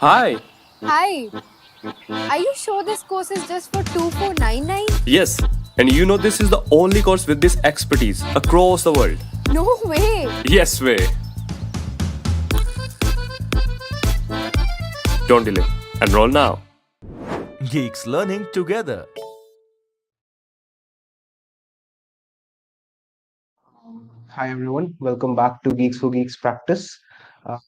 Hi. Hi, are you sure this course is just for 2499? Yes, and you know this is the only course with this expertise across the world. No way! Yes way. Don't delay. Enroll now. Geeks learning together. Hi everyone, welcome back to Geeks for Geeks practice. Uh,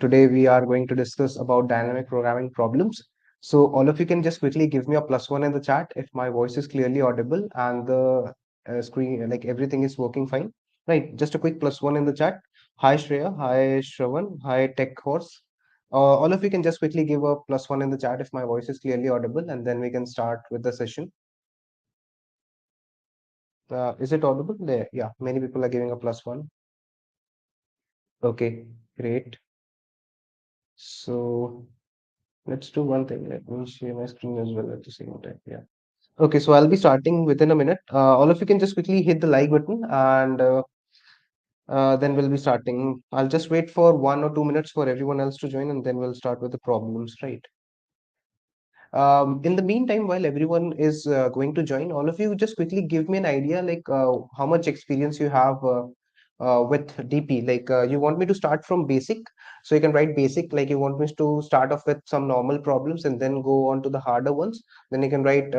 Today we are going to discuss about dynamic programming problems. So all of you can just quickly give me a +1 in the chat if my voice is clearly audible and the screen, like everything is working fine. Right, just a quick +1 in the chat. Hi Shreya, hi Shravan, hi Tech Horse. All of you can just quickly give a +1 in the chat if my voice is clearly audible, and then we can start with the session. Is it audible? There, yeah, many people are giving a +1. Okay, great. So let's do one thing. Let me share my screen as well at the same time. Yeah. Okay, so I'll be starting within a minute. All of you can just quickly hit the like button and then we'll be starting. I'll just wait for 1 or 2 minutes for everyone else to join and then we'll start with the problems, right? In the meantime, while everyone is going to join, all of you just quickly give me an idea like how much experience you have with DP. Like you want me to start from basic, so you can write basic. Like you want me to start off with some normal problems and then go on to the harder ones. Then you can write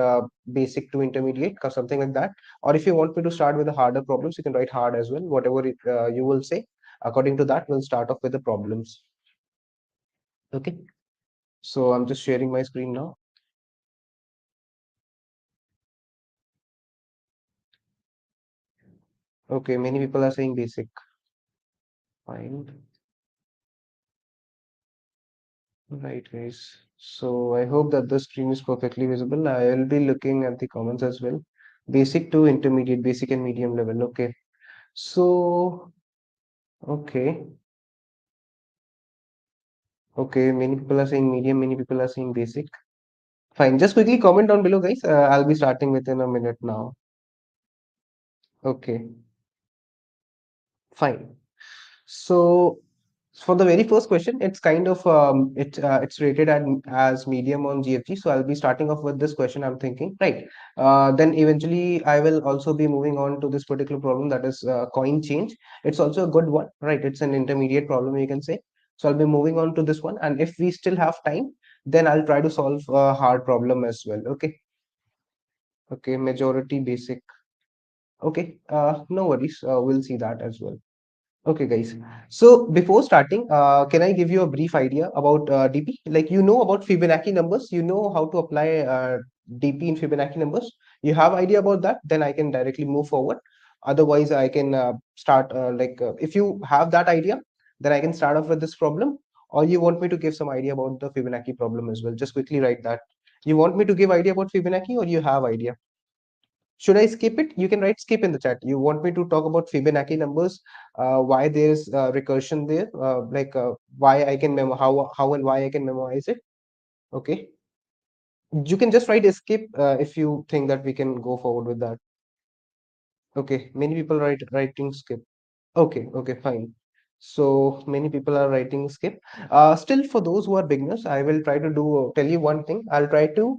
basic to intermediate or something like that. Or if you want me to start with the harder problems, you can write hard as well. Whatever you will say. According to that, we'll start off with the problems. Okay. So I'm just sharing my screen now. Okay, many people are saying basic. Fine. Right, guys. So I hope that the screen is perfectly visible. I will be looking at the comments as well. Basic to intermediate, basic and medium level. Okay. So, okay. Okay, many people are saying medium, many people are saying basic. Fine. Just quickly comment down below, guys. I'll be starting within a minute now. Okay, fine. So for the very first question, it's kind of it's rated as medium on GFG. So I'll be starting off with this question. I'm thinking, right? Then eventually I will also be moving on to this particular problem, that is coin change. It's also a good one, right? It's an intermediate problem, you can say. So I'll be moving on to this one, and if we still have time, then I'll try to solve a hard problem as well. Okay. Okay. Majority basic. Okay. No worries. We'll see that as well. Okay, guys. So before starting, can I give you a brief idea about DP? Like you know about Fibonacci numbers, you know how to apply DP in Fibonacci numbers. You have idea about that, then I can directly move forward. Otherwise, I can start if you have that idea, then I can start off with this problem. Or you want me to give some idea about the Fibonacci problem as well? Just quickly write that. You want me to give idea about Fibonacci, or you have idea? Should I skip it? You can write skip in the chat. You want me to talk about Fibonacci numbers, why there's recursion there, why I can memo how and why I can memorize it. Okay, you can just write escape if you think that we can go forward with that. Okay, many people writing skip. Okay, okay, fine. So many people are writing skip. Still, for those who are beginners, I will try to tell you one thing. I'll try to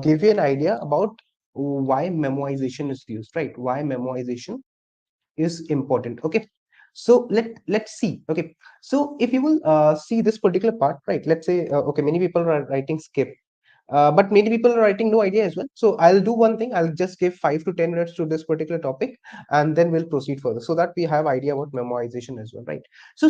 give you an idea about why memoization is used, right? Why memoization is important. Okay, so let's see. Okay, so if you will see this particular part, right? Let's say okay, many people are writing skip, but many people are writing no idea as well. So I'll do one thing. I'll just give 5 to 10 minutes to this particular topic, and then we'll proceed further so that we have idea about memoization as well, right? So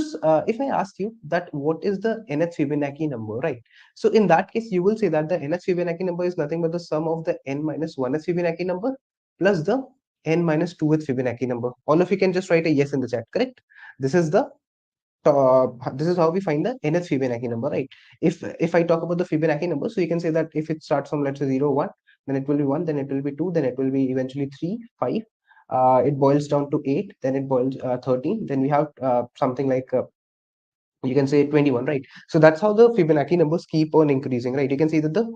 if I ask you that what is the nth Fibonacci number, right? So in that case, you will say that the nth Fibonacci number is nothing but the sum of the n minus 1th Fibonacci number plus the n minus 2th Fibonacci number. All of you can just write a yes in the chat, correct? This is the this is how we find the nth Fibonacci number, right? If I talk about the Fibonacci number, so you can say that if it starts from, let's say, 0 1, then it will be 1, then it will be 2, then it will be eventually 3 5, it boils down to 8, then it boils 13, then we have something like you can say 21, right? So that's how the Fibonacci numbers keep on increasing, right? You can see that the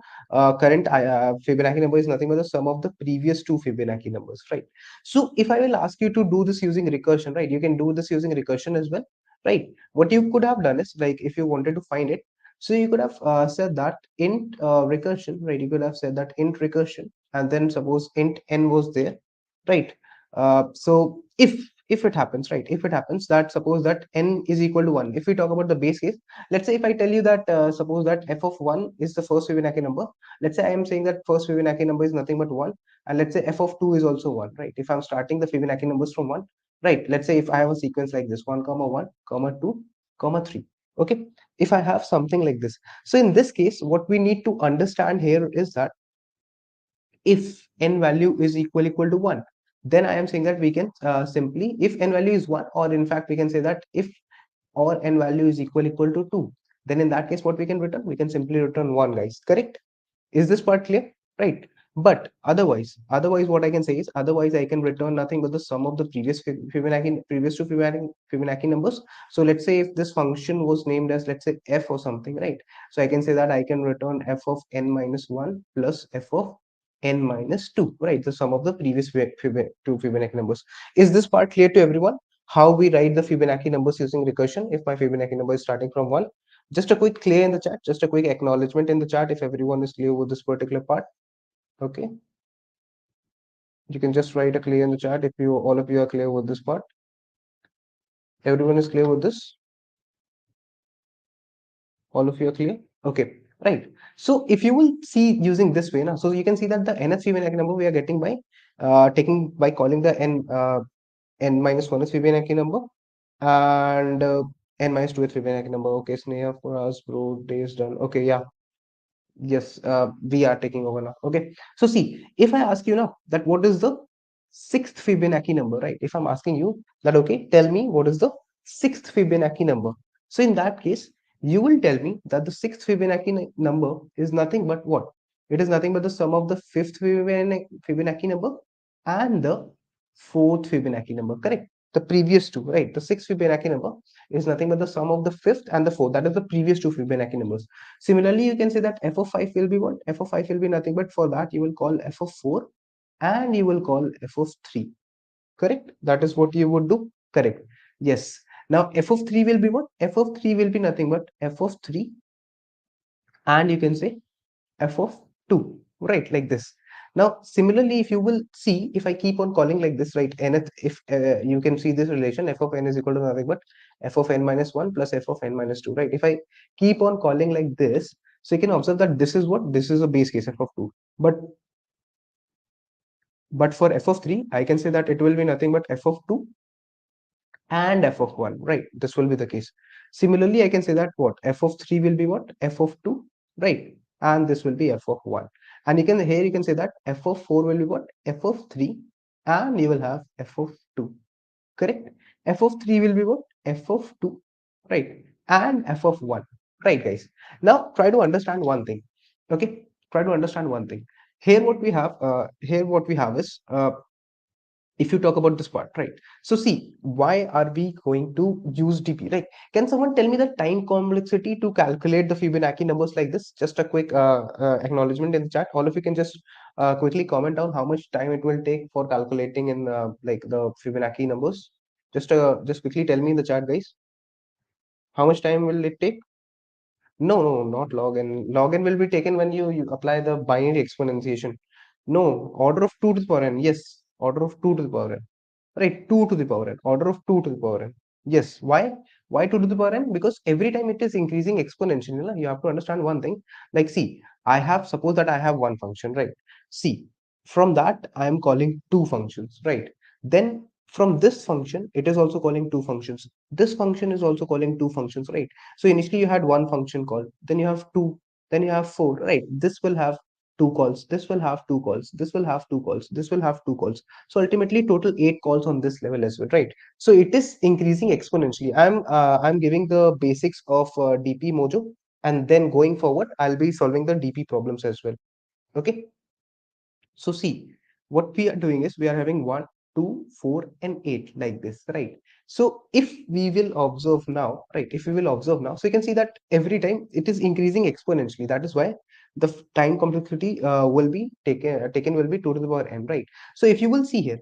current Fibonacci number is nothing but the sum of the previous two Fibonacci numbers, right? So if I will ask you to do this using recursion, right, you can do this using recursion as well, right? What you could have done is, like, if you wanted to find it, So you could have said that int recursion, right? You could have said that int recursion, and then suppose int n was there, right? So if it happens, right, if it happens that suppose that n is equal to 1, if we talk about the base case, let's say if I tell you that suppose that f of 1 is the first Fibonacci number, let's say I am saying that first Fibonacci number is nothing but 1, and let's say f of 2 is also 1, right? If I'm starting the Fibonacci numbers from 1, right, let's say if I have a sequence like this 1 comma 1 comma 2 comma 3, okay, if I have something like this, so in this case what we need to understand here is that if n value is equal to 1, then I am saying that we can simply, if n value is 1, or in fact we can say that if or n value is equal to 2, then in that case what we can return, we can simply return 1, guys. Correct? Is this part clear? Right. But otherwise what I can say is, otherwise I can return nothing but the sum of the previous two Fibonacci numbers. So let's say if this function was named as, let's say, f or something, right? So I can say that I can return f of n minus 1 plus f of n minus 2, right? The sum of the previous two Fibonacci numbers. Is this part clear to everyone? How we write the Fibonacci numbers using recursion if my Fibonacci number is starting from 1? Just a quick clear in the chat, just a quick acknowledgement in the chat if everyone is clear with this particular part. Okay, you can just write a clear in the chat if you all of you are clear with this part. Everyone is clear with this? All of you are clear? Okay, right. So if you will see using this way now, so you can see that the nth Fibonacci number we are getting by taking by calling the n minus 1 is Fibonacci number, and n minus 2 is Fibonacci number. Okay, Sneha, for us, bro, day is done. Okay, yeah. Yes, we are taking over now. Okay, so see, if I ask you now that what is the sixth Fibonacci number, right? If I'm asking you that, okay, tell me what is the sixth Fibonacci number. So in that case, you will tell me that the sixth Fibonacci number is nothing but what? It is nothing but the sum of the fifth Fibonacci number and the fourth Fibonacci number, correct? The previous two, right? The sixth Fibonacci number is nothing but the sum of the fifth and the fourth. That is the previous two Fibonacci numbers. Similarly, you can say that f of 5 will be what? F of 5 will be nothing but for that you will call f of 4 and you will call f of 3. Correct? That is what you would do. Correct. Yes. Now f of 3 will be what? F of 3 will be nothing but f of 3 and you can say f of 2, right? Like this. Now similarly, if you will see, if I keep on calling like this, right, nth, if you can see this relation, f of n is equal to nothing but f of n minus 1 plus f of n minus 2, right? If I keep on calling like this, so you can observe that this is what, this is a base case f of 2, but for f of 3 I can say that it will be nothing but f of 2 and f of 1, right? This will be the case. Similarly, I can say that what, f of 3 will be what, f of 2, right? And this will be f of 1. And you can, here you can say that f of 4 will be what, f of 3 and you will have f of 2, correct? F of 3 will be what, f of 2, right? And f of 1, right, guys? Now try to understand one thing. Okay, try to understand one thing. Here what we have, is if you talk about this part, right? So see, why are we going to use dp, right? Can someone tell me the time complexity to calculate the Fibonacci numbers like this? Just a quick acknowledgement in the chat. All of you can just quickly comment down how much time it will take for calculating in like the Fibonacci numbers. Just quickly tell me in the chat, guys, how much time will it take? No, no, not log n. Log n will be taken when you apply the binary exponentiation. No, order of 2 to the power n. Yes, order of 2 to the power n. Right, 2 to the power n. Order of 2 to the power n. Yes. Why? Why 2 to the power n? Because every time it is increasing exponentially. You have to understand one thing. Like, see, suppose that I have one function, right? See, from that I am calling two functions, right? Then from this function, it is also calling two functions. This function is also calling two functions, right? So initially you had one function call, then you have two, then you have four, right? This will have two calls, this will have two calls, this will have two calls, this will have two calls. So ultimately total 8 calls on this level as well, right? So it is increasing exponentially. I'm giving the basics of dp mojo, and then going forward I'll be solving the dp problems as well. Okay, so see, what we are doing is we are having 1, 2, 4, and 8 like this, right? So if we will observe now, right, if we will observe now, so you can see that every time it is increasing exponentially. That is why the time complexity will be taken will be 2 to the power n, right? So if you will see here,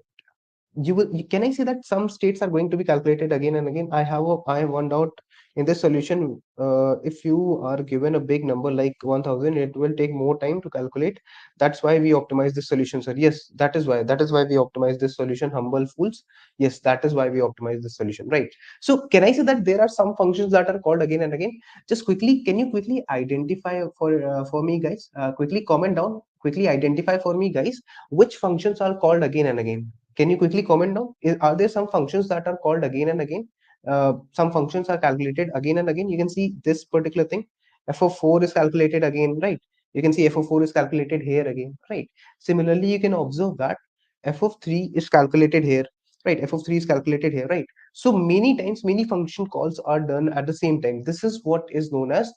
can I say that some states are going to be calculated again and again? I have one doubt in this solution. If you are given a big number like 1000, it will take more time to calculate. That's why we optimize this solution, sir. Yes, that is why we optimize this solution. Humble fools. Yes, that is why we optimize this solution, right? So can I say that there are some functions that are called again and again? Just quickly, can you quickly identify for me, guys? Quickly comment down. Quickly identify for me, guys, which functions are called again and again. Can you quickly comment down? Are there some functions that are called again and again? Some functions are calculated again and again. You can see this particular thing. F of 4 is calculated again, right? You can see f of 4 is calculated here again, right? Similarly, you can observe that f of 3 is calculated here, right? F of 3 is calculated here, right? So many times, many function calls are done at the same time. This is what is known as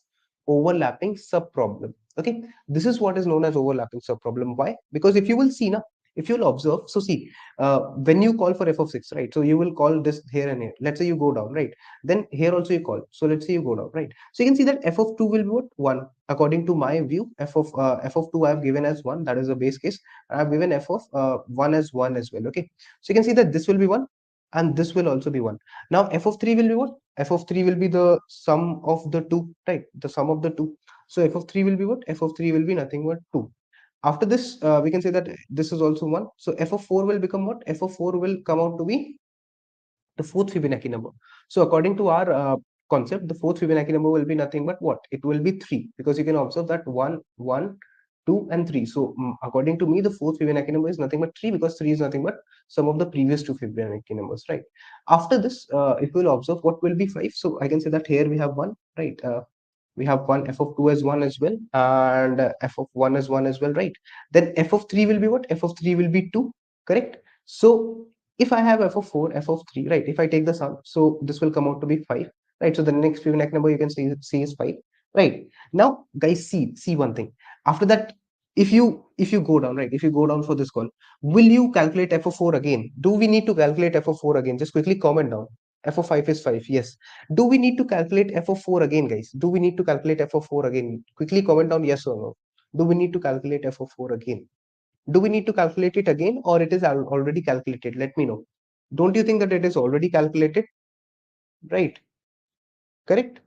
overlapping subproblem. Okay, this is what is known as overlapping subproblem. Why? Because if you will see now, if you'll observe, so see, when you call for f of 6, right? So you will call this here and here. Let's say you go down, right? Then here also you call. So let's say you go down, right? So you can see that f of 2 will be what? 1. According to my view, f of 2 I have given as 1. That is the base case. I have given f of 1 as 1 as well. Okay. So you can see that this will be 1 and this will also be 1. Now f of 3 will be what? F of 3 will be the sum of the two, right? The sum of the two. So f of 3 will be what? F of 3 will be nothing but 2. After this, we can say that this is also 1. So f of 4 will become what? F of 4 will come out to be the fourth Fibonacci number. So according to our concept, the fourth Fibonacci number will be nothing but what? It will be 3, because you can observe that 1, 1, 2, and 3. So according to me, the fourth Fibonacci number is nothing but 3, because 3 is nothing but some of the previous two Fibonacci numbers, right? After this, if we will observe, what will be 5? So I can say that here we have 1, right? We have one f of 2 as 1 as well, and f of 1 as 1 as well, right? Then f of 3 will be what? F of 3 will be 2, correct? So if I have f of 4, f of 3, right? If I take the sum, so this will come out to be 5, right? So the next Fibonacci number you can see is 5, right? Now guys, see one thing. After that, if you go down, right? If you go down for this call, will you calculate f of 4 again? Do we need to calculate f of 4 again? Just quickly comment down. F of 5 is 5, yes. Do we need to calculate f of 4 again, guys? Do we need to calculate f of 4 again? Quickly comment down yes or no. Do we need to calculate f of 4 again? Do we need to calculate it again, or it is already calculated? Let me know. Don't you think that it is already calculated? Right? Correct?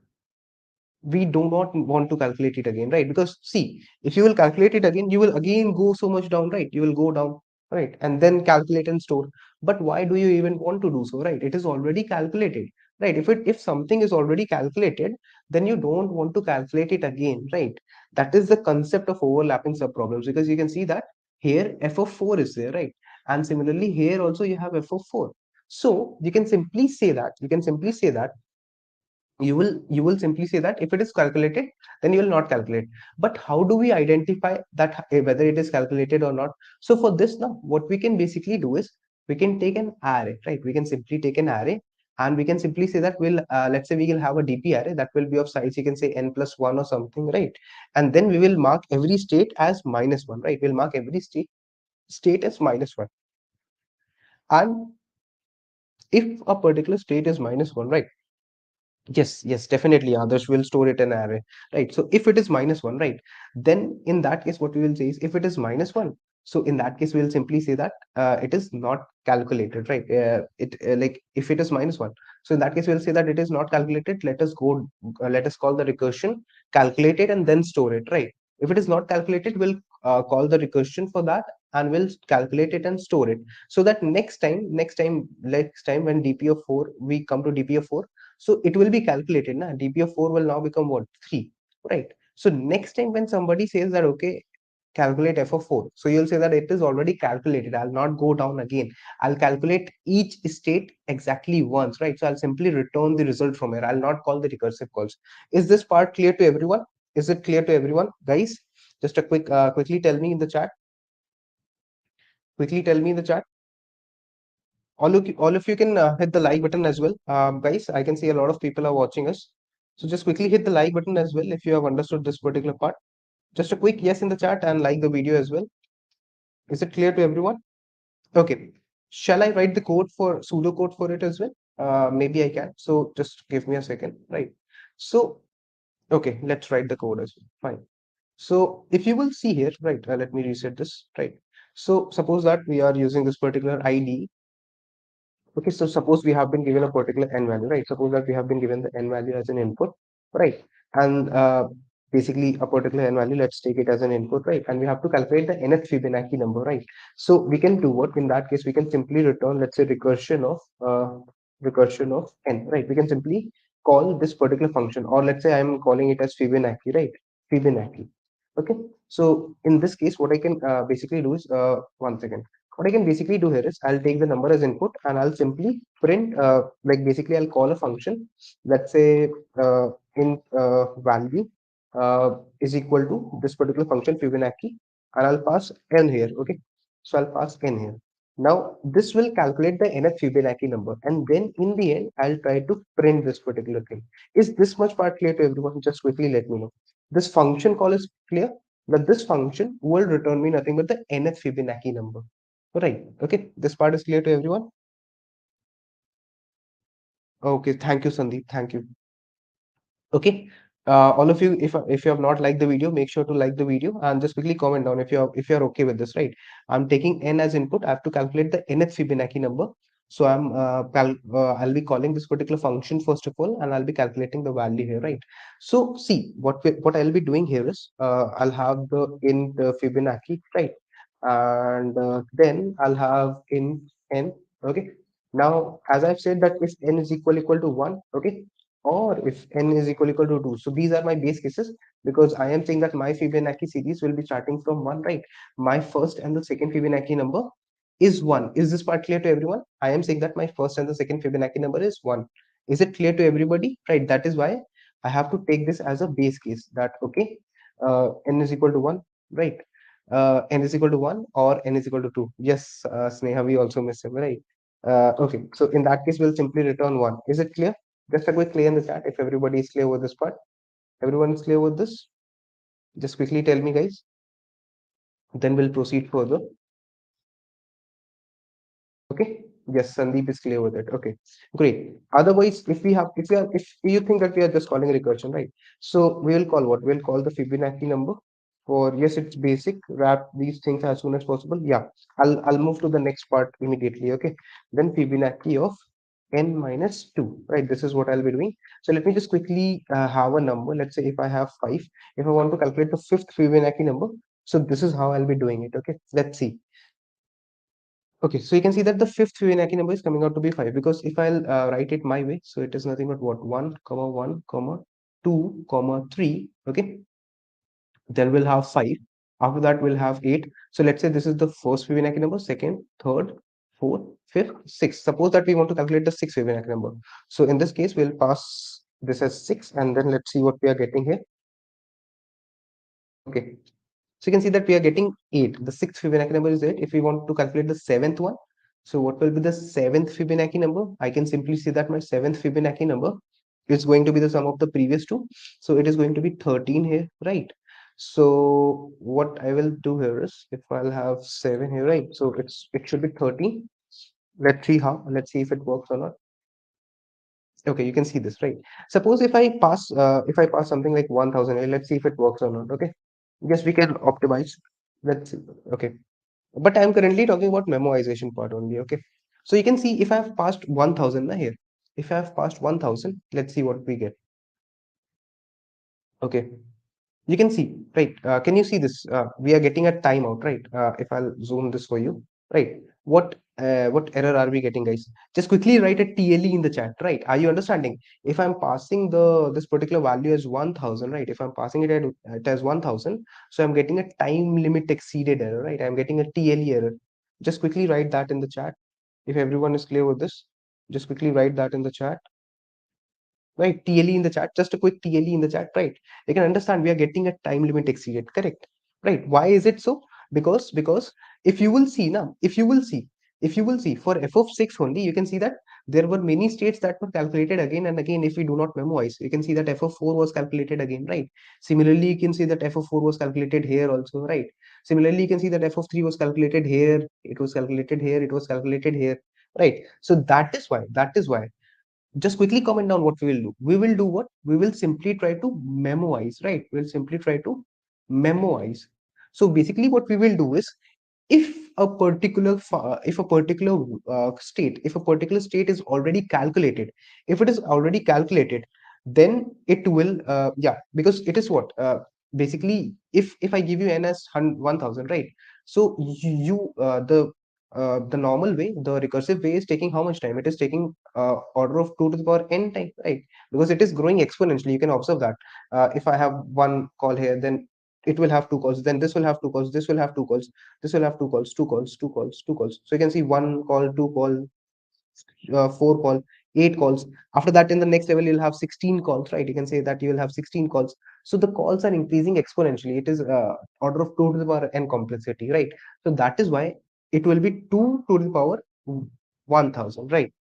We do not want to calculate it again, right? Because see, if you will calculate it again, you will again go so much down, right? You will go down, right? And then calculate and store. But why do you even want to do so, right? It is already calculated, right? If something is already calculated, then you don't want to calculate it again, right? That is the concept of overlapping subproblems, because you can see that here f of 4 is there, right? And similarly here also you have f of 4. So you can simply say that you will simply say that if it is calculated, then you will not calculate. But how do we identify that whether it is calculated or not? So for this, now what we can basically do is we can take an array, right? We can simply take an array, and we can simply say that we'll let's say we will have a dp array that will be of size, you can say n plus 1 or something, right? And then we will mark every state as -1, right? We'll mark every state as -1. And if a particular state is -1, right? Yes, definitely. Others will store it in array, right? So if it is -1, right, then in that case, what we will say is if it is -1, so in that case, we will simply say that it is not calculated, right? Like if it is -1, so in that case, we'll say that it is not calculated. Let us call the recursion, calculate it, and then store it, right? If it is not calculated, we'll call the recursion for that, and we'll calculate it and store it, so that next time when dp of 4, we come to dp of 4, so it will be calculated na. dp of 4 will now become what? 3, right? So next time when somebody says that okay, calculate f of 4, so you'll say that it is already calculated. I'll not go down again. I'll calculate each state exactly once, right? So I'll simply return the result from here. I'll not call the recursive calls. Is this part clear to everyone? Is it clear to everyone, guys? Just a quickly tell me in the chat. Quickly tell me in the chat. All of you can hit the like button as well, guys. I can see a lot of people are watching us, so just quickly hit the like button as well if you have understood this particular part. Just a quick yes in the chat and like the video as well. Is it clear to everyone? Okay, shall I write the code for pseudo code for it as well? Maybe I can, so just give me a second, right? So okay, let's write the code as well. Fine. So if you will see here, right, let me reset this, right? So suppose that we are using this particular id, Okay, so suppose we have been given a particular n value, right? Suppose that we have been given the n value as an input, right? And basically a particular n value, let's take it as an input, right? And we have to calculate the nth Fibonacci number, right? So we can do what? In that case, we can simply return, let's say, recursion of n, right? We can simply call this particular function, or let's say I'm calling it as Fibonacci, right? Fibonacci. Okay. So in this case, what I can basically do is one second. What I can basically do here is I'll take the number as input and I'll simply print like basically I'll call a function. Let's say in value is equal to this particular function Fibonacci, and I'll pass n here. Okay, so I'll pass n here. Now this will calculate the nth Fibonacci number, and then in the end I'll try to print this particular thing. Is this much part clear to everyone? Just quickly let me know. This function call is clear, that this function will return me nothing but the nth Fibonacci number. Right. Okay. This part is clear to everyone. Okay. Thank you, Sandeep. Thank you. Okay. All of you, if you have not liked the video, make sure to like the video and just quickly comment down if you're okay with this, right? I'm taking n as input. I have to calculate the nth Fibonacci number. So I'll be calling this particular function first of all, and I'll be calculating the value here, right? So see what I'll be doing here is I'll have the int Fibonacci, right? And then I'll have in n. Okay. Now, as I've said that if n is equal to 1, okay, or if n is equal to 2. So these are my base cases because I am saying that my Fibonacci series will be starting from 1, right? My first and the second Fibonacci number is 1. Is this part clear to everyone? I am saying that my first and the second Fibonacci number is 1. Is it clear to everybody? Right. That is why I have to take this as a base case that, okay, n is equal to 1, right? N is equal to 1 or n is equal to 2. Yes, Sneha, we also miss him, right? Okay, so in that case, we'll simply return 1. Is it clear? Just a quick clear in the chat if everybody is clear with this part. Everyone is clear with this? Just quickly tell me, guys. Then we'll proceed further. Okay. Yes, Sandeep is clear with it. Okay, great. Otherwise, if you think that we are just calling recursion, right? So we will call what? We'll call the Fibonacci number. For yes, it's basic. Wrap these things as soon as possible. Yeah, I'll move to the next part immediately. Okay. Then Fibonacci of n minus 2, right? This is what I'll be doing. So let me just quickly have a number. Let's say if I have 5, if I want to calculate the fifth Fibonacci number, so this is how I'll be doing it. Okay, let's see. Okay, so you can see that the fifth Fibonacci number is coming out to be 5 because if I'll write it my way, so it is nothing but what? 1 comma 1 comma 2 comma 3. Okay, then we'll have 5. After that we'll have 8. So let's say this is the first Fibonacci number, second, third, fourth, fifth, sixth. Suppose that we want to calculate the sixth Fibonacci number. So in this case, we'll pass this as 6, and then let's see what we are getting here. Okay, so you can see that we are getting 8. The sixth Fibonacci number is 8. If we want to calculate the seventh one, so what will be the seventh Fibonacci number? I can simply see that my seventh Fibonacci number is going to be the sum of the previous two. So it is going to be 13 here, right? So what I will do here is if I'll have 7 here, right? So it should be 13. Let's see if it works or not. Okay, you can see this, right? Suppose if I pass something like 1000 here, let's see if it works or not. Okay. Yes, we can optimize. Let's see. Okay. But I'm currently talking about memoization part only. Okay. So you can see if I have passed 1000 na here, if I have passed 1000, let's see what we get. Okay. You can see, right? Can you see this? We are getting a timeout, right? If I'll zoom this for you, right? What error are we getting, guys? Just quickly write a TLE in the chat, right? Are you understanding? If I'm passing this particular value as 1000, right? If I'm passing it as 1000, so I'm getting a time limit exceeded error, right? I'm getting a TLE error. Just quickly write that in the chat. If everyone is clear with this, just quickly write that in the chat, right? TLE in the chat, just a quick TLE in the chat, right? You can understand we are getting a time limit exceeded, correct? Right? Why is it so? Because if you will see now, if you will see for f of 6 only, you can see that there were many states that were calculated again and again. If we do not memoize, you can see that f of 4 was calculated again, right? Similarly, you can see that f of 4 was calculated here also, right? Similarly, you can see that f of 3 was calculated here, it was calculated here, it was calculated here, right? So that is why just quickly comment down what we will do. We will do what? We will simply try to memoize, right? We'll simply try to memoize. So basically what we will do is if a particular state is already calculated, if it is already calculated, then it will yeah, because it is what basically, if I give you n as 1000, right? So the normal way, the recursive way is taking how much time? It is taking order of 2 to the power n time, right? Because it is growing exponentially. You can observe that if I have one call here, then it will have two calls, then this will have two calls, this will have two calls, this will have two calls, two calls, two calls, two calls. So you can see one call, two call, four call, eight calls. After that, in the next level, you'll have 16 calls, right? You can say that you will have 16 calls. So the calls are increasing exponentially. It is order of 2 to the power n complexity, right? So that is why it will be 2 to the power 1000, right?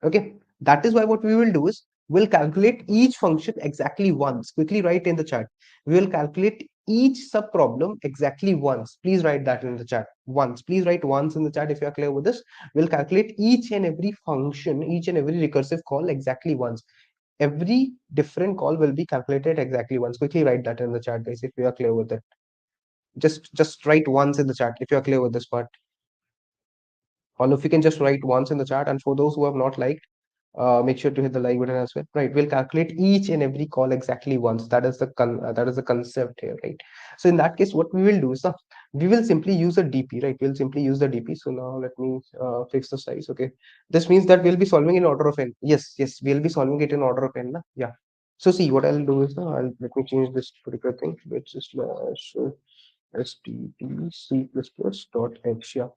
Okay, that is why what we will do is we'll calculate each function exactly once. Quickly write in the chat. We will calculate each sub problem exactly once. Please write that in the chat. Once. Please write once in the chat if you are clear with this. We'll calculate each and every function, each and every recursive call exactly once. Every different call will be calculated exactly once. Quickly write that in the chat, guys, if you are clear with it. Just write once in the chat if you are clear with this part. All of you can just write once in the chat, and for those who have not liked, make sure to hit the like button as well, right? We'll calculate each and every call exactly once. That is the concept here, right? So in that case, what we will do is we will simply use a DP, right? We'll simply use the DP. So now let me fix the size. Okay, this means that we'll be solving in order of n. Yes, we'll be solving it in order of n, na? Yeah. So see, what I'll do is let me change this particular thing, which is slash SDE C++.h. Yeah.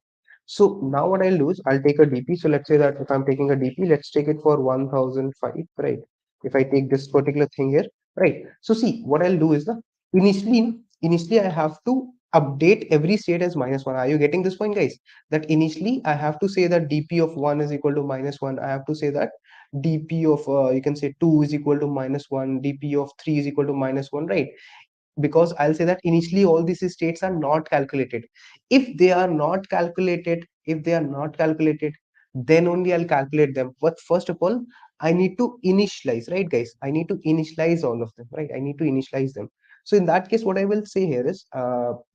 So now what I'll do is I'll take a DP. So let's say that if I'm taking a DP, let's take it for 1005, right? If I take this particular thing here, right? So see, what I'll do is initially I have to update every state as -1. Are you getting this point, guys? That initially I have to say that DP of 1 is equal to -1. I have to say that DP of you can say 2 is equal to -1, DP of 3 is equal to -1, right? Because I'll say that initially all these states are not calculated. If they are not calculated, then only I'll calculate them. But first of all, I need to initialize, right, guys? I need to initialize all of them, right? I need to initialize them. So in that case, what I will say here is,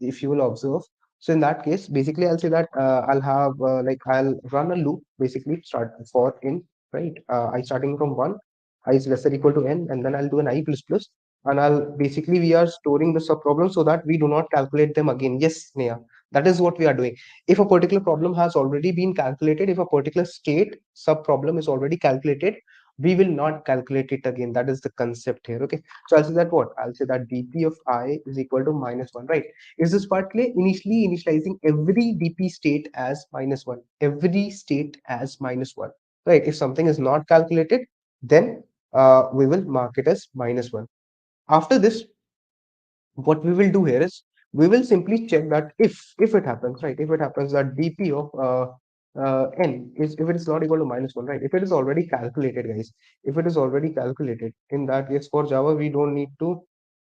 if you will observe, so in that case, basically, I'll say that I'll have I'll run a loop, basically start for in, right? I starting from one, I is lesser equal to n, and then I'll do an I plus plus, and I'll basically we are storing the sub problem so that we do not calculate them again. Yes, Neha, that is what we are doing. If a particular problem has already been calculated, if a particular state sub problem is already calculated, we will not calculate it again. That is the concept here. Okay, so I'll say that what I'll say that dp of I is equal to -1, right? Is this part clear? Initially initializing every dp state as -1, every state as -1, right? If something is not calculated, then we will mark it as -1. After this, what we will do here is we will simply check that if it happens, right? If it happens that dp of n is, if it is not equal to -1, right? If it is already calculated, guys, if it is already calculated, in that case for Java we don't need to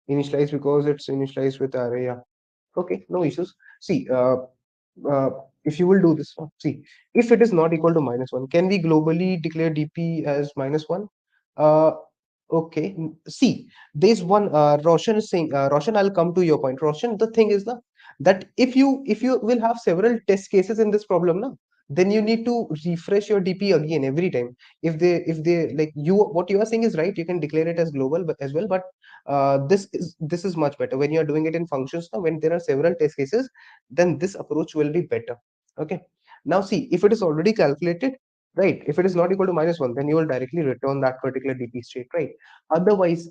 initialize because it's initialized with array. Yeah. Okay, no issues. See, uh, if you will do this one, see, if it is not equal to -1, can we globally declare dp as -1? uh okay, see, there's one Roshan is saying, Roshan, I'll come to your point. Roshan, the thing is that if you will have several test cases in this problem now, then you need to refresh your dp again every time. If they like, you, what you are saying is right, you can declare it as global but as well, but this is much better when you are doing it in functions. Now when there are several test cases, then this approach will be better. Okay, now see, if it is already calculated, right, if it is not equal to -1, then you will directly return that particular dp state, right? Otherwise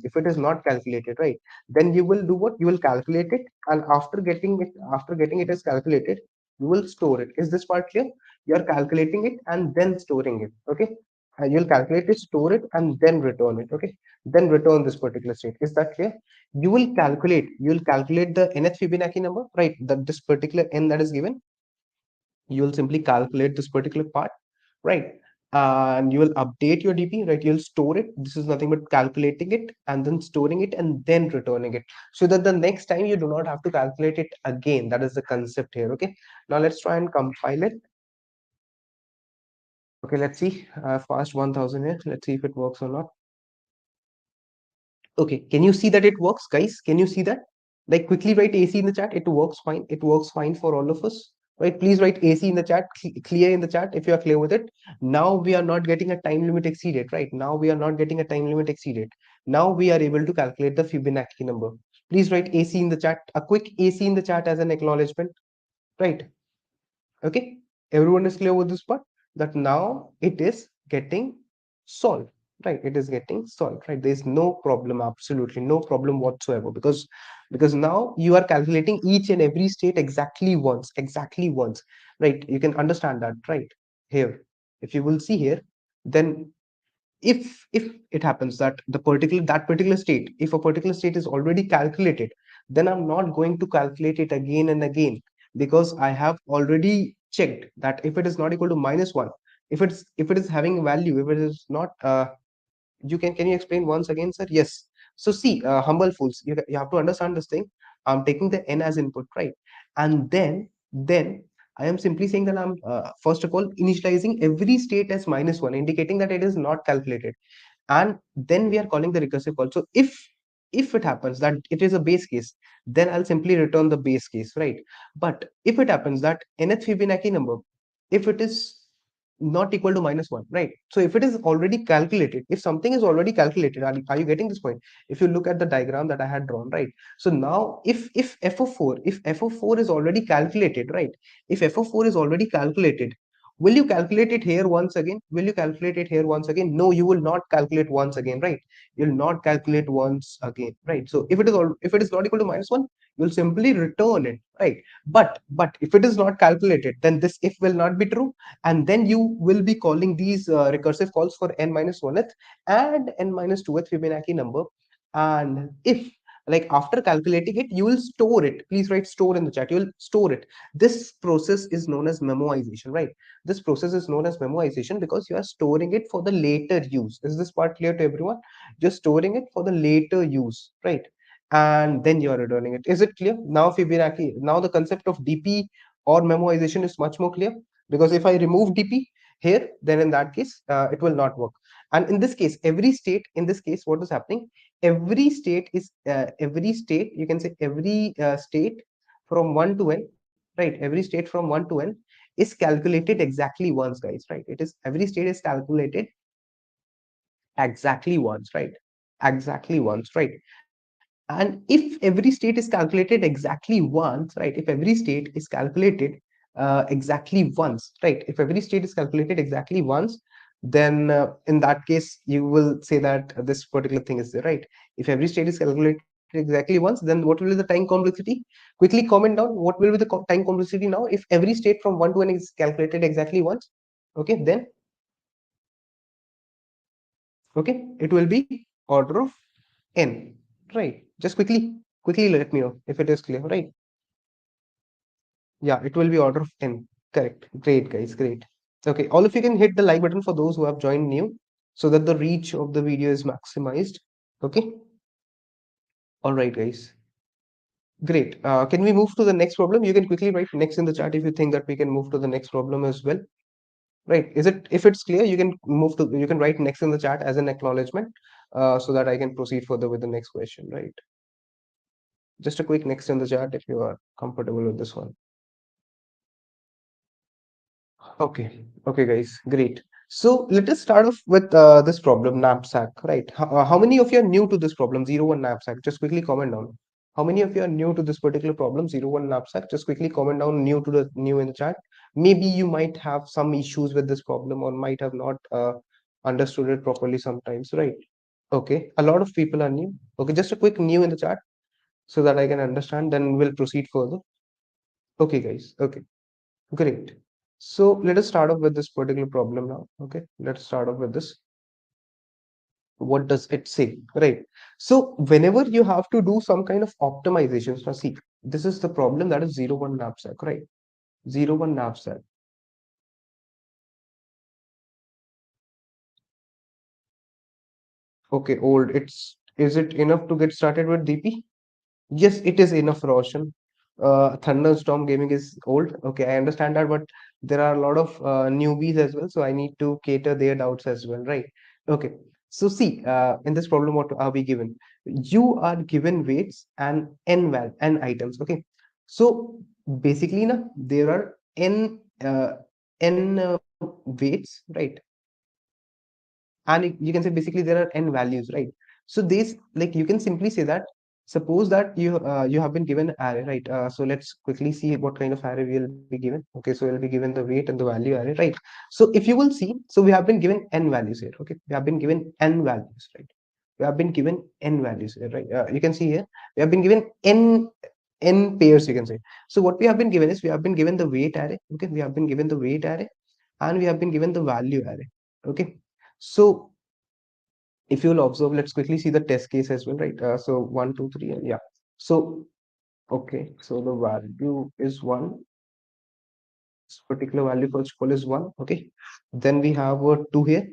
if it is not calculated, right, then you will do what? You will calculate it, and after getting it as calculated, you will store it. Is this part clear? You are calculating it and then storing it. Okay, and you'll calculate it, store it, and then return it. Okay, then return this particular state. Is that clear? You will calculate the nth Fibonacci number, right? That this particular n that is given, you will simply calculate this particular part, right? And you will update your dp, right? You'll store it. This is nothing but calculating it and then storing it and then returning it, so that the next time you do not have to calculate it again. That is the concept here. Okay, now let's try and compile it. Okay, let's see. Fast 1000 here. Let's see if it works or not. Okay, can you see that it works, guys? Can you see that? Like, quickly write AC in the chat. It works fine. It works fine for all of us. right? Please write AC in the chat, clear in the chat if you are clear with it. Now we are not getting a time limit exceeded, right? Now we are not getting a time limit exceeded. Now we are able to calculate the Fibonacci number. Please write AC in the chat, a quick AC in the chat as an acknowledgement, right? Okay, everyone is clear with this part, that now it is getting solved, right? It is getting solved, right? There is no problem, absolutely no problem whatsoever, because now you are calculating each and every state exactly once, right? You can understand that, right? Here, if you will see here, then if it happens that that particular state, if a particular state is already calculated, then I'm not going to calculate it again and again, because I have already checked that if it is not equal to -1, if it is having value, if it is not can you explain once again, sir? Yes. So see, humble fools, you have to understand this thing. I'm taking the n as input, right? And then I am simply saying that I'm first of all initializing every state as -1, indicating that it is not calculated, and then we are calling the recursive call. So if it happens that it is a base case, then I'll simply return the base case, right? But if it happens that nth Fibonacci number, if it is not equal to -1, right? So if it is already calculated, if something is already calculated, are you getting this point? If you look at the diagram that I had drawn, right? So now if f of 4, if f of 4 is already calculated, right? If f of 4 is already calculated, will you calculate it here once again? Will you calculate it here once again? No, you will not calculate once again, right? You'll not calculate once again, right? So if it is not equal to -1, you'll simply return it, right? But if it is not calculated, then this if will not be true, and then you will be calling these recursive calls for n minus 1th and n minus 2th Fibonacci number. And if, like, after calculating it, you will store it. Please write store in the chat. You will store it. This process is known as memoization, right? This process is known as memoization because you are storing it for the later use. Is this part clear to everyone? Just storing it for the later use, right? And then you are returning it. Is it clear now? Fibonacci, now the concept of DP or memoization is much more clear, because if I remove DP here, then in that case it will not work. And in this case, every state, in this case, what is happening, every state, you can say every state from 1 to n, right? Every state from 1 to n is calculated exactly once, guys, right? It is, every state is calculated exactly once, right? Exactly once, right? And if every state is calculated exactly once, right? If every state is calculated exactly once, right? If every state is calculated exactly once, then in that case, you will say that this particular thing is there, right? If every state is calculated exactly once, then what will be the time complexity? Quickly comment down what will be the time complexity now if every state from 1 to n is calculated exactly once. Okay, then okay, it will be order of n, right? Just quickly let me know if it is clear, right? Yeah, it will be order of n. Correct. Great, guys. Great. Okay, all of you can hit the like button for those who have joined new, so that the reach of the video is maximized. Okay. All right, guys. Great. Can we move to the next problem? You can quickly write next in the chat if you think that we can move to the next problem as well. Right. Is it, if it's clear, you can move to, you can write next in the chat as an acknowledgement, so that I can proceed further with the next question, right? Just a quick next in the chat if you are comfortable with this one. Okay, okay, guys, great. So let us start off with this problem, knapsack, right? How many of you are new to this problem, 01 knapsack? Just quickly comment down. How many of you are new to this particular problem, 01 knapsack? Just quickly comment down new in the chat. Maybe you might have some issues with this problem, or might have not understood it properly sometimes, right? Okay, a lot of people are new. Okay, just a quick new in the chat so that I can understand, then we'll proceed further. Okay, guys, okay. Great. So let us start off with this particular problem now. Okay, let's start off with this. What does it say? Right. So whenever you have to do some kind of optimizations, now see, this is the problem that is 01 knapsack, right? 01 knapsack. Okay, old. Is it enough to get started with DP? Yes, it is enough, Roshan. Thunderstorm Gaming is old. Okay, I understand that, but there are a lot of newbies as well, so I need to cater their doubts as well, right? Okay. So see, in this problem, what are we given? You are given weights and n items. Okay. So basically, na, there are n weights, right? And you can say basically there are n values, right? So these, like, you can simply say that, suppose that you have been given an array, right? So let's quickly see what kind of array we will be given. Okay, so we'll be given the weight and the value array, right? So if you will see, so we have been given n values here. Okay, we have been given n values, right? We have been given n values here, right? You can see here we have been given n pairs, you can say. So what we have been given is, we have been given the weight array. Okay, we have been given the weight array, and we have been given the value array. Okay, so if you will observe, let's quickly see the test case as well, right? So 1 2 3, and yeah. So okay, so the value is 1. This particular value first of all is 1. Okay, then we have a 2 here.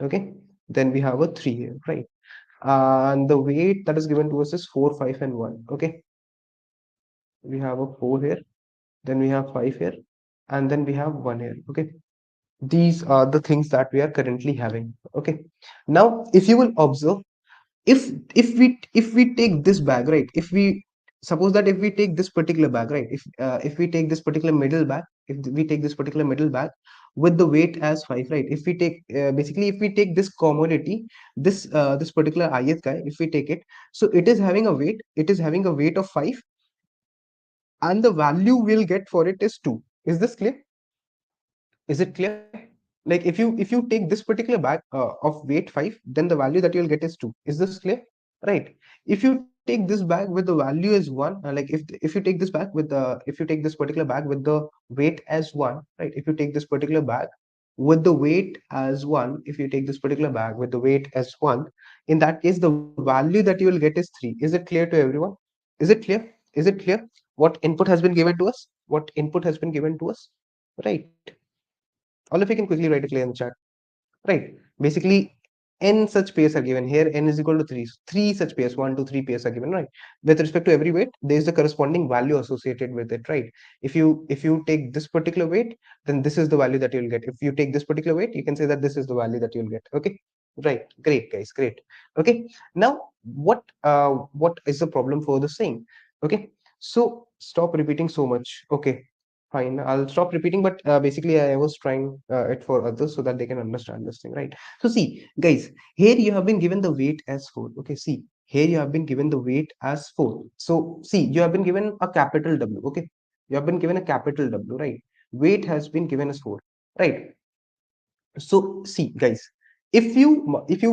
Okay, then we have a 3 here, right? And the weight that is given to us is 4 5 and 1. Okay, we have a 4 here, then we have 5 here, and then we have 1 here. Okay, these are the things that we are currently having. Okay, now if you will observe, if if we take this bag, right? If we suppose that if we take this particular bag, right? If we take this particular middle bag, if we take this particular middle bag with the weight as 5, right? If we take basically, if we take this commodity, this particular ith guy, if we take it, so it is having a weight, it is having a weight of 5, and the value we'll get for it is 2. Is this clear? Is it clear? Like, if you take this particular bag of weight 5, then the value that you'll get is 2. Is this clear? Right. If you take this bag with the value as 1, like, if you take this bag with the, if you take this particular bag with the weight as 1, right? If you take this particular bag with the weight as 1, if you take this particular bag with the weight as 1, in that case the value that you will get is 3. Is it clear to everyone? Is it clear? Is it clear what input has been given to us? What input has been given to us? Right. All of you can quickly write it clear in the chat. Right. Basically, n such pairs are given here. N is equal to 3. Three such pairs, 1 2 3 pairs are given, right? With respect to every weight, there is the corresponding value associated with it, right? If you take this particular weight, then this is the value that you'll get. If you take this particular weight, you can say that this is the value that you'll get. Okay. Right. Great, guys. Great. Okay. Now, what is the problem for the same? Okay. So stop repeating so much. Okay. Fine, I'll stop repeating, but basically I was trying it for others so that they can understand this thing, right? So see, guys, here you have been given the weight as 4. Okay, see, here you have been given the weight as 4. So see, you have been given a capital W. Okay, you have been given a capital W, right? Weight has been given as 4, right? So see, guys, if you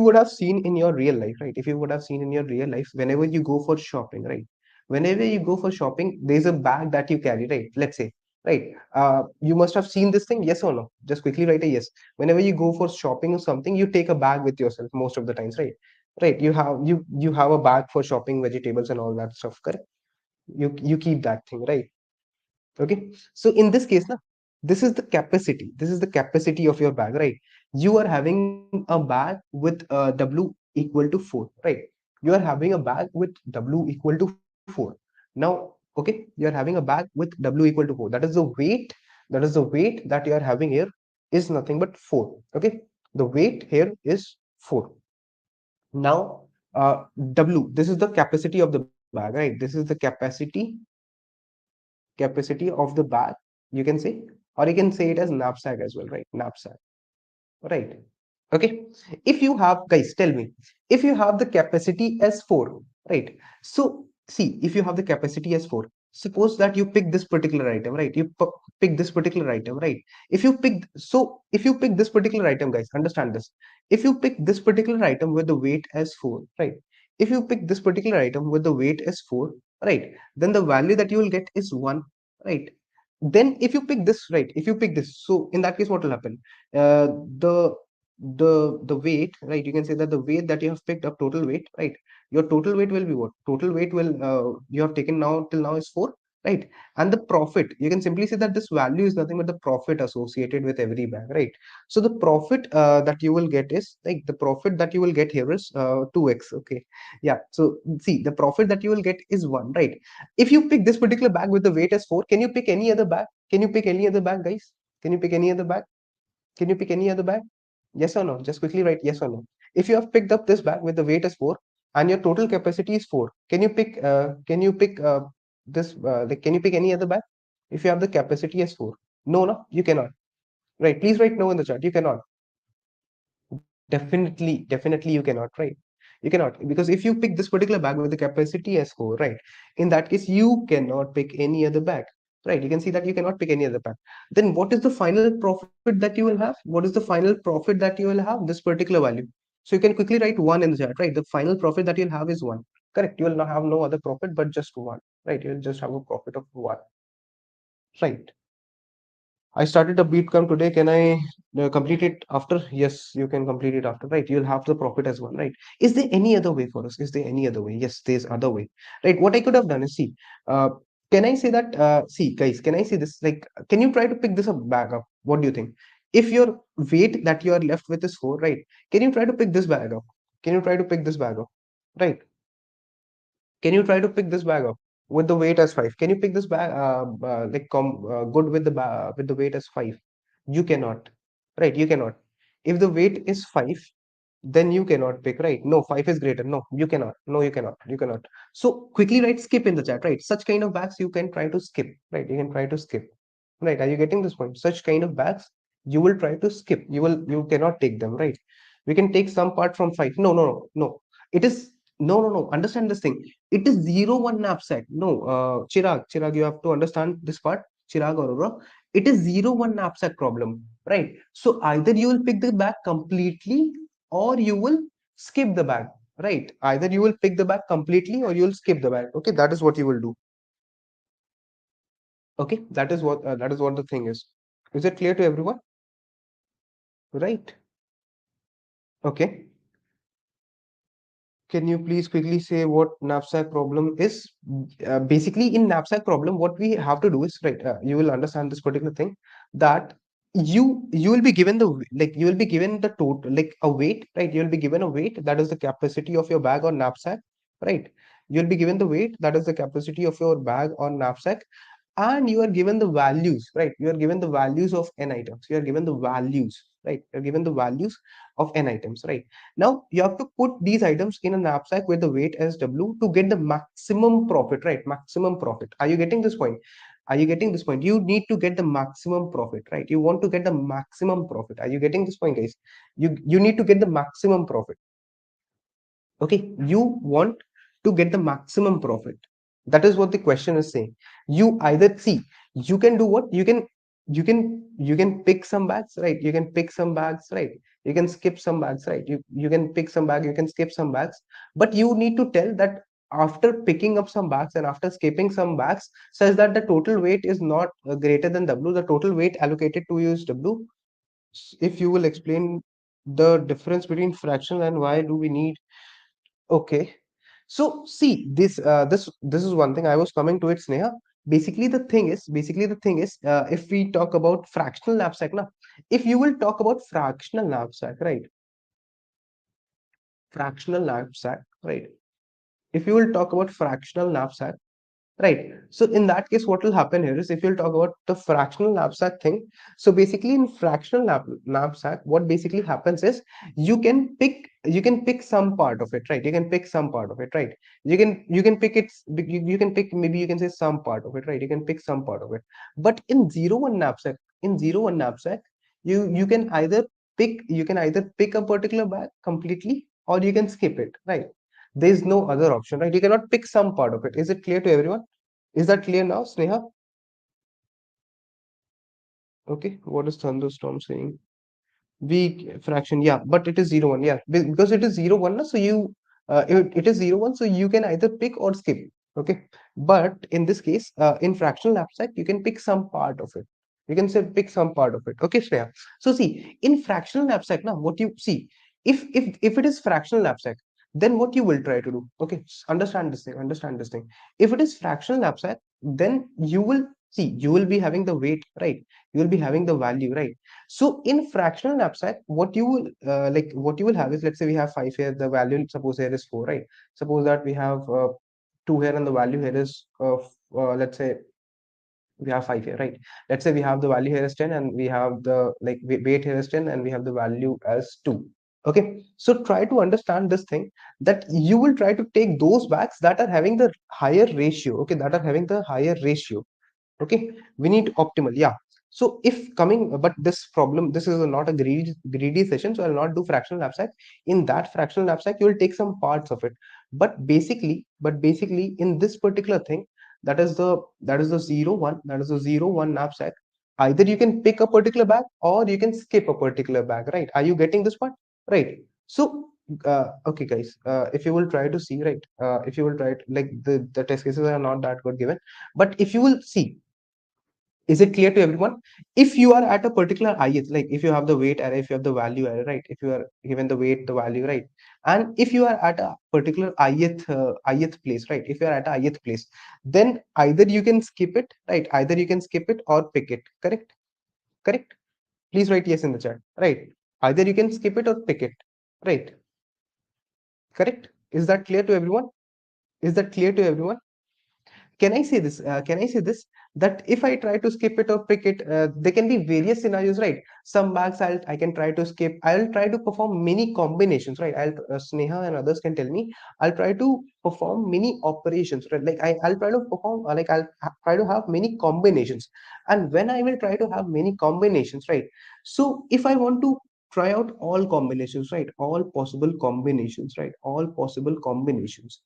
would have seen in your real life, right? If you would have seen in your real life, whenever you go for shopping, right? Whenever you go for shopping, there's a bag that you carry, right? Let's say, right? You must have seen this thing, yes or no? Just quickly write a yes. Whenever you go for shopping or something, you take a bag with yourself most of the times, right? Right? You have a bag for shopping vegetables and all that stuff, correct? You keep that thing, right? Okay, so in this case now, this is the capacity of your bag, right? You are having a bag with w equal to 4, right? You are having a bag with w equal to 4. Now, okay, you are having a bag with w equal to 4. That is the weight, that you are having here is nothing but 4. Okay, the weight here is 4. Now, w, this is the capacity of the bag, right? This is the capacity of the bag, you can say, or you can say it as knapsack as well, right? Knapsack, right? Okay, if you have, guys, tell me, if you have the capacity as 4, right? So see, if you have the capacity as 4, suppose that you pick this particular item, right? Pick this particular item, right? If you pick this particular item, guys, understand this. If you pick this particular item with the weight as 4, right? If you pick this particular item with the weight as 4, right, then the value that you will get is 1, right? Then if you pick this, right, if you pick this, so in that case what will happen? uh, the the weight, right, you can say that the weight that you have picked up, total weight, right, your total weight will be what? Total weight will, you have taken now till now is 4, right? And the profit, you can simply say that this value is nothing but the profit associated with every bag, right? So the profit that you will get is, like, the profit that you will get here is 2x. Okay, yeah, so see, the profit that you will get is 1, right? If you pick this particular bag with the weight as 4, can you pick any other bag? Can you pick any other bag, guys? Can you pick any other bag? Can you pick any other bag? Yes or no? Just quickly write yes or no. If you have picked up this bag with the weight as 4 and your total capacity is 4, can you pick this, like, can you pick any other bag if you have the capacity as 4? No, no, you cannot. Right? Please write no in the chat. You cannot. Definitely you cannot, right? You cannot, because if you pick this particular bag with the capacity as 4, right, in that case you cannot pick any other bag, right? You can see that you cannot pick any other bag. Then what is the final profit that you will have? What is the final profit that you will have? This particular value. So you can quickly write 1 in the chat, right? The final profit that you'll have is 1. Correct. You will not have no other profit but just 1, right? You'll just have a profit of 1, right? I started a bootcamp today. Can I complete it after? Yes, you can complete it after, right? You'll have the profit as well, right? Is there any other way for us? Is there any other way? Yes, there's other way, right? What I could have done is, see, can I say that, see, guys, can I say this? Like, can you try to pick this up back up? What do you think? If your weight that you are left with is 4, right? Can you try to pick this bag up? Can you try to pick this bag up? Right? Can you try to pick this bag up with the weight as 5? Can you pick this bag good with the weight as 5? You cannot, right? You cannot. If the weight is 5, then you cannot pick, right? No, 5 is greater. No, you cannot. No, you cannot. So quickly write skip in the chat, right? Such kind of bags you can try to skip, right? You can try to skip, right? Are you getting this point? Such kind of bags you will try to skip. You cannot take them, right? We can take some part from 5. No, no, no, no. It is no. Understand this thing. It is 0 1 knapsack. No, Chirag, you have to understand this part. Chirag Aurora, it is 0 1 knapsack problem, right? So either you will pick the bag completely or you will skip the bag, right? Either you will pick the bag completely or you will skip the bag. Okay, that is what you will do. Okay, that is what the thing is. Is it clear to everyone? Right? Okay. Can you please quickly say what knapsack problem is? Basically, in knapsack problem, what we have to do is, right. You will understand this particular thing, that you will be given the you will be given the total, like a weight, right? You will be given a weight that is the capacity of your bag or knapsack, right? You'll be given the weight that is the capacity of your bag or knapsack, and you are given the values, right? You are given the values of n items. You are given the values, right? You're given the values of n items, right? Now you have to put these items in a knapsack with the weight as w to get the maximum profit, right? Maximum profit. Are you getting this point? Are you getting this point? You need to get the maximum profit, right? You want to get the maximum profit. Are you getting this point, guys? You need to get the maximum profit. Okay, you want to get the maximum profit. That is what the question is saying. You either, see, you can do what, you can pick some bags, right? You can pick some bags, right? You can skip some bags, right? You can pick some bag, you can skip some bags, but you need to tell that after picking up some bags and after skipping some bags, such that the total weight is not greater than w. The total weight allocated to you is w. If you will explain the difference between fractional and why do we need. Okay. So see, this is one thing I was coming to it, Sneha. Basically, if we talk about fractional knapsack, now, if you will talk about fractional knapsack, right? Fractional knapsack, right? If you will talk about fractional knapsack, right. So in that case, what will happen here is, if you'll talk about the fractional knapsack thing, so basically in fractional knapsack, what basically happens is you can pick some part of it, right? You can pick some part of it, right? You can pick it, you can pick, maybe you can say some part of it, right? You can pick some part of it. But in 0 1 knapsack, you can either pick a particular bag completely or you can skip it, right? There is no other option, right? You cannot pick some part of it. Is it clear to everyone? Is that clear now, Sneha? Okay, what is thunderstorm saying? Weak fraction, yeah, but it is 0 1, yeah, because it is 0 1, so it is 0 1, so you can either pick or skip. Okay, but in this case, in fractional abstract, you can pick some part of it. You can say pick some part of it. Okay, Shreya. So see, in fractional abstract, now what you see, if it is fractional abstract, then what you will try to do? Okay, understand this thing. Understand this thing. If it is fractional abstract, then you will see, you will be having the weight, right? You will be having the value, right? So in fractional knapsack, what you will have is, let's say we have 5 here, the value suppose here is 4, right? Suppose that we have 2 here and the value here is let's say we have 5 here, right? Let's say we have the value here is 10 and we have the weight here is 10 and we have the value as 2. Okay, so try to understand this thing, that you will try to take those bags that are having the higher ratio, okay, that are having the higher ratio. Okay, we need optimal, yeah. So if coming, but this problem, this is not a greedy session, so I'll not do fractional knapsack. In that fractional knapsack, you will take some parts of it. But basically, in this particular thing, that is the 0 1, that is the 0 1 knapsack. Either you can pick a particular bag or you can skip a particular bag, right? Are you getting this part? Right. So okay guys, if you will try to see, right, if you will try to, like, the test cases are not that good given, but if you will see, is it clear to everyone? If you are at a particular ith, like if you have the weight array, if you have the value array, right, if you are given the weight, the value, right, and if you are at a particular ith place, right, if you are at a ith place, then either you can skip it, right, either you can skip it or pick it. Correct? Correct? Please write yes in the chat. Right? Either you can skip it or pick it. Right? Correct? Is that clear to everyone? Is that clear to everyone? Can I say this? Can I say this? That if I try to skip it or pick it, there can be various scenarios, right? Some bags I can try to skip. I'll try to perform many combinations, right? Sneha and others can tell me. I'll try to perform many operations, right? Like I'll try to perform, like try to have many combinations. And when I will try to have many combinations, right? So if I want to try out all combinations, right? All possible combinations, right? All possible combinations,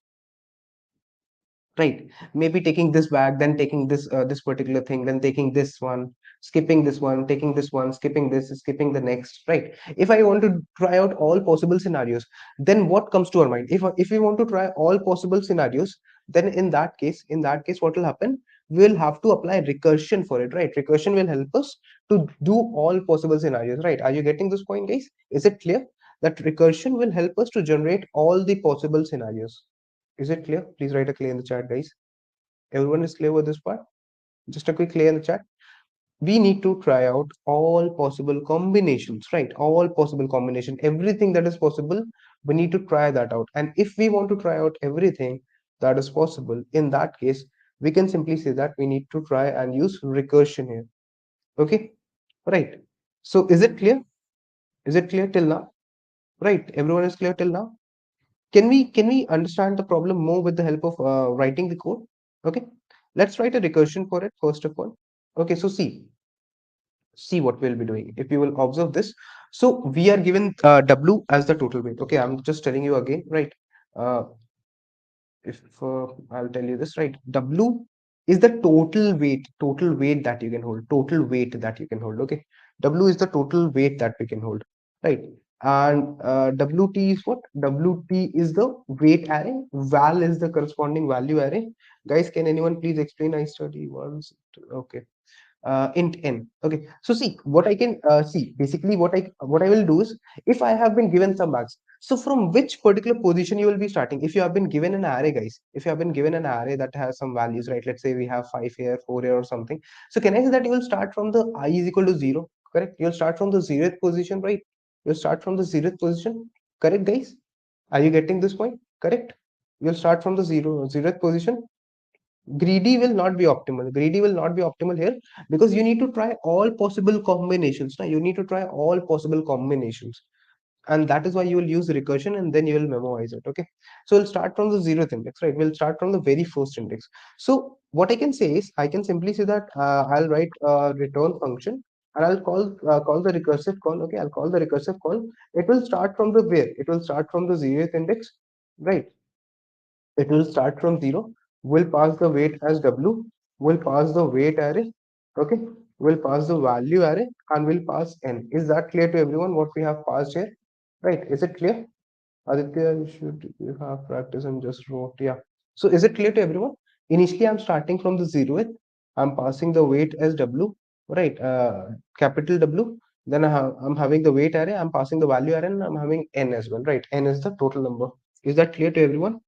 right? Maybe taking this bag, then taking this particular thing, then taking this one, skipping this one, taking this one, skipping this, skipping the next, right? If I want to try out all possible scenarios, then what comes to our mind? If we want to try all possible scenarios, then in that case what will happen? We'll have to apply recursion for it, right? Recursion will help us to do all possible scenarios, right? Are you getting this point, guys? Is it clear that recursion will help us to generate all the possible scenarios? Is it clear? Please write a clear in the chat, guys. Everyone is clear with this part? Just a quick clear in the chat. We need to try out all possible combinations, right? All possible combination, everything that is possible, we need to try that out. And if we want to try out everything that is possible, in that case, we can simply say that we need to try and use recursion here. Okay, right? So is it clear? Is it clear till now? Right? Everyone is clear till now? Can we understand the problem more with the help of writing the code? Okay, let's write a recursion for it first of all. Okay, so see what we'll be doing. If you will observe this, so we are given w as the total weight. Okay, I'm just telling you again, right? uh, if I'll tell you this, right? W is the total weight that you can hold, total weight that you can hold. Okay, W is the total weight that we can hold, right? And WT is what? WT is the weight array. Val is the corresponding value array. Guys, can anyone please explain? I study once. Okay, int n. Okay, so see what I can see. Basically what I will do is, if I have been given some marks, so from which particular position you will be starting? If you have been given an array, guys, if you have been given an array that has some values, right? Let's say we have 5 here, 4 here or something. So can I say that you will start from the I is equal to 0? Correct? You'll start from the 0th position, right? You'll start from the 0th position. Correct, guys? Are you getting this point? Correct? You'll start from the 0th position. Greedy will not be optimal here, because you need to try all possible combinations. Now you need to try all possible combinations, and that is why you will use recursion, and then you will memoize it. Okay, so we'll start from the 0th index, right? We'll start from the very first index. So what I can say is, I can simply say that I'll write a return function, and I'll call the recursive call. Okay, I'll call the recursive call. It will start from the where? It will start from the 0th index, right? It will start from 0. We'll pass the weight as W. We'll pass the weight array. Okay. We'll pass the value array, and we'll pass N. Is that clear to everyone what we have passed here? Right. Is it clear? Aditya, you have practice and just wrote. Yeah. So is it clear to everyone? Initially, I'm starting from the 0th. I'm passing the weight as W. Right. Capital W. Then I'm having the weight array. I'm passing the value array, and I'm having N as well. Right. N is the total number. Is that clear to everyone?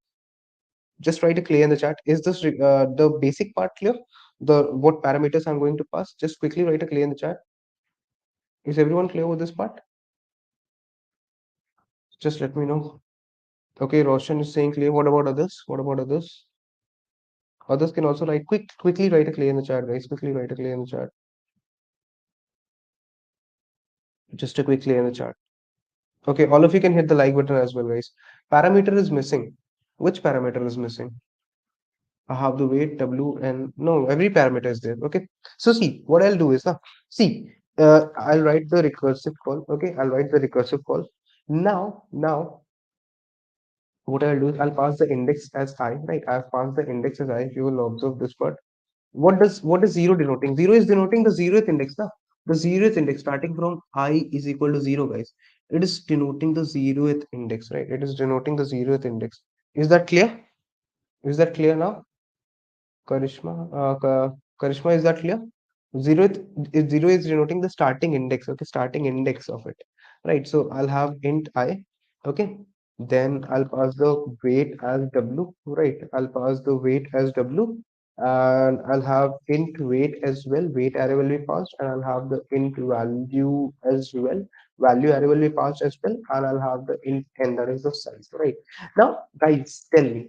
Just write a clear in the chat. Is this the basic part clear? The what parameters I'm going to pass? Just quickly write a clear in the chat. Is everyone clear with this part? Just let me know. Okay, Roshan is saying clear. What about others? What about others? Others can also write quickly write a clear in the chat, guys. Quickly write a clear in the chat. Just a quick clear in the chat. Okay, all of you can hit the like button as well, guys. Parameter is missing. Which parameter is missing? I have the weight W and no, every parameter is there. Okay. So see, what I'll do is now, see, I'll write the recursive call. Okay, I'll write the recursive call. Now, what I'll do is I'll pass the index as I, right? I've passed the index as I. If you will observe this part, what is zero denoting? Zero is denoting the zeroth index now. The zeroth index starting from I is equal to zero, guys. It is denoting the zeroth index, right? It is denoting the zeroth index. Is that clear? Is that clear now? Karishma, is that clear? Zero is denoting the starting index, okay, starting index of it, right? So I'll have int I, okay. Then I'll pass the weight as W, right? I'll pass the weight as W, and I'll have int weight as well. Weight array will be passed, and I'll have the int value as well. Value array will be passed as well, and I'll have the int n, that is the size, right? Now, guys, tell me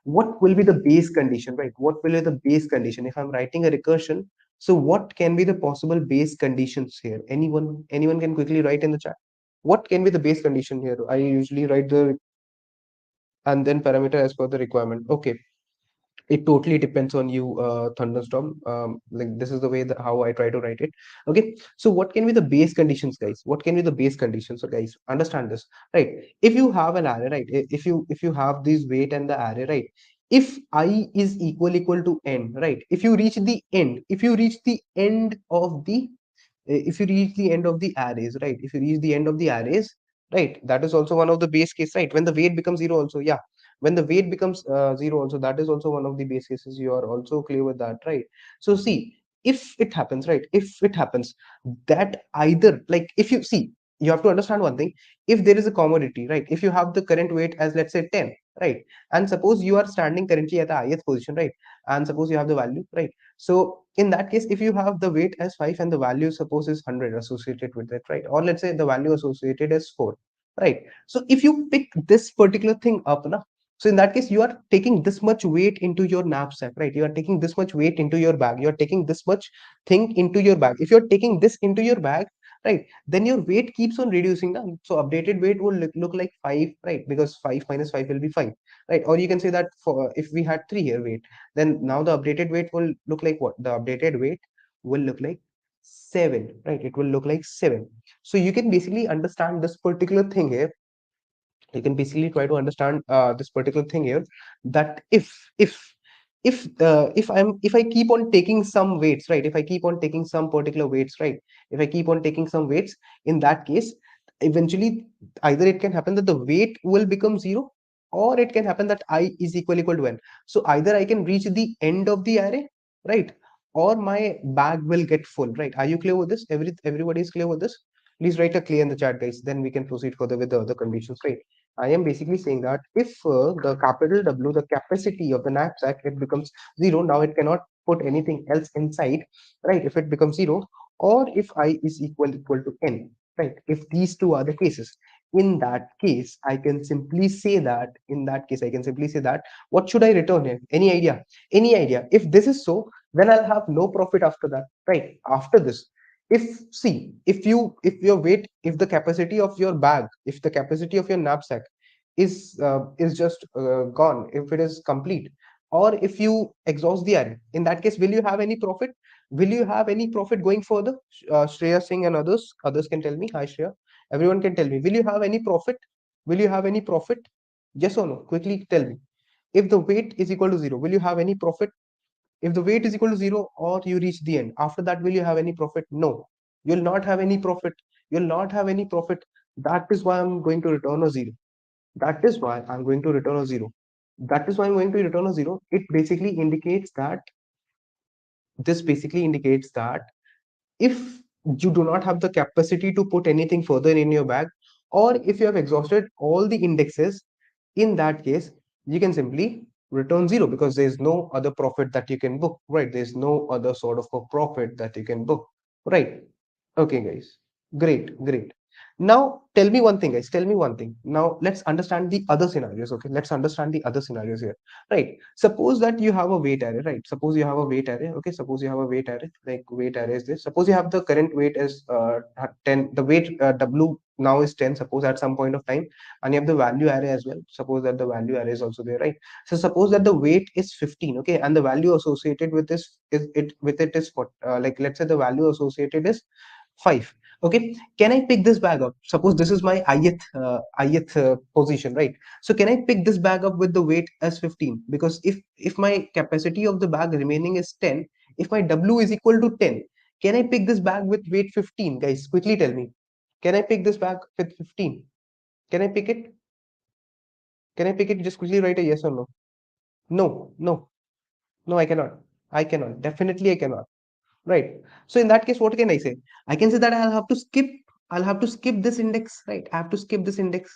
what will be the base condition, right? What will be the base condition if I'm writing a recursion? So what can be the possible base conditions here? Anyone can quickly write in the chat. What can be the base condition here? I usually write the and then parameter as per the requirement. Okay, it totally depends on you, thunderstorm. Like this is the way that how I try to write it. Okay, so what can be the base conditions, guys? What can be the base conditions? So guys, understand this, right? If you have an array, right? If you have this weight and the array, right? If I is equal to n, right? If you reach the end of the if you reach the end of the arrays, right? If you reach the end of the arrays, right? That is also one of the base case, right? When the weight becomes zero also, yeah. When the weight becomes zero also, that is also one of the base cases. You are also clear with that, right? So see, if it happens, right? If it happens that either, like, if you see, you have to understand one thing. If there is a commodity, right? If you have the current weight as, let's say, 10, right? And suppose you are standing currently at the highest position, right? And suppose you have the value, right? So in that case, if you have the weight as 5 and the value suppose is 100 associated with it, right? Or let's say the value associated is 4, right? So if you pick this particular thing up now, so in that case, you are taking this much weight into your knapsack, right? You are taking this much weight into your bag. You are taking this much thing into your bag. If you're taking this into your bag, right, then your weight keeps on reducing down. So updated weight will look like 5, right? Because 5 minus 5 will be 5, right? Or you can say that for if we had 3 here weight, then now the updated weight will look like what? The updated weight will look like 7, right? It will look like 7. So you can basically understand this particular thing here. You can basically try to understand this particular thing here, that if I keep on taking some weights, right? If I keep on taking some particular weights, right? If I keep on taking some weights, in that case, eventually either it can happen that the weight will become 0, or it can happen that I is equal to n. So either I can reach the end of the array, right? Or my bag will get full, right? Are you clear with this? Everybody is clear with this? Please write a clear in the chat, guys. Then we can proceed further with the other conditions, right? I am basically saying that if the capital W, the capacity of the knapsack, it becomes 0, now it cannot put anything else inside, right? If it becomes 0, or if I is equal to n, right? If these two are the cases, in that case, I can simply say that, what should I return here? Any idea? Any idea? If this is so, then I'll have no profit after that, right? After this, if your weight, if the capacity of your bag, if the capacity of your knapsack is just gone, if it is complete, or if you exhaust the array, in that case, will you have any profit? Will you have any profit going further? Shreya Singh and others can tell me. Hi Shreya, everyone can tell me, will you have any profit? Will you have any profit? Yes or no? Quickly tell me. If the weight is equal to 0, will you have any profit? If the weight is equal to 0, or you reach the end, after that, will you have any profit? No, you'll not have any profit. You'll not have any profit. That is why I'm going to return a 0. That is why I'm going to return a 0. That is why I'm going to return a 0. It basically indicates that, if you do not have the capacity to put anything further in your bag, or if you have exhausted all the indexes, in that case, you can simply return 0, because there is no other profit that you can book, right? There's no other sort of a profit that you can book, right? Okay, guys, great. Now, tell me one thing, guys. Tell me one thing. Now, let's understand the other scenarios. Okay, let's understand the other scenarios here. Right. Suppose that you have a weight array. Right. Suppose you have a weight array. Okay. Suppose you have a weight array. Like weight array is this. Suppose you have the current weight as 10. The weight W now is 10. Suppose at some point of time, and you have the value array as well. Suppose that the value array is also there. Right. So suppose that the weight is 15. Okay, and the value associated with this is it with it is what like let's say the value associated is 5. Okay, can I pick this bag up? Suppose this is my ith position, right? So can I pick this bag up with the weight as 15? Because if my capacity of the bag remaining is 10, if my W is equal to 10, can I pick this bag with weight 15? Guys, quickly tell me, can I pick this bag with 15? Can I pick it? Can I pick it? Just quickly write a yes or no. No, no, no, I cannot. I cannot. Definitely I cannot. Right. So in that case, what can I say? I can say that I'll have to skip this index, right? I have to skip this index,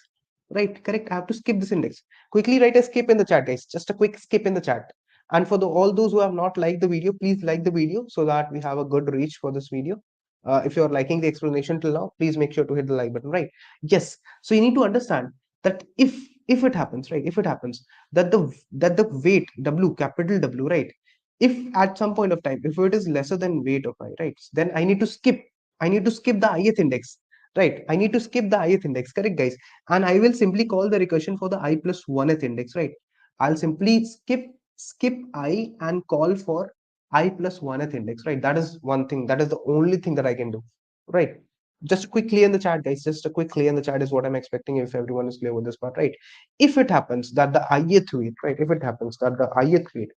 right? Correct. I have to skip this index. Quickly write a skip in the chat, guys. Just a quick skip in the chat. And for all those who have not liked the video, please like the video so that we have a good reach for this video. If you're liking the explanation till now, please make sure to hit the like button, right? Yes. So you need to understand that if it happens, right? If it happens that the weight W, capital W, right? If at some point of time, if it is lesser than weight of I, right, then I need to skip the ith index, right? I need to skip the ith index, correct, guys? And I will simply call the recursion for the I plus 1th index, right? I'll simply skip I and call for I plus 1th index, right? That is one thing. That is the only thing that I can do, right? Just a quick clear in the chat, guys. Just a quick clear in the chat is what I'm expecting if everyone is clear with this part, right? If it happens that the ith weight, right? If it happens that the ith weight,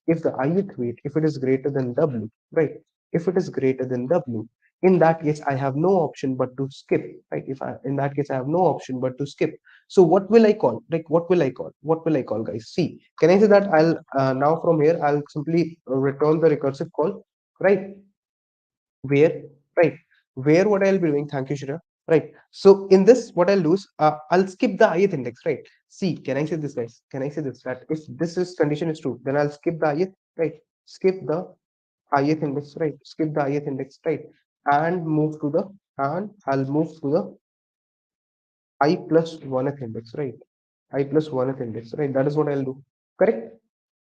if the ith weight, if it is greater than W, right? If it is greater than W, in that case, I have no option but to skip, right? In that case, I have no option but to skip. So what will I call? Like, what will I call? What will I call, guys? See, can I say that I'll now from here, I'll simply return the recursive call, right? Where, right? Where what I'll be doing, thank you, Shreya. Right. So in this, what I'll do is I'll skip the ith index, right? See, can I say this, guys? Can I say this? That if this is condition is true, then I'll skip the ith, right? Skip the ith index, right? Skip the ith index, right? And move to the and I'll move to the I plus 1th index, right? I plus 1th index, right? That is what I'll do. Correct?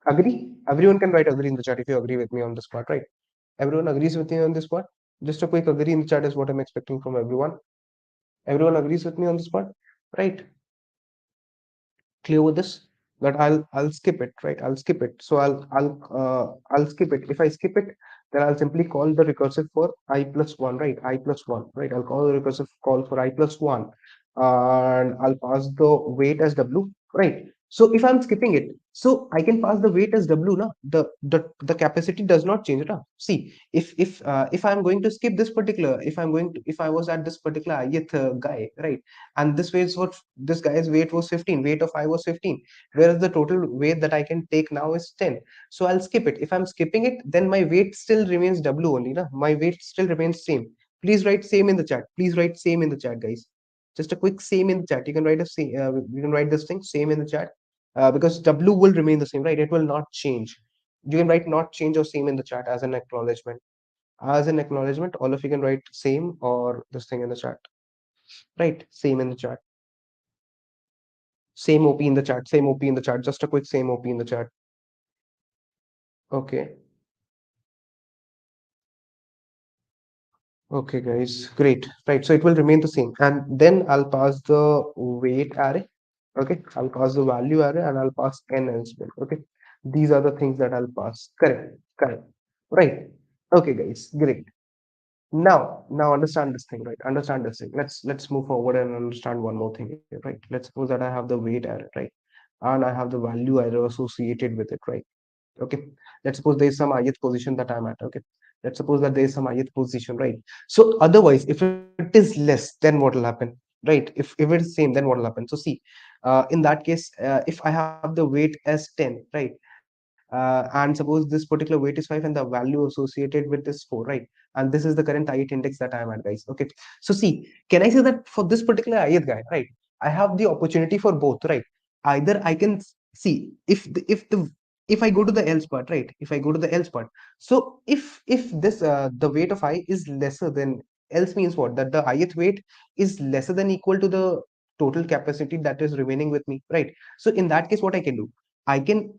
Agree? Everyone can write agree in the chat if you agree with me on this part, right? Everyone agrees with me on this part? Just a quick agree in the chat is what I'm expecting from everyone. Everyone agrees with me on this part, right? Clear with this? That I'll skip it, right? I'll skip it. So I'll skip it. If I skip it, then I'll simply call the recursive for I plus 1, right? I plus 1, right? I'll call the recursive call for I plus 1, and I'll pass the weight as W, right? So if I'm skipping it, so I can pass the weight as W now. The capacity does not change it up. See, if I'm going to skip this particular, if I was at this particular ith guy, right? And this guy's weight was 15, weight of I was 15, whereas the total weight that I can take now is 10. So I'll skip it. If I'm skipping it, then my weight still remains W only, na? My weight still remains same. Please write same in the chat. Please write same in the chat, guys. Just a quick same in the chat. You can write you can write this thing same in the chat, because W will remain the same, right? It will not change. You can write not change or same in the chat as an acknowledgement. As an acknowledgement, all of you can write same or this thing in the chat, right? Same in the chat. Same OP in the chat. Same OP in the chat. Just a quick same OP in the chat. Okay. Okay, guys. Great. Right. So it will remain the same. And then I'll pass the weight array. Okay. I'll pass the value array and I'll pass n as well. Okay. These are the things that I'll pass. Correct. Correct. Right. Okay, guys. Great. Now understand this thing, right? Understand this thing. Let's move forward and understand one more thing here, right? Let's suppose that I have the weight array, right? And I have the value array associated with it, right? Okay, let's suppose there is some ith position that I'm at. Okay, let's suppose that there is some ith position, right? So otherwise, if it is less, then what will happen, right? If it is same, then what will happen? So see, in that case, if I have the weight as 10, right? And suppose this particular weight is 5 and the value associated with this 4, right? And this is the current ith index that I am at, guys. Okay, so see, can I say that for this particular ith guy, right, I have the opportunity for both, right? Either I can see if I go to the else part, right? If I go to the else part, so if this the weight of I is lesser than else means what? That the ith weight is lesser than equal to the total capacity that is remaining with me, right? So in that case, what I can do? I can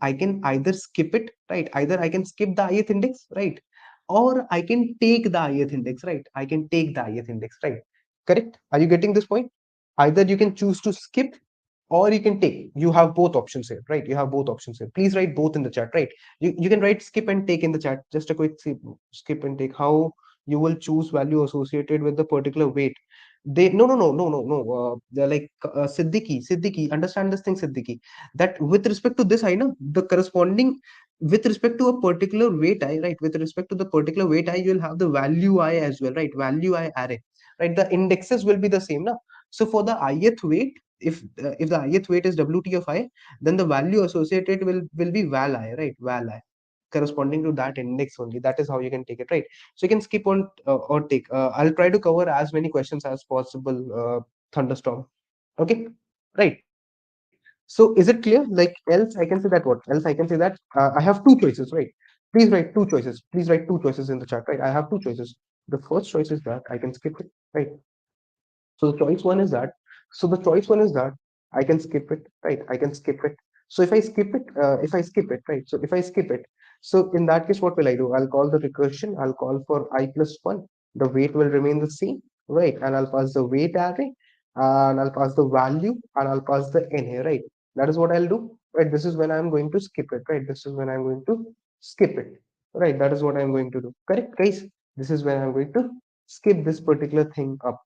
either skip it, right? Either I can skip the ith index, right? Or I can take the ith index, right? I can take the ith index, right? Correct? Are you getting this point? Either you can choose to skip or you can take. You have both options here, right? You have both options here. Please write both in the chat, right? You can write skip and take in the chat. Just a quick skip and take. How you will choose value associated with the particular weight. They no. They're like Siddiqui. Understand this thing, Siddiqui. That with respect to this, I know the corresponding with respect to a particular weight I, right? With respect to the particular weight I, you'll have the value I as well, right? Value I array, right? The indexes will be the same, now. So for the ith weight, if the ith weight is wt of I, then the value associated will be val I, right? Val I, corresponding to that index only. That is how you can take it, right? So you can skip on or take. I'll try to cover as many questions as possible. Thunderstorm. Okay, right. So is it clear? Like else I can say that what? Else I can say that I have two choices, right? Please write two choices. Please write two choices in the chat, right? I have two choices. The first choice is that I can skip it, right? So the choice one is that. So the choice one is that I can skip it, right? I can skip it. So if I skip it, right? So if I skip it, so in that case, what will I do? I'll call the recursion. I'll call for I plus one. The weight will remain the same, right? And I'll pass the weight array, and I'll pass the value, and I'll pass the n here, right? That is what I'll do, right? This is when I'm going to skip it, right? This is when I'm going to skip it, right? That is what I'm going to do. Correct, guys? This is when I'm going to skip this particular thing up.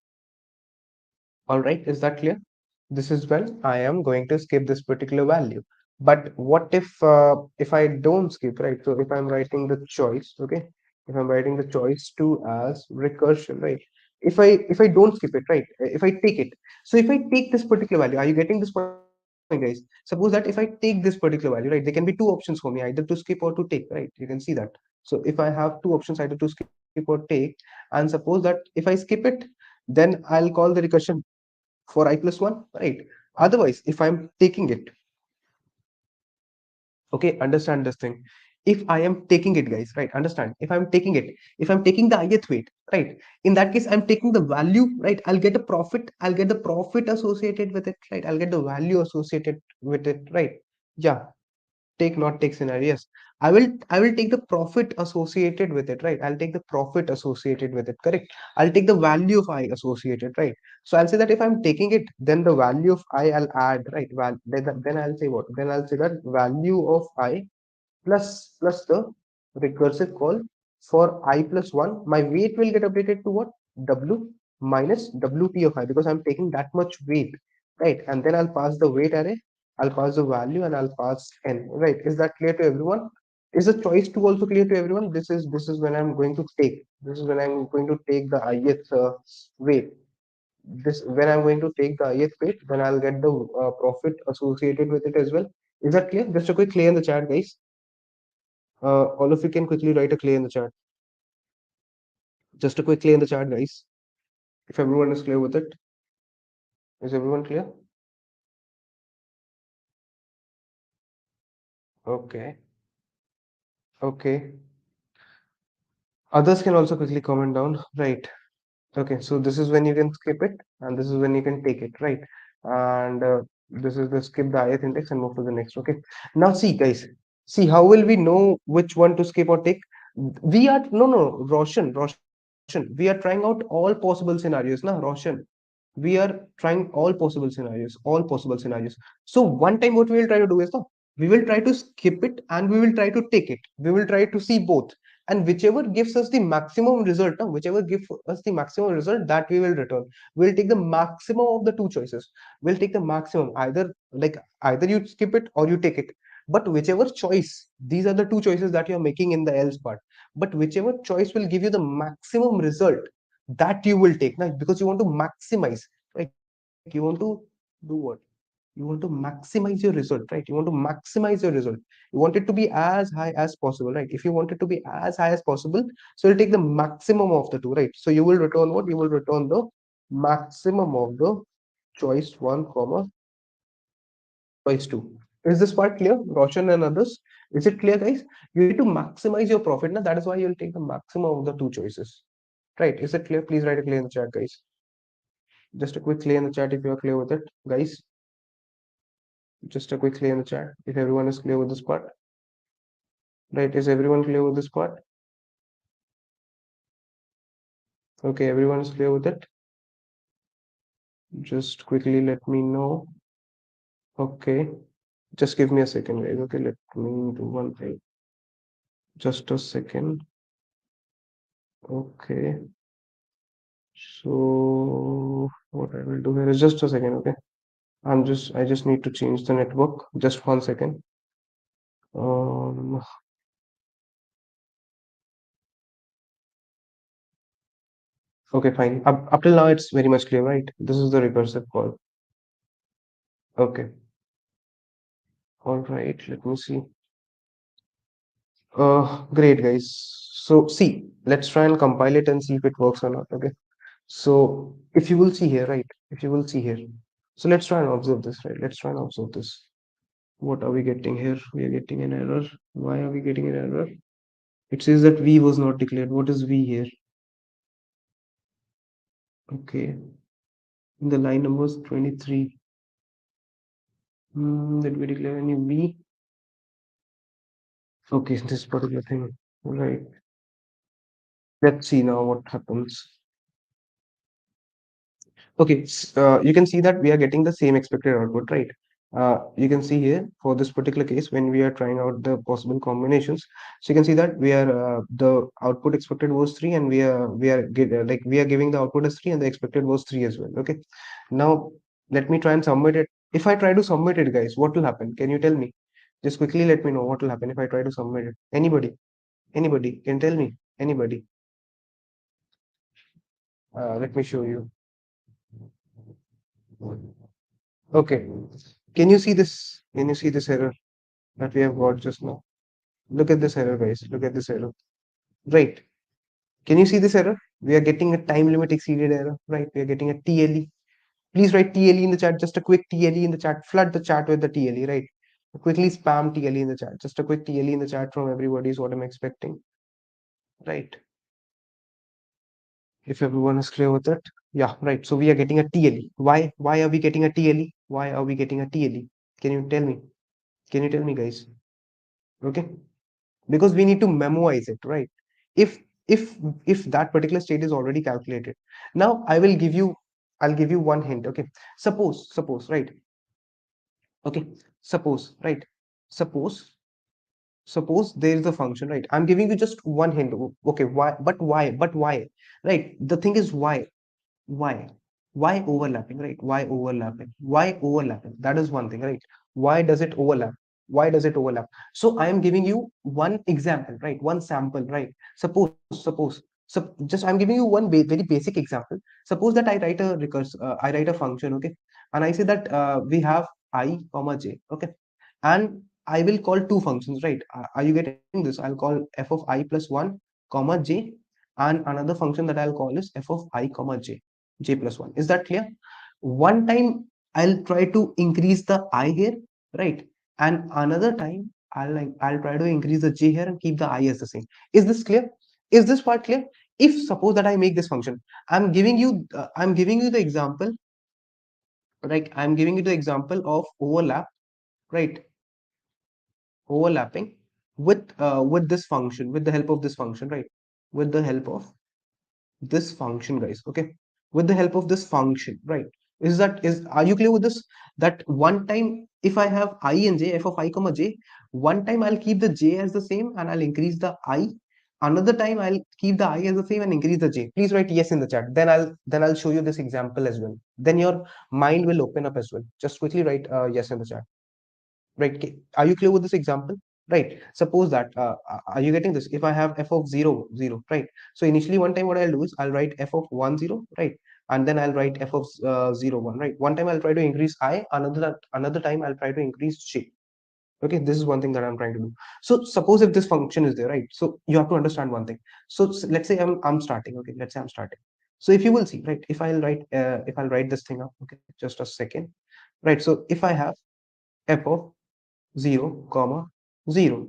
All right, is that clear? This is when I am going to skip this particular value. But what if I don't skip, right? So if I'm writing the choice, okay, if I'm writing the choice to as recursion, right? If I don't skip it, right? If I take it, so if I take this particular value, are you getting this point, guys? Suppose that if I take this particular value, right, there can be two options for me, either to skip or to take, right? You can see that. So if I have two options, either to skip or take, and suppose that if I skip it, then I'll call the recursion for I plus 1, right? Otherwise, if I'm taking it, okay, understand this thing. If I am taking it, guys, right? Understand. If I'm taking it, if I'm taking the ith weight, right? In that case, I'm taking the value, right? I'll get a profit. I'll get the profit associated with it, right? I'll get the value associated with it, right? Yeah, take not take scenario. Yes, I will take the profit associated with it, right? I'll take the profit associated with it. Correct. I'll take the value of I associated, right? So I'll say that if I'm taking it, then the value of I I'll add, right? Then I'll say what? Then I'll say that value of I plus the recursive call for I plus 1. My weight will get updated to what? W minus wt of I, because I'm taking that much weight, right? And then I'll pass the weight array, I'll pass the value, and I'll pass n, right? Is that clear to everyone? Is the choice 2 also clear to everyone? This is when I'm going to take, this is when I'm going to take the ith weight. This when I'm going to take the ith weight, then I'll get the profit associated with it as well. Is that clear? Just a quick clear in the chat, guys. All of you can quickly write a clear in the chat. Just a quick clear in the chat, guys. If everyone is clear with it, is everyone clear? Okay. Okay. Others can also quickly comment down. Right. Okay. So this is when you can skip it, and this is when you can take it. Right. And this is the skip the ith index and move to the next. Okay. Now see, guys. See, how will we know which one to skip or take? We are no Roshan. We are trying out all possible scenarios, na Roshan. We are trying all possible scenarios. So one time what we will try to do is, no, we will try to skip it and we will try to take it. We will try to see both, and whichever gives us the maximum result, no, whichever gives us the maximum result, that we will return. We'll take the maximum of the two choices. We'll take the maximum, either you skip it or you take it. But whichever choice, these are the two choices that you're making in the else part. But whichever choice will give you the maximum result, that you will take now, because you want to maximize, right? You want to do what? You want to maximize your result, right? You want to maximize your result. You want it to be as high as possible, right? If you want it to be as high as possible, so you'll take the maximum of the two, right? So you will return what? You will return the maximum of the choice one comma choice two. Is this part clear, Roshan and others? Is it clear, guys? You need to maximize your profit now. That is why you'll take the maximum of the two choices. right? Is it clear? Please write a clear in the chat, guys. Just a quick clear in the chat if you are clear with it, guys. Just a quick clear in the chat if everyone is clear with this part. Right? Is everyone clear with this part? Okay, everyone is clear with it. Just quickly let me know. Okay, just give me a second, guys. Okay, let me do one thing. Just a second. Okay. So what I will do here is just a second. Okay, I just need to change the network. Just 1 second. Um. Okay, fine. Up till now, it's very much clear, right? This is the recursive call. Okay. All right. Let me see. Great, guys. So see, let's try and compile it and see if it works or not. Okay. So if you will see here, right? If you will see here. So let's try and observe this, right? Let's try and observe this. What are we getting here? We are getting an error. Why are we getting an error? It says that V was not declared. What is V here? Okay. The line number was 23. Did we declare any V? Okay, this particular thing. Right. Let's see now what happens. Okay, you can see that we are getting the same expected output, right? You can see here for this particular case when we are trying out the possible combinations. So you can see that we are the output expected was 3, and we are giving the output as 3, and the expected was 3 as well. Okay, now let me try and submit it. If I try to submit it, guys, what will happen? Can you tell me? Just quickly let me know what will happen if I try to submit it. Anybody? Anybody can tell me? Anybody? Let me show you. Okay. Can you see this? Can you see this error that we have got just now? Look at this error, guys. Look at this error. Right. Can you see this error? We are getting a time limit exceeded error, right? We are getting a TLE. Please write TLE in the chat. Just a quick TLE in the chat. Flood the chat with the TLE, right? Quickly spam TLE in the chat. Just a quick TLE in the chat from everybody is what I'm expecting, right? If everyone is clear with it. Yeah, right. So we are getting a TLE. Why? Why are we getting a TLE? Why are we getting a TLE? Can you tell me? Can you tell me, guys? Okay. Because we need to memoize it, right? if if that particular state is already calculated, now I'll give you one hint. Okay, suppose, right? Okay, suppose, right? Suppose suppose there is a function, right? I'm giving you just one hint. Okay, why, right? The thing is why why overlapping, right? Why overlapping, that is one thing, right? Why does it overlap? Why does it overlap? So I am giving you one example, right? One sample, right? So just I'm giving you one very basic example. Suppose that I write a function, okay, and I say that we have I comma j, okay, and I will call two functions, right? Are you getting this? I'll call f of I plus 1 comma j, and another function that I'll call is f of I comma j plus 1. Is that clear? One time I'll try to increase the I here, right? And another time I'll try to increase the j here and keep the I as the same. Is this clear? Is this part clear? If suppose that I make this function, I'm giving you the example, right? I'm giving you the example of overlap, right? Overlapping with this function, with the help of this function, right? With the help of this function, guys. Okay, with the help of this function, right? Are you clear with this? That one time if I have I and j, f of I comma j, one time I'll keep the j as the same and I'll increase the I. Another time I'll keep the I as the same and increase the j. Please write yes in the chat. Then I'll show you this example as well. Then your mind will open up as well. Just quickly write yes in the chat. Right? Are you clear with this example? Right? Suppose that are you getting this? If I have f of 0 0, right? So initially one time what I'll do is I'll write f of 1 0, right? And then I'll write f of 0 1, right? One time I'll try to increase I, another time I'll try to increase j. Okay, this is one thing that I'm trying to do. So suppose if this function is there, right? So you have to understand one thing. So let's say I'm starting. Okay, let's say I'm starting. So if you will see, right? If I'll write this thing up, okay, just a second, right? So if I have f of 0 comma 0,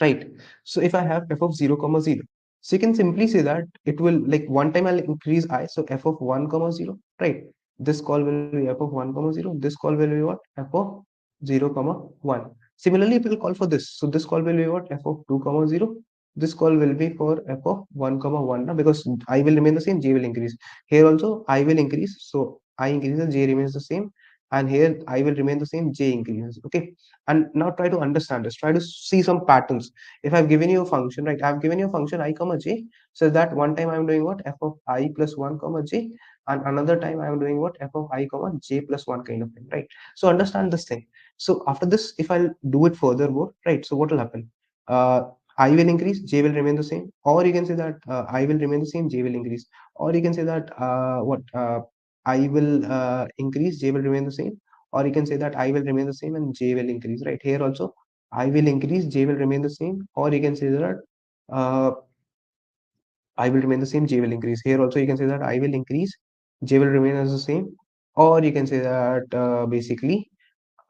right? So if I have f of 0 comma 0, So you can simply say that it will, like, one time I'll increase I, so f of 1 comma 0, right? This call will be f of 1 comma 0. This call will be what? F of 0 comma 1. Similarly, if we'll call for this, so this call will be what? F of 2 comma 0. This call will be for f of 1 comma 1 now, because I will remain the same, j will increase. Here also I will increase, so I increases, j remains the same, and here I will remain the same, j increases. Okay, and now try to understand this. Try to see some patterns. If I've given you a function, right? I've given you a function I comma j, so that one time I'm doing what? F of I plus 1 comma j, and another time I'm doing what? F of I comma j plus 1 kind of thing, right? So understand this thing. So after this, if I'll do it furthermore, right? So what will happen? Uh, I will increase, j will remain the same, or you can say that I will remain the same, j will increase, or you can say that I will increase, j will remain the same, or you can say that I will remain the same and j will increase, right? Here also I will increase, j will remain the same, or you can say that uh, I will remain the same, j will increase. Here also you can say that I will increase, j will remain as the same, or you can say that basically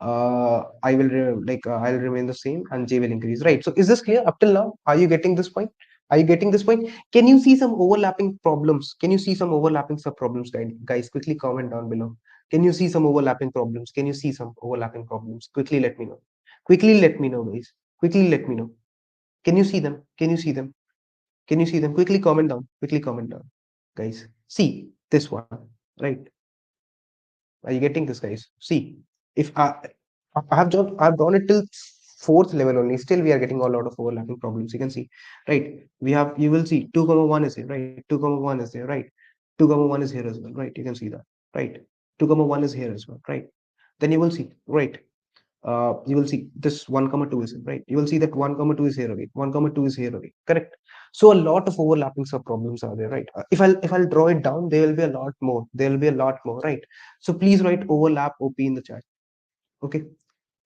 I'll remain the same and j will increase, right? So is this clear up till now? Are you getting this point? Are you getting this point? Can you see some overlapping problems? Can you see some overlapping sub problems, guys? Quickly comment down below. Can you see some overlapping problems? Can you see some overlapping problems? Quickly let me know. Quickly let me know, guys. Quickly let me know. Can you see them? Can you see them? Can you see them? Quickly comment down. Quickly comment down, guys. See this one, right? Are you getting this, guys? See, if I've drawn it till fourth level only. Still, we are getting a lot of overlapping problems. You can see, right? You will see 2 comma 1 is here, right? 2 comma 1 is there, right? 2 comma 1 is here as well, right? You can see that, right? 2 comma 1 is here as well, right? Then you will see, right? You will see this 1 comma 2 is here, right? You will see that 1 comma 2 is here again, 1 comma 2 is here again, correct? So a lot of overlapping sub problems are there, right? If I'll draw it down, there will be a lot more. There will be a lot more, right? So please write overlap OP in the chat. Okay,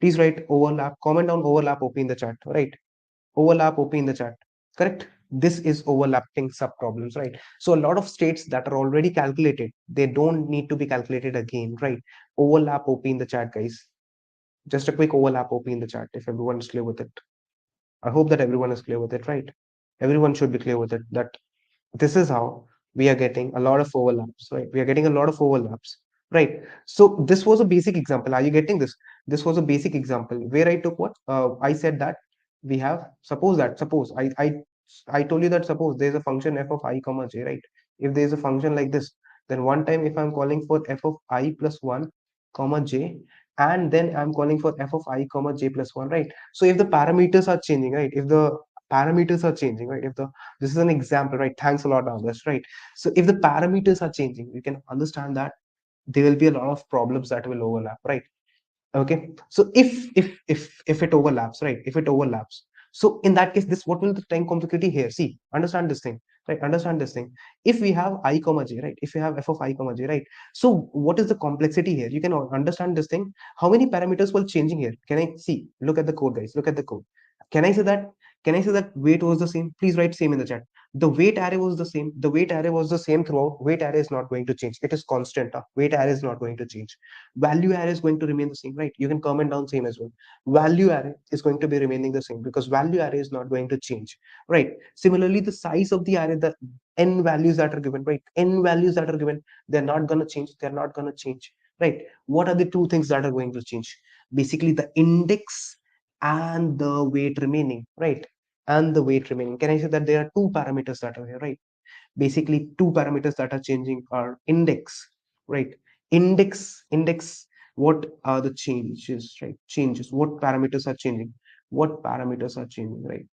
please write overlap, comment down overlap OP in the chat, right? Overlap OP in the chat, correct? This is overlapping sub problems, right? So a lot of states that are already calculated, they don't need to be calculated again, right? Overlap OP in the chat, guys. Just a quick overlap OP in the chat if everyone is clear with it. I hope that everyone is clear with it, right? Everyone should be clear with it that this is how we are getting a lot of overlaps, right? We are getting a lot of overlaps, right? So this was a basic example. Are you getting this? This was a basic example where I took what? I said that we have, suppose I told you that suppose there's a function f of I comma j, right? If there's a function like this, then one time if I'm calling for f of I plus 1 comma j, and then I'm calling for f of I comma j plus 1, right? So if the parameters are changing, right? If the parameters are changing, right? If the This is an example, right? Thanks a lot, August, right? So if the parameters are changing, you can understand that there will be a lot of problems that will overlap, right? Okay, so if it overlaps, right? If it overlaps, so in that case, this, what will the time complexity here? See, understand this thing, right? Understand this thing. If we have I comma j, right? If we have f of I comma j, right? So what is the complexity here? You can understand this thing. How many parameters were changing here? Can I see? Look at the code, guys. Look at the code. Can I say that? Can I say that weight was the same? Please write same in the chat. The weight array was the same. The weight array was the same throughout. Weight array is not going to change. It is constant. Weight array is not going to change. Value array is going to remain the same, right? You can comment down same as well. Value array is going to be remaining the same because value array is not going to change, right? Similarly, the size of the array, the n values that are given, right? N values that are given, they're not going to change. They're not going to change, right? What are the two things that are going to change? Basically, the index and the weight remaining, right? And the weight remaining. Can I say that there are two parameters that are here, right? Basically, two parameters that are changing are index, right? Index, what are the changes, right? Changes, what parameters are changing? What parameters are changing, right?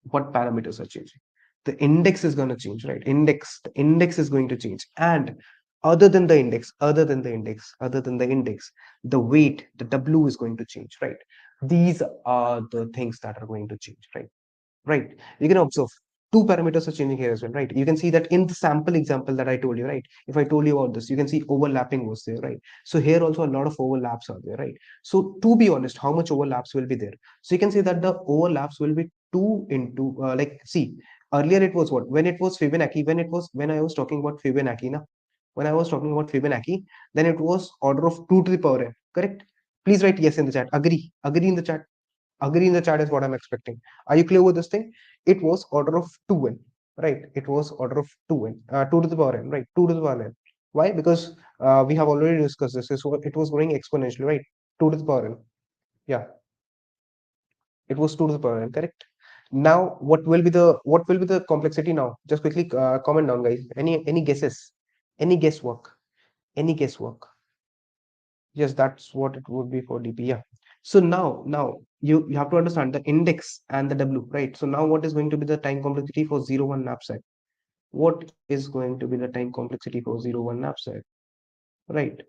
What parameters are changing? The index is going to change, right? The index is going to change. And other than the index, the weight, the w is going to change, right? These are the things that are going to change, right? Right, you can observe two parameters are changing here as well, right? You can see that in the sample example that I told you, right? If I told you about this, you can see overlapping was there, right? So here also a lot of overlaps are there, right? So to be honest, how much overlaps will be there? So you can say that the overlaps will be 2 into like, see, earlier it was what? When it was Fibonacci, when I was talking about Fibonacci now, when I was talking about Fibonacci, then it was order of 2 to the power n, correct? Please write yes in the chat. Agree in the chat. Agree in the chat is what I'm expecting. Are you clear with this thing? It was order of 2n, right? It was order of 2n, 2 to the power n, right? 2 to the power n. Why? Because we have already discussed this. So it was growing exponentially, right? 2 to the power n. Yeah, it was 2 to the power n, correct? Now, what will be the complexity now? Just quickly comment down, guys. Any guesses? Any guesswork? Any guesswork? Yes, that's what it would be for DP. Yeah. So now you have to understand the index and the W, right? So now what is going to be the time complexity for 0, 1 knapsack? What is going to be the time complexity for 0, 1 knapsack? Right.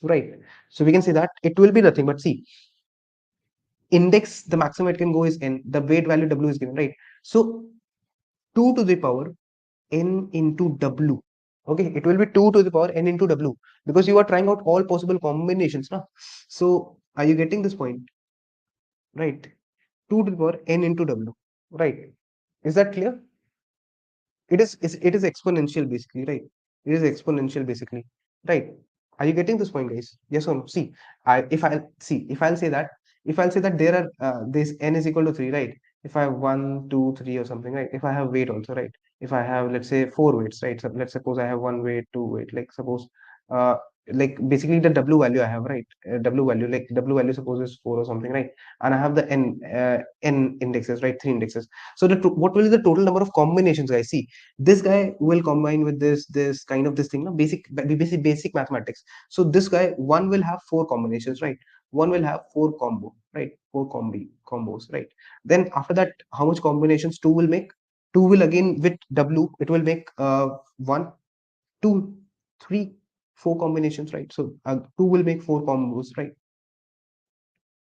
Right. So we can say that it will be nothing, but see, index, the maximum it can go is n, the weight value W is given, right? So 2 to the power n into W. Okay, it will be 2 to the power n into W because you are trying out all possible combinations now. So are you getting this point? Right. 2 to the power n into W. Right. Is that clear? It is exponential basically, right? It is exponential basically, right? Are you getting this point, guys? Yes or no? See, if I'll say that, there are this n is equal to 3, right? If I have 1, 2, 3 or something, right? If I have weight also, right? If I have, let's say, 4 weights, right? So let's suppose I have 1 weight, 2 weight, like suppose uh like basically the W value I have, right? W value, like W value suppose is 4 or something, right? And I have the n indexes, right? 3 indexes. So what will be the total number of combinations, guys? See, this guy will combine with this kind of this thing, no? Basic mathematics. So this guy, one will have 4 combinations, right? One will have 4 combo, right? 4 combos, right? Then after that, how much combinations 2 will make? 2 will again with W, it will make 1, 2, 3, 4 combinations, right? So 2 will make 4 combos, right?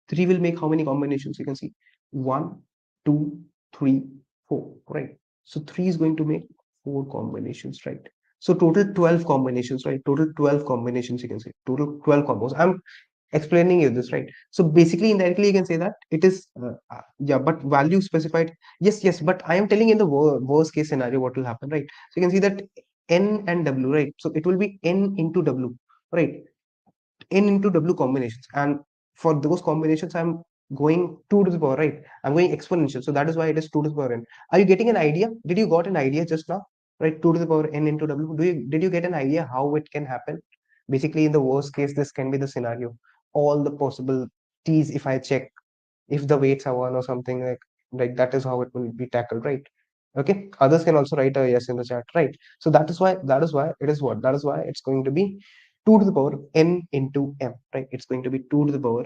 3 will make how many combinations? You can see 1, 2, 3, 4, right? So 3 is going to make 4 combinations, right? So total 12 combinations, right? Total 12 combinations, you can say total 12 combos. I'm explaining you this, right? So basically indirectly you can say that it is yeah, but value specified. Yes, but I am telling in the worst case scenario what will happen, right? So you can see that n and W, right? So it will be n into W, right? N into W combinations, and for those combinations I'm going 2 to the power, right? I'm going exponential, so that is why it is 2 to the power n. Are you getting an idea? Did you got an idea just now? Right, 2 to the power n into W. Did you get an idea how it can happen? Basically in the worst case this can be the scenario. All the possible t's, if I check, if the weights are 1 or something, like that is how it will be tackled, right? Okay, others can also write a yes in the chat, right? So that is why it is what, that is why it's going to be 2 to the power n into m, right? It's going to be 2 to the power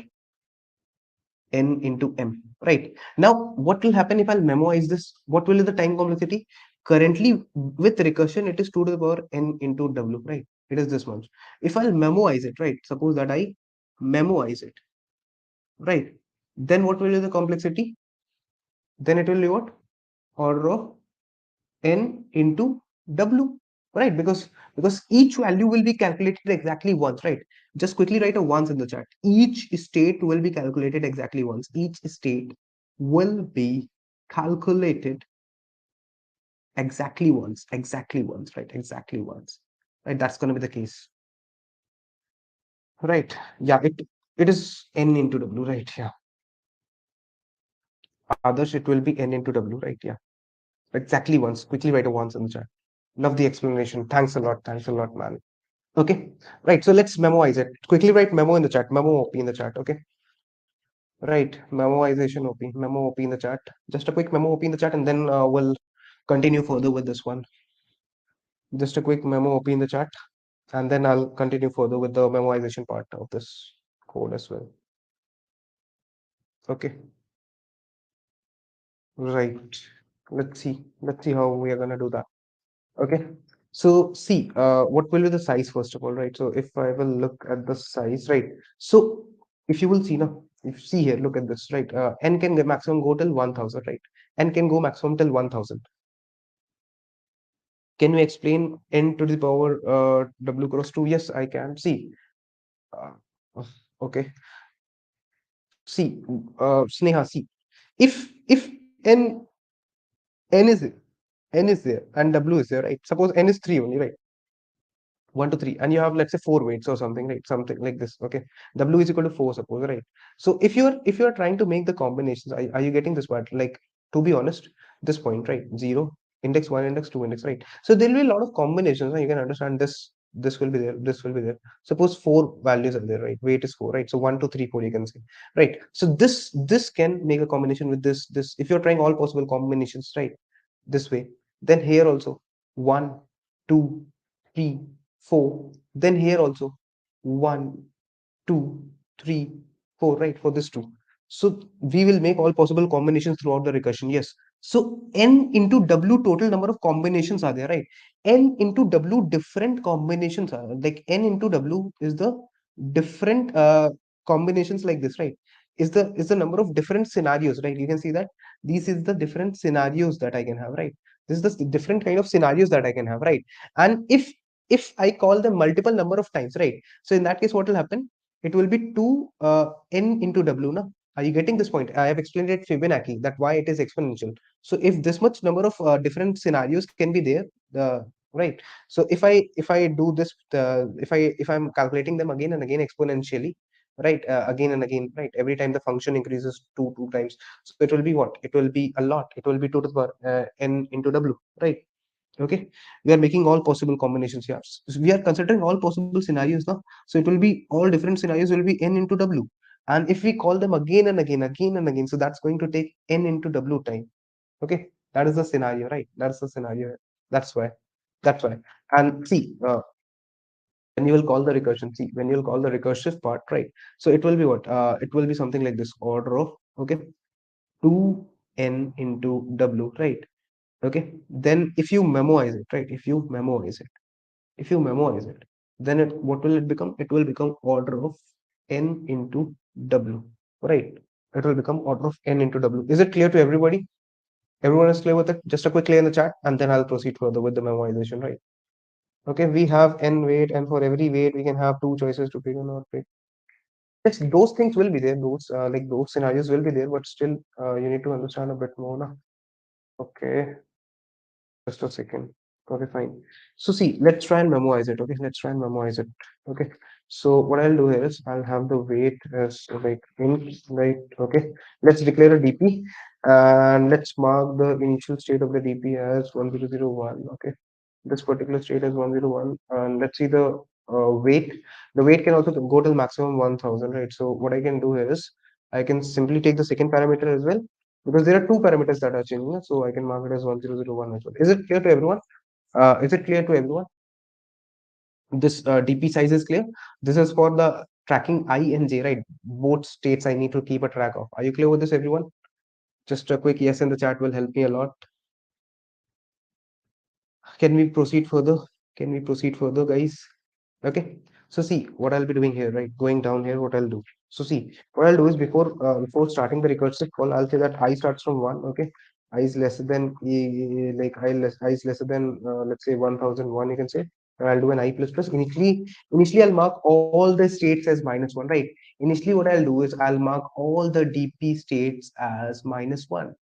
n into m, right? Now what will happen if I'll memorize this? What will be the time complexity? Currently with recursion it is 2 to the power n into W, right? It is this much. If I'll memorize it, right, suppose that I memorize it, right, then what will be the complexity? Then it will be what? Order of n into W, right? Because each value will be calculated exactly once, right? Just quickly write a once in the chat. Each state will be calculated exactly once. Each state will be calculated exactly once, right? Exactly once, right? That's going to be the case, right? Yeah, it is n into W, right? Yeah. Others, it will be n into W, right? Yeah. Exactly once. Quickly write a once in the chat. Love the explanation. Thanks a lot. Thanks a lot, man. Okay. Right. So let's memorize it. Quickly write memo in the chat. Memo OP in the chat. Okay. Right. Memoization OP. Memo OP in the chat. Just a quick memo OP in the chat, and then we'll continue further with this one. Just a quick memo OP in the chat, and then I'll continue further with the memoization part of this code as well. Okay. Right. Let's see. Let's see how we are gonna do that. Okay. So see, what will be the size first of all, right? So if I will look at the size, right? So if you will see now, if you see here, look at this, right? N can get maximum go till 1000, right? N can go maximum till 1000. Can we explain n to the power W cross 2? Yes, I can. See, uh, okay. See, Sneha, see, if n is n is there and W is there, right? Suppose n is 3 only, right? 1 to 3, and you have, let's say, 4 weights or something, right? Something like this. Okay, w is equal to 4, suppose, right? So if you're trying to make the combinations, are you getting this part? Like, to be honest, this point, right? 0, index 1, index 2, index, right? So there'll be a lot of combinations, right? You can understand this will be there, this will be there. Suppose 4 values are there, right? Weight is 4, right? So 1 2 3 4, you can say, right? So this can make a combination with this if you're trying all possible combinations, right? This way. Then here also, 1 2 3 4. Then here also, 1 2 3 4, right? For this 2. So we will make all possible combinations throughout the recursion. Yes. So n into w, total number of combinations are there, right? N into w, different combinations are, like, n into w is the different combinations, like this, right? Is the number of different scenarios, right? You can see that this is the different scenarios that I can have, right? This is the different kind of scenarios that I can have, right? And if I call them multiple number of times, right? So in that case, what will happen? It will be 2 n into w, na? Are you getting this point? I have explained it Fibonacci, that why it is exponential. So if this much number of different scenarios can be there, right? So if I do this, if I'm calculating them again and again exponentially, right? Again and again, right? Every time the function increases two times, so it will be what? It will be a lot. It will be 2 to the power n into w, right? Okay, we are making all possible combinations here. So we are considering all possible scenarios now. So it will be all different scenarios will be n into w, and if we call them again and again, so that's going to take n into w time. Okay, that is the scenario, right? That's the scenario. That's why that's why and see, when you will call the recursion, see, when you'll call the recursive part, right? So it will be what? It will be something like this, order of, okay, 2n into w, right? Okay, then if you memoize it, right? If you memoize it, then what will it become? It will become order of n into w, right? It will become order of n into w. Is it clear to everybody? Everyone is clear with it? Just a quick clear in the chat, and then I'll proceed further with the memoization, right? Okay, we have n weight, and for every weight we can have two choices to pick or not pick. Yes, those things will be there, those like those scenarios will be there, but still you need to understand a bit more, na? Okay, just a second. Okay, fine. So see, let's try and memorize it. Okay, let's try and memorize it. Okay. So what I'll do here is I'll have the weight as like int, right? Okay. Let's declare a DP, and let's mark the initial state of the DP as 1001. Okay. This particular state is 101, and let's see the weight. The weight can also go till maximum 1000, right? So what I can do here is I can simply take the second parameter as well, because there are two parameters that are changing, so I can mark it as 1001 as well. Is it clear to everyone? Is it clear to everyone? This DP size is clear. This is for the tracking I and J, right? Both states I need to keep a track of. Are you clear with this, everyone? Just a quick yes in the chat will help me a lot. Can we proceed further? Can we proceed further, guys? Okay. So see what I'll be doing here, right? Going down here, what I'll do. So see, what I'll do is before starting the recursive call, I'll say that I starts from 1. Okay. I is lesser than like I is lesser than let's say 1001. You can say. And I'll do an I plus plus. Initially I'll mark all the states as -1, right? Initially, what I'll do is I'll mark all the DP states as -1.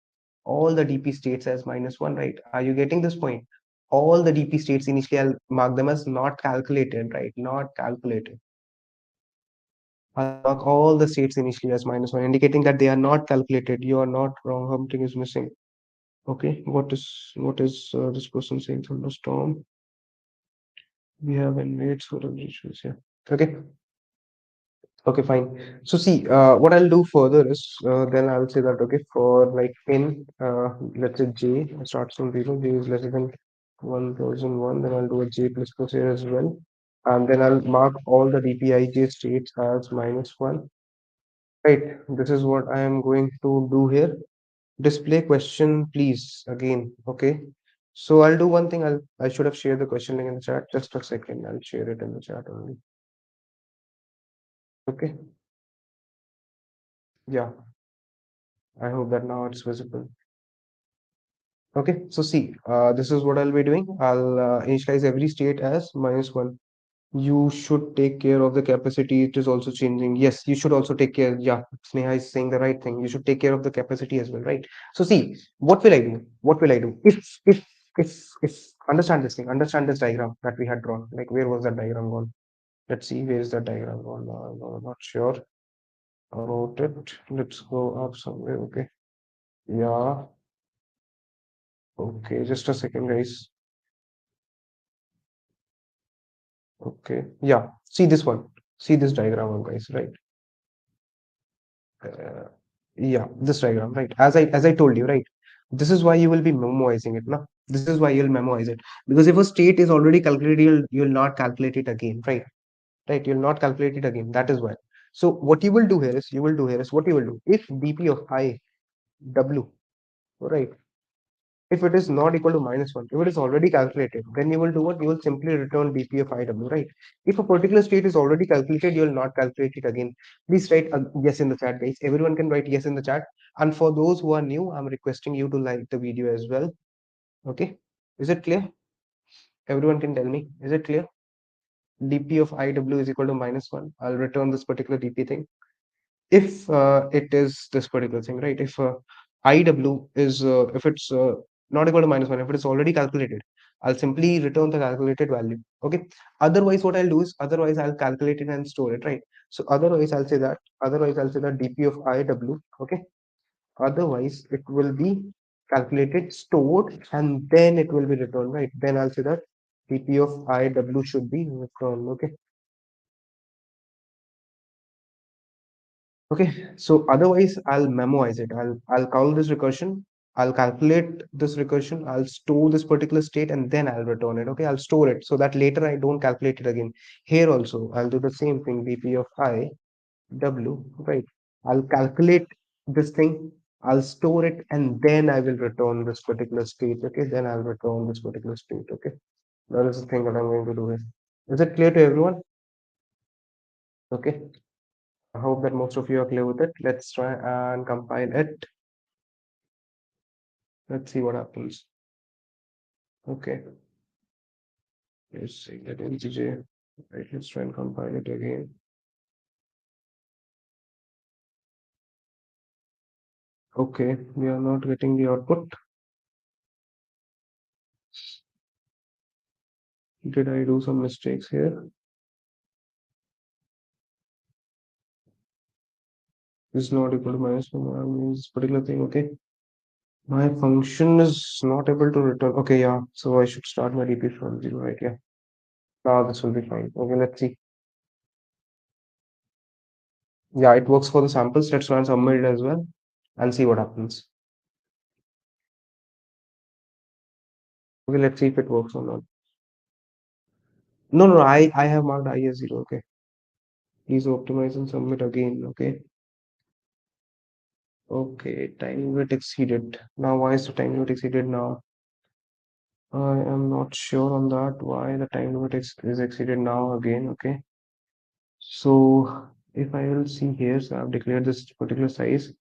All the DP states as -1, right? Are you getting this point? All the DP states initially I'll mark them as not calculated, right? Not calculated. I'll mark all the states initially as -1, indicating that they are not calculated. You are not wrong. Something is missing. Okay, what is this person saying? Thunderstorm. We have and waits for the issues. Yeah. Okay. Okay, fine. So see, what I'll do further is then I'll say that, okay, for like in let's say J starts from 0, J is lesser than 1001, then I'll do a J plus plus here as well. And then I'll mark all the DPIJ states as -1. Right, this is what I am going to do here. Display question, please, again. Okay. So I'll do one thing. I should have shared the question link in the chat. Just a second. I'll share it in the chat only. Okay. Yeah. I hope that now it's visible. Okay, so see, this is what I'll be doing. I'll initialize every state as -1. You should take care of the capacity. It is also changing. Yes, you should also take care. Yeah, Sneha is saying the right thing. You should take care of the capacity as well, right? So see, what will I do? What will I do? If if understand this thing, understand this diagram that we had drawn. Like where was that diagram gone? Let's see, where is that diagram gone? No, I'm not sure about it. Let's go up somewhere. Okay. Yeah. Okay. Just a second, guys. Okay. Yeah. See this one. See this diagram, guys. Right. Uh, yeah. This diagram. Right. As I told you. Right. This is why you will be memoizing it. No. This is why you'll memorize it, because if a state is already calculated, you'll not calculate it again. Right. Right. You'll not calculate it again. That is why. So what you will do here is what you will do. If dp of I w, right, if it is not equal to -1, if it is already calculated, then you will do what? You will simply return dp of IW, right? If a particular state is already calculated, you will not calculate it again. Please write yes in the chat, guys. Everyone can write yes in the chat. And for those who are new, I'm requesting you to like the video as well. Okay. Is it clear? Everyone can tell me. Is it clear? dp of IW is equal to -1. I'll return this particular dp thing. If it is this particular thing, right? If IW is, if it's not equal to -1, if it is already calculated, I'll simply return the calculated value. Okay. Otherwise, what I'll do is, otherwise I'll calculate it and store it, right? So otherwise I'll say that dp of IW, okay. Otherwise, it will be calculated, stored, and then it will be returned, right? Then I'll say that dp of IW should be returned, okay. Okay, so otherwise I'll memoize it. I'll call this recursion. I'll calculate this recursion. I'll store this particular state and then I'll return it. Okay, I'll store it so that later I don't calculate it again. Here also I'll do the same thing. dp of I w, right? I'll calculate this thing. I'll store it and then I will return this particular state. Okay, then I'll return this particular state. Okay, that is the thing that I'm going to do here. Is it clear to everyone? Okay. I hope that most of you are clear with it. Let's try and compile it. Let's see what happens. Okay. Let's see that NCJ. Right, let's try and compile it again. Okay, we are not getting the output. Did I do some mistakes here? This is not equal to -1. Means this particular thing. Okay. My function is not able to return. Okay, yeah. So I should start my DP from 0, right? Yeah. Now this will be fine. Okay, let's see. Yeah, it works for the samples. Let's run submit it as well and see what happens. Okay, let's see if it works or not. No, I have marked I as 0. Okay. Please optimize and submit again. Okay. Okay. Time limit exceeded. Now, why is the time limit exceeded now? I am not sure on that. Why the time limit is exceeded now again. Okay. So, if I will see here, so I've declared this particular size.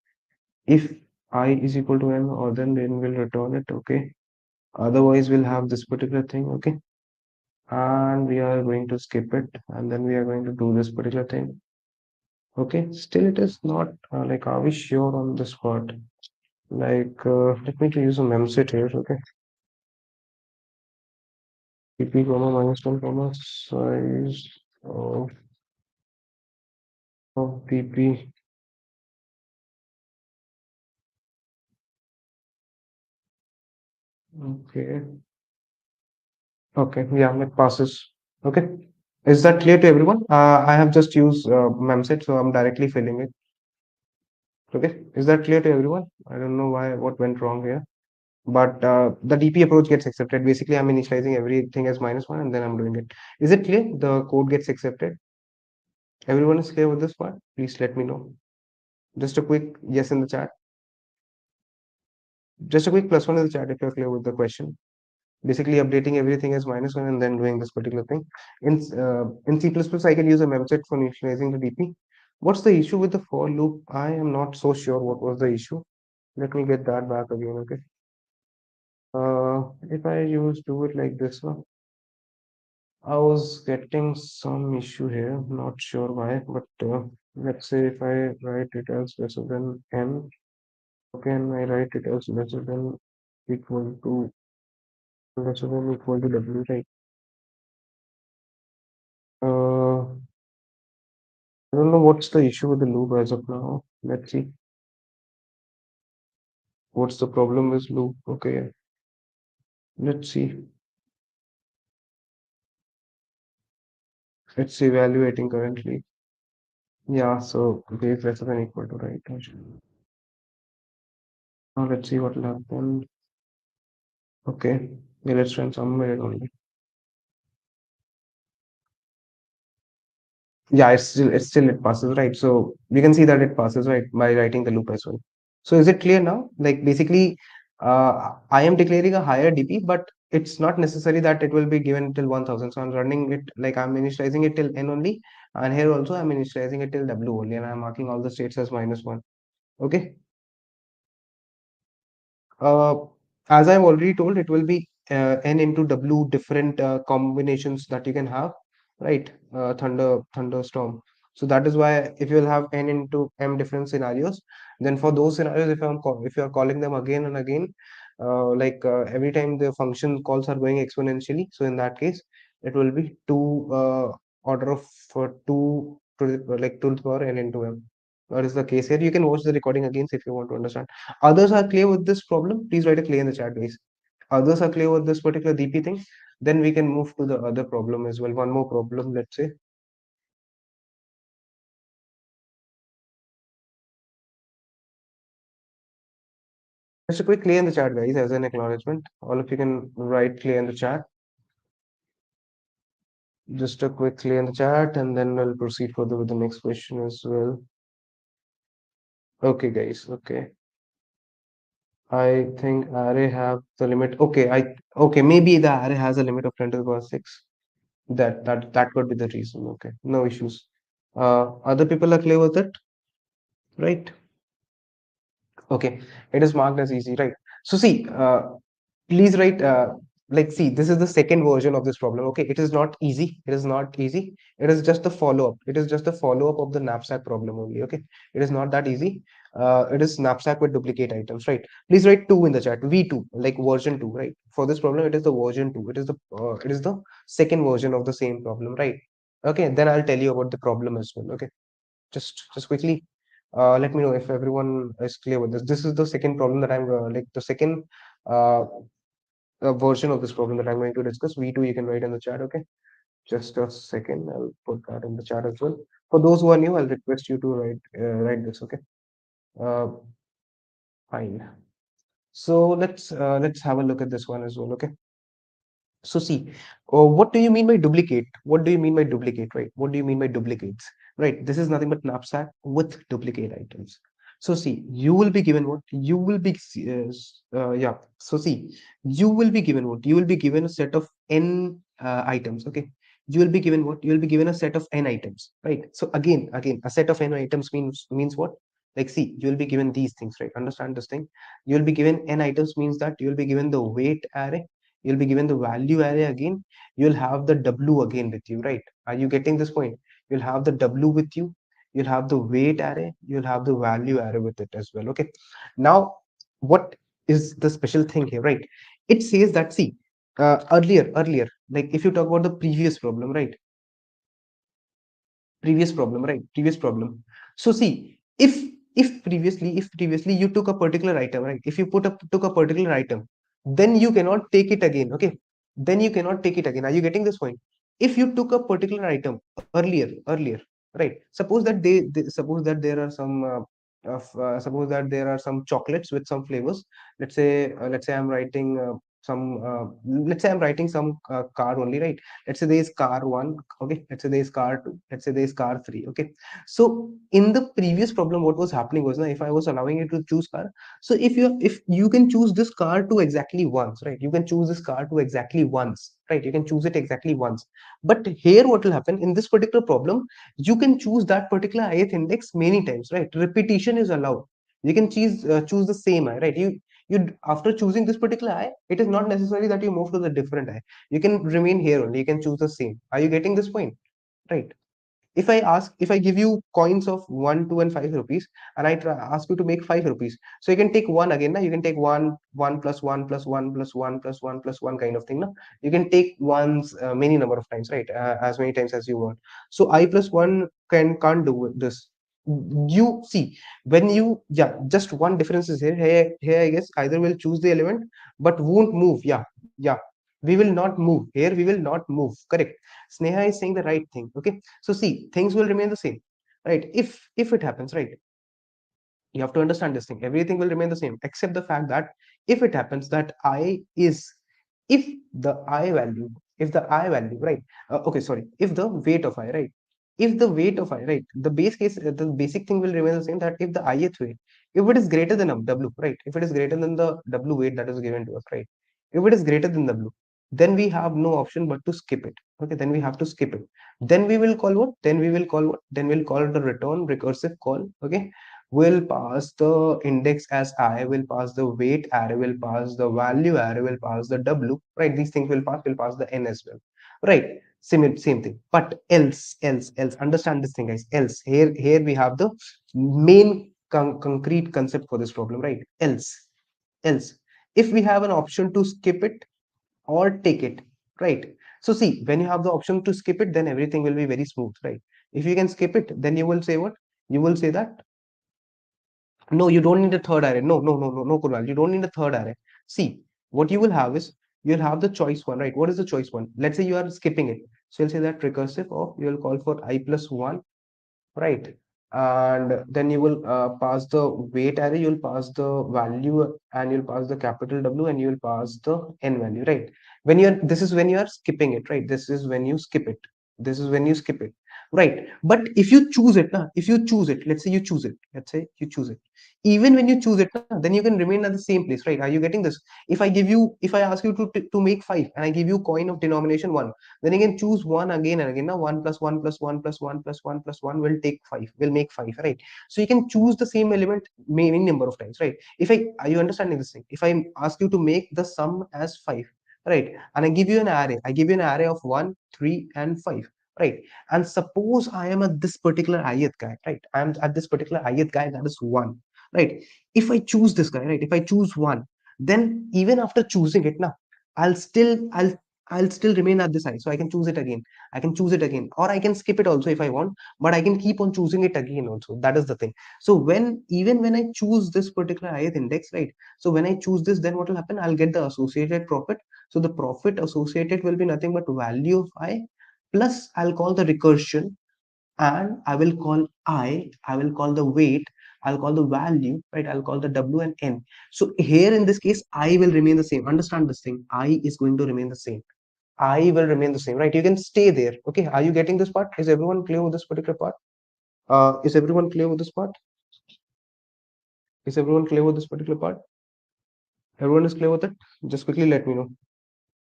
If I is equal to n, or then we'll return it. Okay. Otherwise, we'll have this particular thing. Okay. And we are going to skip it, and then we are going to do this particular thing. Okay, still it is not like, are we sure on this part? Like, let me to use a memset here. Okay, pp comma -1 comma size of pp. Okay, okay, yeah, it passes. Okay, is that clear to everyone? I have just used memset, so I'm directly filling it. Okay, is that clear to everyone? I don't know why, what went wrong here, but the DP approach gets accepted. Basically, I'm initializing everything as -1 and then I'm doing it. Is it clear? The code gets accepted. Everyone is clear with this part? Please let me know. Just a quick yes in the chat. Just a quick +1 in the chat if you're clear with the question. Basically, updating everything as -1 and then doing this particular thing. In C++, I can use a memset for initializing the DP. What's the issue with the for loop? I am not so sure what was the issue. Let me get that back again. Okay. If I do it like this one, I was getting some issue here. Not sure why, but let's say if I write it as lesser than n, okay, and I write it as lesser than equal to That's again equal to W, right? I don't know what's the issue with the loop as of now. Let's see. What's the problem with loop? Okay, let's see. It's evaluating currently. Yeah, so base less than equal to, right? Now let's see what will happen. Okay, yeah, let's run somewhere only. Yeah, it's still it passes, right? So we can see that it passes, right, by writing the loop as well. So is it clear now? Like basically, I am declaring a higher DP, but it's not necessary that it will be given till 1000. So I'm running it like I'm initializing it till n only, and here also I'm initializing it till w only, and I'm marking all the states as -1. Okay. Uh, as I've already told, it will be n into w different combinations that you can have, right? Thunderstorm. So that is why if you will have n into m different scenarios, then for those scenarios, if you are calling them again and again, every time the function calls are going exponentially, so in that case, it will be two order of two to to the power n into m. That is the case here. You can watch the recording again if you want to understand. Others are clear with this problem? Please write a clear in the chat, guys. Others are clear with this particular DP thing? Then we can move to the other problem as well. One more problem, let's say. Just a quick clear in the chat, guys, as an acknowledgement. All of you can write clear in the chat. Just a quick clear in the chat, and then we'll proceed further with the next question as well. Okay, guys. Okay. I think array have the limit. Okay, maybe the array has a limit of 10 to the power 6. That could be the reason. Okay, no issues. Other people are clear with it, right? Okay, it is marked as easy, right? So see, please write see, this is the second version of this problem. Okay, it is not easy. It is not easy. It is just a follow-up. It is just a follow-up of the knapsack problem only. Okay, it is not that easy. It is knapsack with duplicate items, right? Please write 2 in the chat. V2, like version 2, right? For this problem, it is the version 2. It is the second version of the same problem, right? Okay, then I'll tell you about the problem as well. Okay, just quickly, let me know if everyone is clear with this. This is the second problem that I'm the second uh, version of this problem that I'm going to discuss. V2, you can write in the chat. Okay, just a second. I'll put that in the chat as well. For those who are new, I'll request you to write this. Okay, uh, fine. So let's have a look at this one as well. Okay. So see, what do you mean by duplicate? What do you mean by duplicate, right? What do you mean by duplicates, right? This is nothing but knapsack with duplicate items. So see, you will be given what? You will be, yeah. So see, you will be given what? You will be given a set of n items, okay? You will be given what? You will be given a set of n items, right? So again, a set of n items means what? Like see, you will be given these things, right? Understand this thing? You will be given n items means that you will be given the weight array, you'll be given the value array again, you'll have the w again with you, right? Are you getting this point? You'll have the w with you, you'll have the weight array, you'll have the value array with it as well. Okay, now what is the special thing here, right? It says that see, earlier, like if you talk about the previous problem, right? Previous problem. So see, if previously you took a particular item, right? If you took a particular item, then you cannot take it again. Okay, then you cannot take it again. Are you getting this point? If you took a particular item earlier, right? Suppose that there are some suppose that there are some chocolates with some flavors. Let's say I'm writing some let's say I'm writing some car only, right? Let's say there is car 1. Okay, let's say there is car 2. Let's say there is car 3. Okay, so in the previous problem, what was happening was, now if I was allowing you to choose car, so if you can choose this car to exactly once, right? You can choose this car to exactly once, right? You can choose it exactly once. But here what will happen in this particular problem, you can choose that particular ith index many times, right? Repetition is allowed. You can choose the same eye, right? You after choosing this particular eye, it is not necessary that you move to the different eye. You can remain here only. You can choose the same. Are you getting this point? Right. if I give you coins of 1, 2, and 5 rupees, and ask you to make 5 rupees, so you can take one again. Now you can take one plus one plus one plus one plus one plus one kind of thing. Now you can take ones many number of times, right? As many times as you want. So I plus one can't do this. You see, when you, yeah, just one difference is here. Here I guess either will choose the element but won't move. Yeah, we will not move here. We will not move. Correct. Sneha is saying the right thing. Okay. So see, things will remain the same, right? If it happens, right? You have to understand this thing. Everything will remain the same except the fact that if it happens that I is, if the I value, if the I value, right? Okay, sorry. If the weight of I, right? If the weight of I, right? The base case, the basic thing will remain the same, that if the ith weight, if it is greater than W, right? If it is greater than the W weight that is given to us, right? If it is greater than W, then we have no option but to skip it. Okay, then we have to skip it. Then we will call what? Then we will call what? Then we'll call the return recursive call. Okay, will pass the index as I, will pass the weight array, will pass the value array, will pass the W, right? These things will pass the N as well, right? Same thing. But else, understand this thing, guys. Else, here we have the main concrete concept for this problem, right? Else, if we have an option to skip it or take it, right? So see, when you have the option to skip it, then everything will be very smooth, right? If you can skip it, then you will say what? You will say that no, you don't need a third array. No, Kunal, you don't need a third array. See, what you will have is, you'll have the choice one, right? What is the choice one? Let's say you are skipping it. So you'll say that recursive of, you'll call for I plus one, right? And then you will pass the weight array, you'll pass the value, and you'll pass the capital W, and you'll pass the N value, right? When you're, this is when you are skipping it, right? This is when you skip it. This is when you skip it, right? But if you choose it, if you choose it, let's say you choose it, let's say you choose it, even when you choose it, then you can remain at the same place, right? Are you getting this? If I give you, if I ask you to make 5 and I give you coin of denomination 1, then you can choose 1 again and again. Now 1 plus 1 plus 1 plus 1 plus 1 plus 1 will take 5, will make 5, right? So you can choose the same element many number of times, right? If I, are you understanding this thing? If I ask you to make the sum as 5, right, and I give you an array, I give you an array of 1, 3, and 5, right? And suppose I am at this particular ith guy, right? I am at this particular ith guy, that is 1, right? If I choose this guy, right, if I choose 1, then even after choosing it now, i'll still i'll I'll still remain at this I. So I can choose it again. I can choose it again, or I can skip it also if I want, but I can keep on choosing it again also. That is the thing. So when, even when I choose this particular ith index, right? So when I choose this, then what will happen? I'll get the associated profit. So the profit associated will be nothing but value of I plus, I'll call the recursion, and I will call the weight, I'll call the value, right? I'll call the W and N. So here in this case, I will remain the same. Understand this thing. I is going to remain the same. I will remain the same, right? You can stay there. Okay. Are you getting this part? Is everyone clear with this particular part? Is everyone clear with this part? Is everyone clear with this particular part? Everyone is clear with it? Just quickly let me know.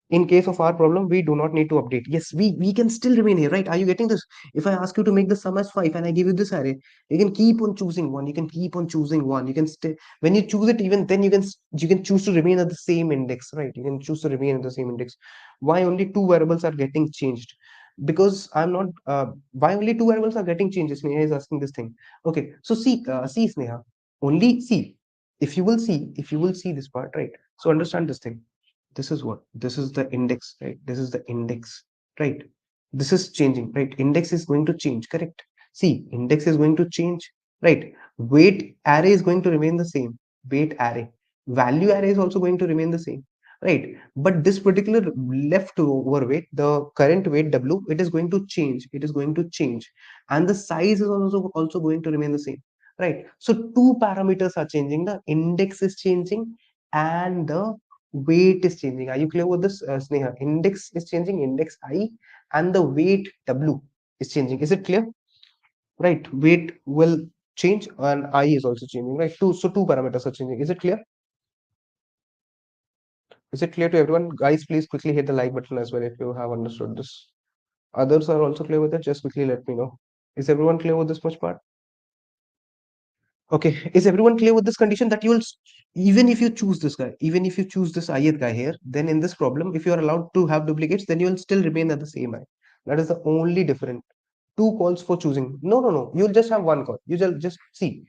In case of our problem, we do not need to update. Yes, we can still remain here, right? Are you getting this? If I ask you to make the sum as 5 and I give you this array, you can keep on choosing one. You can keep on choosing one. You can stay. When you choose it, even then you can choose to remain at the same index, right? You can choose to remain at the same index. Why only two variables are getting changed? Because I'm not why only two variables are getting changed? Sneha is asking this thing. Okay, so see Sneha, only see, if you will see this part, right? So understand this thing. This is what, this is the index, right? This is the index, right? This is changing, right? Index is going to change, correct? See, index is going to change, right? Weight array is going to remain the same. Weight array, value array is also going to remain the same, right? But this particular leftover weight, the current weight W, it is going to change. It is going to change, and the size is also going to remain the same, right? So two parameters are changing. The index is changing and the weight is changing. Are you clear with this, Sneha? Index is changing, index I, and the weight W is changing. Is it clear? Right, weight will change and I is also changing, right? Two parameters are changing. Is it clear? Is it clear to everyone? Guys, please quickly hit the like button as well if you have understood this. Others are also clear with it. Just quickly let me know. Is everyone clear with this much part? Okay, is everyone clear with this condition that you will, even if you choose this guy, even if you choose this ith guy here, then in this problem, if you are allowed to have duplicates, then you will still remain at the same I. That is the only difference. two calls for choosing. No. You'll just have one call. You just see.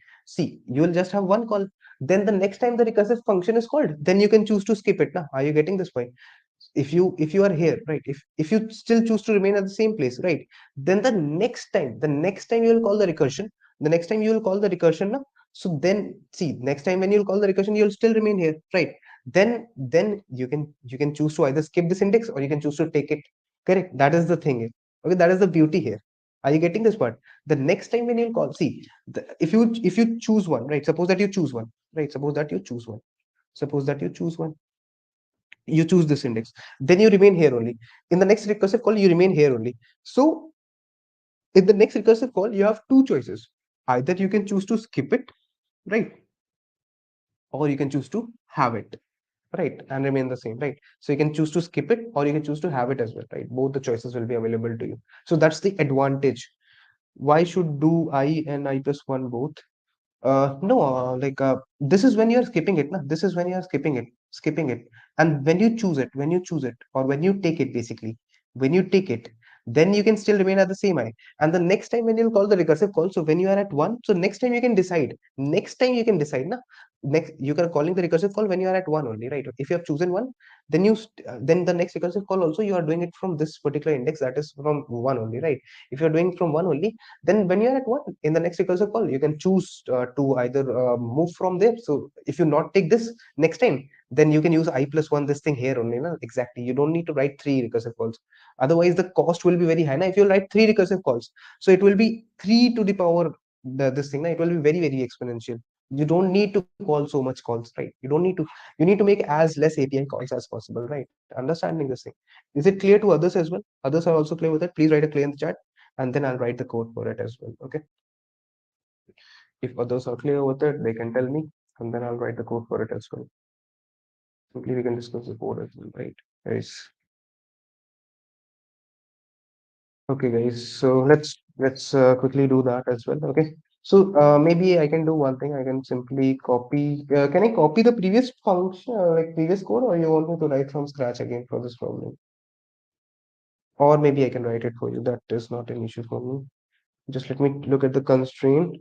You will just have one call. Then the next time the recursive function is called, then you can choose to skip it. Now, are you getting this point? If you are here, right? If you still choose to remain at the same place, right? Then the next time you will call the recursion. The next time you will call the recursion, now. So then see, next time when you'll call the recursion, you'll still remain here, right? Then you can choose to either skip this index or you can choose to take it. Correct. That is the thing here. Okay, that is the beauty here. Are you getting this part? The next time when you call, see, if you choose one, right? Suppose that you choose one, right? Suppose that you choose one. Suppose that you choose one. You choose this index. Then you remain here only. In the next recursive call, you remain here only. So in the next recursive call, you have two choices. Either you can choose to skip it, right? Or you can choose to have it, right, and remain the same, right? So you can choose to skip it or you can choose to have it as well, right? Both the choices will be available to you. So that's the advantage. Why should do I and I plus one both? No, like this is when you're skipping it, na? This is when you're skipping it. And when you choose it, or when you take it, basically, when you take it, then you can still remain at the same I. And the next time when you'll call the recursive call, so when you are at one, so next time you can decide. Next time you can decide, na? Next, you are calling the recursive call when you are at one only, right? If you have chosen one, then then the next recursive call also you are doing it from this particular index, that is from one only, right? If you're doing from one only, then when you're at one, in the next recursive call, you can choose to either move from there. So if you not take this next time, then you can use I plus one, this thing here only, na? Exactly. You don't need to write three recursive calls. Otherwise, the cost will be very high. Now, if you write three recursive calls, so it will be 3 to the power this thing. Now, it will be very, very exponential. You don't need to call so much calls, right? You need to make as less API calls as possible, right? Understanding this thing. Is it clear to others as well? Others are also clear with it. Please write a clear in the chat, and then I'll write the code for it as well. Okay. If others are clear with it, they can tell me, and then I'll write the code for it as well. Simply we can discuss the code as well, right, guys? Okay, guys. So let's quickly do that as well. Okay. So maybe I can do one thing. I can simply copy. Can I copy the previous function, like previous code, or you want me to write from scratch again for this problem? Or maybe I can write it for you. That is not an issue for me. Just let me look at the constraint.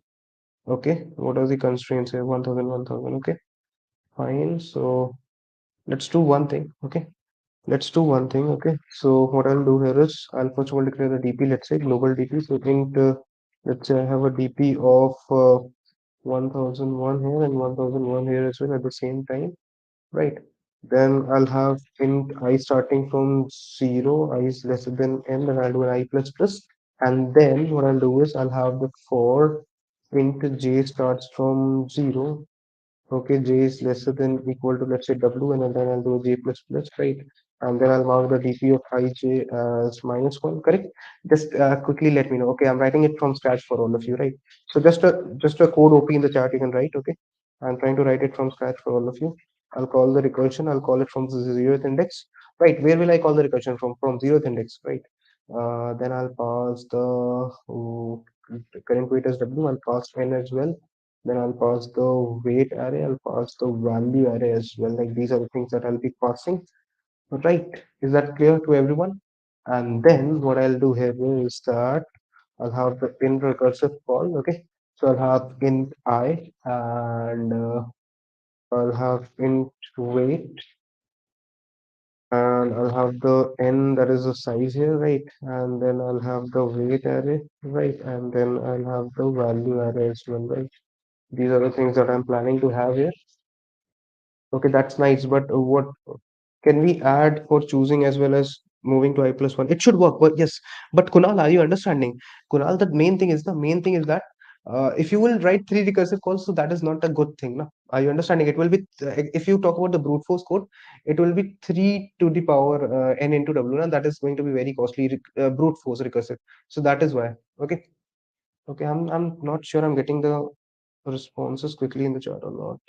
Okay. What are the constraints here? 1000, 1000. Okay. Fine. So let's do one thing. Okay. Let's do one thing. Okay. So what I'll do here is I'll first of all declare the DP. Let's say global DP. So int, let's say I have a DP of 1001 here and 1001 here as well at the same time. Right. Then I'll have int I starting from 0, I is lesser than n, then I'll do an I plus plus. And then what I'll do is I'll have the for int j starts from 0. Okay, j is lesser than equal to, let's say, w, and then I'll do j plus plus, right? And then I'll mark the dp of ij as -1, correct? Just quickly let me know. Okay, I'm writing it from scratch for all of you, right? So just a code OP in the chat you can write. Okay, I'm trying to write it from scratch for all of you. I'll call the recursion. I'll call it from the 0th index, right? Where will I call the recursion from? From 0th index, right? Then I'll pass the current weight as w. I'll pass n as well. Then I'll pass the weight array, I'll pass the value array as well. Like these are the things that I'll be passing. Right. Is that clear to everyone? And then what I'll do here is that I'll have the int recursive call. Okay. So I'll have int I, and I'll have int weight, and I'll have the n, that is the size here, right? And then I'll have the weight array, right? And then I'll have the value array as well, right? These are the things that I'm planning to have here. Okay, that's nice. But what can we add for choosing as well as moving to I plus one? It should work, but yes. But Kunal, are you understanding? Kunal, the main thing is that if you will write three recursive calls, so that is not a good thing. No? Are you understanding? It will be, if you talk about the brute force code, it will be 3 to the power n into w, and that is going to be very costly, brute force recursive. So that is why. Okay. Okay, I'm not sure I'm getting the responses quickly in the chat or not.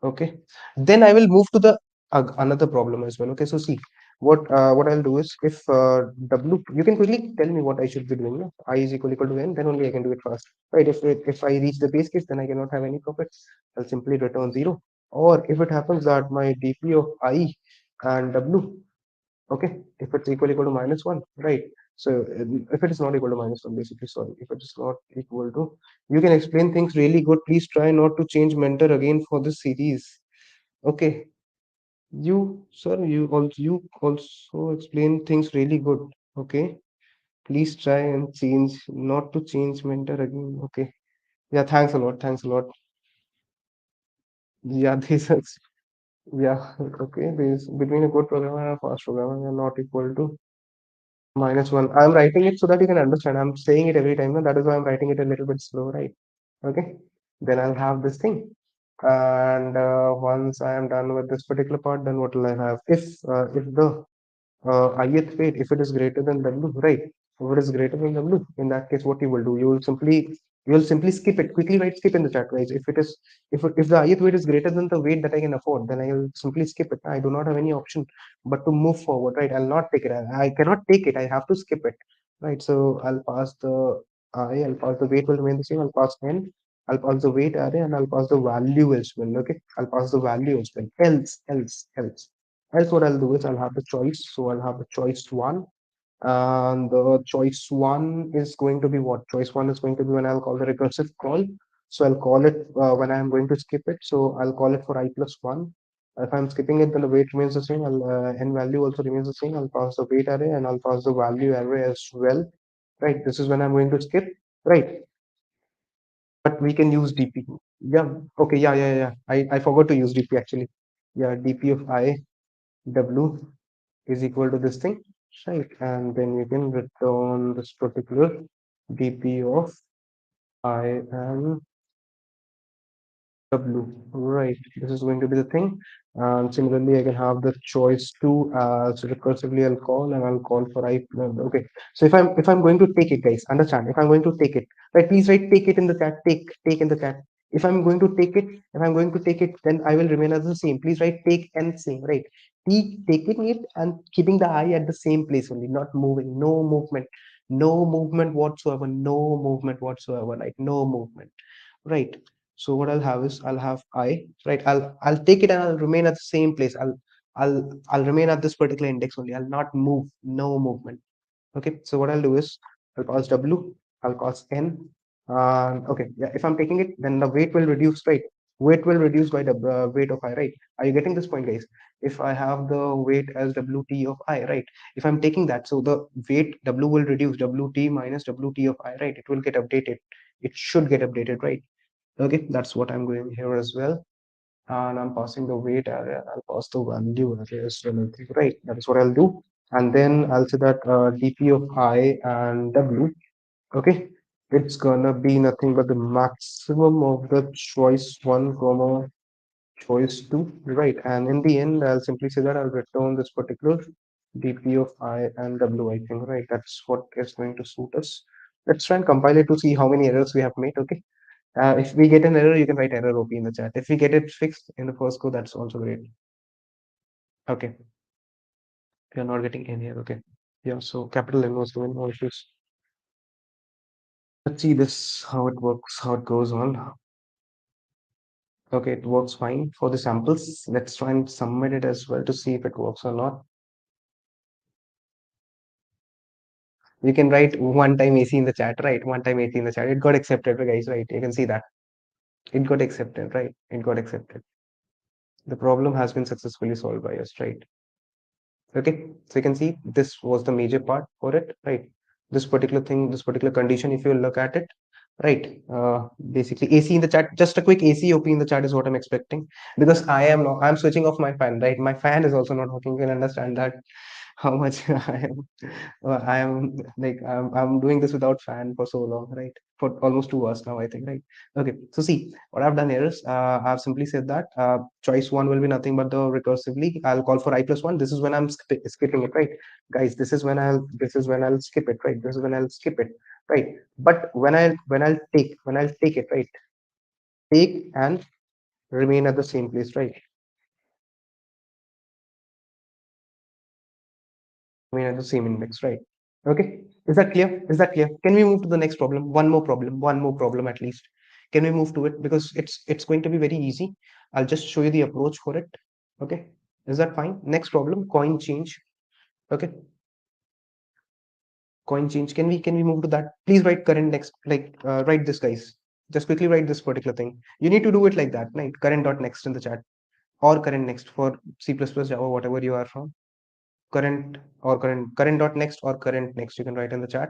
Okay, then I will move to the another problem as well. Okay, so see, what I'll do is, if w, you can quickly tell me what I should be doing. No? I is equal to n, then only I can do it fast, right? If I reach the base case, then I cannot have any profits. I'll simply return 0. Or if it happens that my dp of I and w, okay, if it's equal to -1, right? So if it is not equal to -1, basically, sorry, if it is not equal to, you can explain things really good. Please try not to change mentor again for this series. Okay, sir, you also explain things really good. Okay, please try and change, not to change mentor again. Okay, yeah, thanks a lot. Thanks a lot. Yeah, this is, yeah, okay. This between a good programmer and a fast programmer are not equal to -1. I'm writing it so that you can understand. I'm saying it every time. No? That is why I'm writing it a little bit slow, right? Okay. Then I'll have this thing. And once I am done with this particular part, then what will I have? If the ith weight, if it is greater than w, right? If it is greater than w, in that case, what you will do, you will simply skip it. Quickly write skip in the chat, guys. If the ith weight is greater than the weight that I can afford, then I will simply skip it. I do not have any option but to move forward, right? I'll not take it. I cannot take it. I have to skip it, right? So I'll pass the I'll pass the weight will remain the same. I'll pass n. I'll pass the weight array and I'll pass the value as well. Okay, I'll pass the value as well. Else what I'll do is I'll have the choice. So I'll have the choice one, and the choice one is going to be what? Choice one is going to be when I'll call the recursive call. So I'll call it when I'm going to skip it. So I'll call it for I plus one. If I'm skipping it, then the weight remains the same. N value also remains the same. I'll pass the weight array and I'll pass the value array as well. Right. This is when I'm going to skip. Right. But we can use DP. Yeah. Okay. Yeah. I forgot to use DP actually. Yeah. DP of I W is equal to this thing, right? And then you can return this particular dp of I and w, right? This is going to be the thing. And similarly, I can have the choice two as recursively I'll call and I'll call for I. Okay. So if I'm going to take it, guys, understand? If I'm going to take it, right? Please write take it in the chat. Take in the chat. If I'm going to take it, then I will remain as the same. Please write take and same, right? Taking it and keeping the eye at the same place only, not moving, no movement whatsoever, no movement whatsoever, like no movement, right? So what I'll have is I'll have I, right? I'll take it and I'll remain at the same place. I'll remain at this particular index only. I'll not move, no movement. Okay, so what I'll do is I'll pass W, I'll pass N. Okay, yeah, if I'm taking it, then the weight will reduce, right? Weight will reduce by the weight of I, right? Are you getting this point, guys? If I have the weight as WT of I, right? If I'm taking that, so the weight W will reduce, WT minus WT of I, right? It will get updated. It should get updated, right? Okay, that's what I'm going here as well. And I'm passing the weight area. I'll pass the value area as well, I think, right? That is what I'll do. And then I'll say that dp of I and w, okay, it's gonna be nothing but the maximum of the choice one comma choice two, right? And in the end, I'll simply say that I'll return this particular dp of I and w, I think, right? That's what is going to suit us. Let's try and compile it to see how many errors we have made. Okay, if we get an error, you can write error OP in the chat. If we get it fixed in the first go, that's also great. Okay, we are not getting any error. Okay, yeah. So capital N was doing no issues. Let's see this how it works, how it goes on. Okay, it works fine for the samples. Let's try and submit it as well to see if it works or not. You can write one time AC in the chat, right? One time AC in the chat. It got accepted, guys, right? You can see that. It got accepted, right? It got accepted. The problem has been successfully solved by us, right? Okay, so you can see this was the major part for it, right? This particular thing, this particular condition, if you look at it, right? Basically AC in the chat, just a quick AC OP in the chat is what I'm expecting, because I'm switching off my fan, right? My fan is also not working. You can understand that how much I am like I'm doing this without fan for so long, right? For almost 2 hours now, I think, right? Okay, so see what I've done here is I've simply said that choice one will be nothing but the recursively. I'll call for I plus one. This is when I'm skipping it, right, guys? This is when I'll skip it, right? This is when I'll skip it, right? But when I'll take it, right? Take and remain at the same place, right? Remain at the same index, right? Okay, is that clear? Is that clear? Can we move to the next problem? One more problem at least. Can we move to it? Because it's going to be very easy. I'll just show you the approach for it. Okay, is that fine? Next problem, coin change. Okay, Coin change. Can we move to that? Please write current next. Like write this, guys. Just quickly write this particular thing. You need to do it like that, right? Current dot next in the chat, or current next for C++, Java, whatever you are from. Current dot next or current next. You can write in the chat,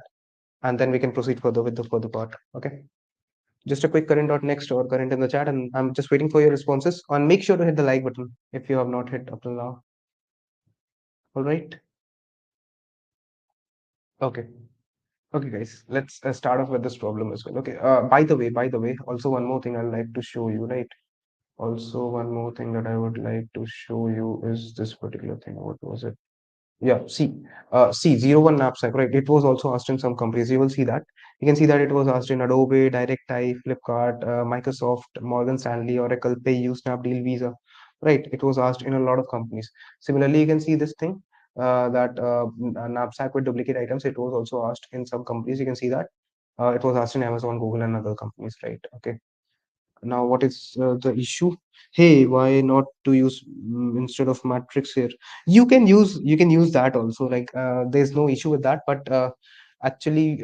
and then we can proceed further with the further part. Okay. Just a quick current dot next or current in the chat, and I'm just waiting for your responses. And make sure to hit the like button if you have not hit up till now. All right. Okay. Okay, guys, let's start off with this problem as well. Okay. By the way, also one more thing I'd like to show you, right? Also, one more thing that I would like to show you is this particular thing. What was it? Yeah, see, 01 knapsack, right? It was also asked in some companies. You will see that. You can see that it was asked in Adobe, DirectType, Flipkart, Microsoft, Morgan Stanley, Oracle, PayU, Snapdeal, Visa, right? It was asked in a lot of companies. Similarly, you can see this thing that knapsack with duplicate items. It was also asked in some companies. You can see that it was asked in Amazon, Google, and other companies, right? Okay. Now, what is the issue? Hey, why not to use instead of matrix here? You can use that also. Like there's no issue with that. But actually,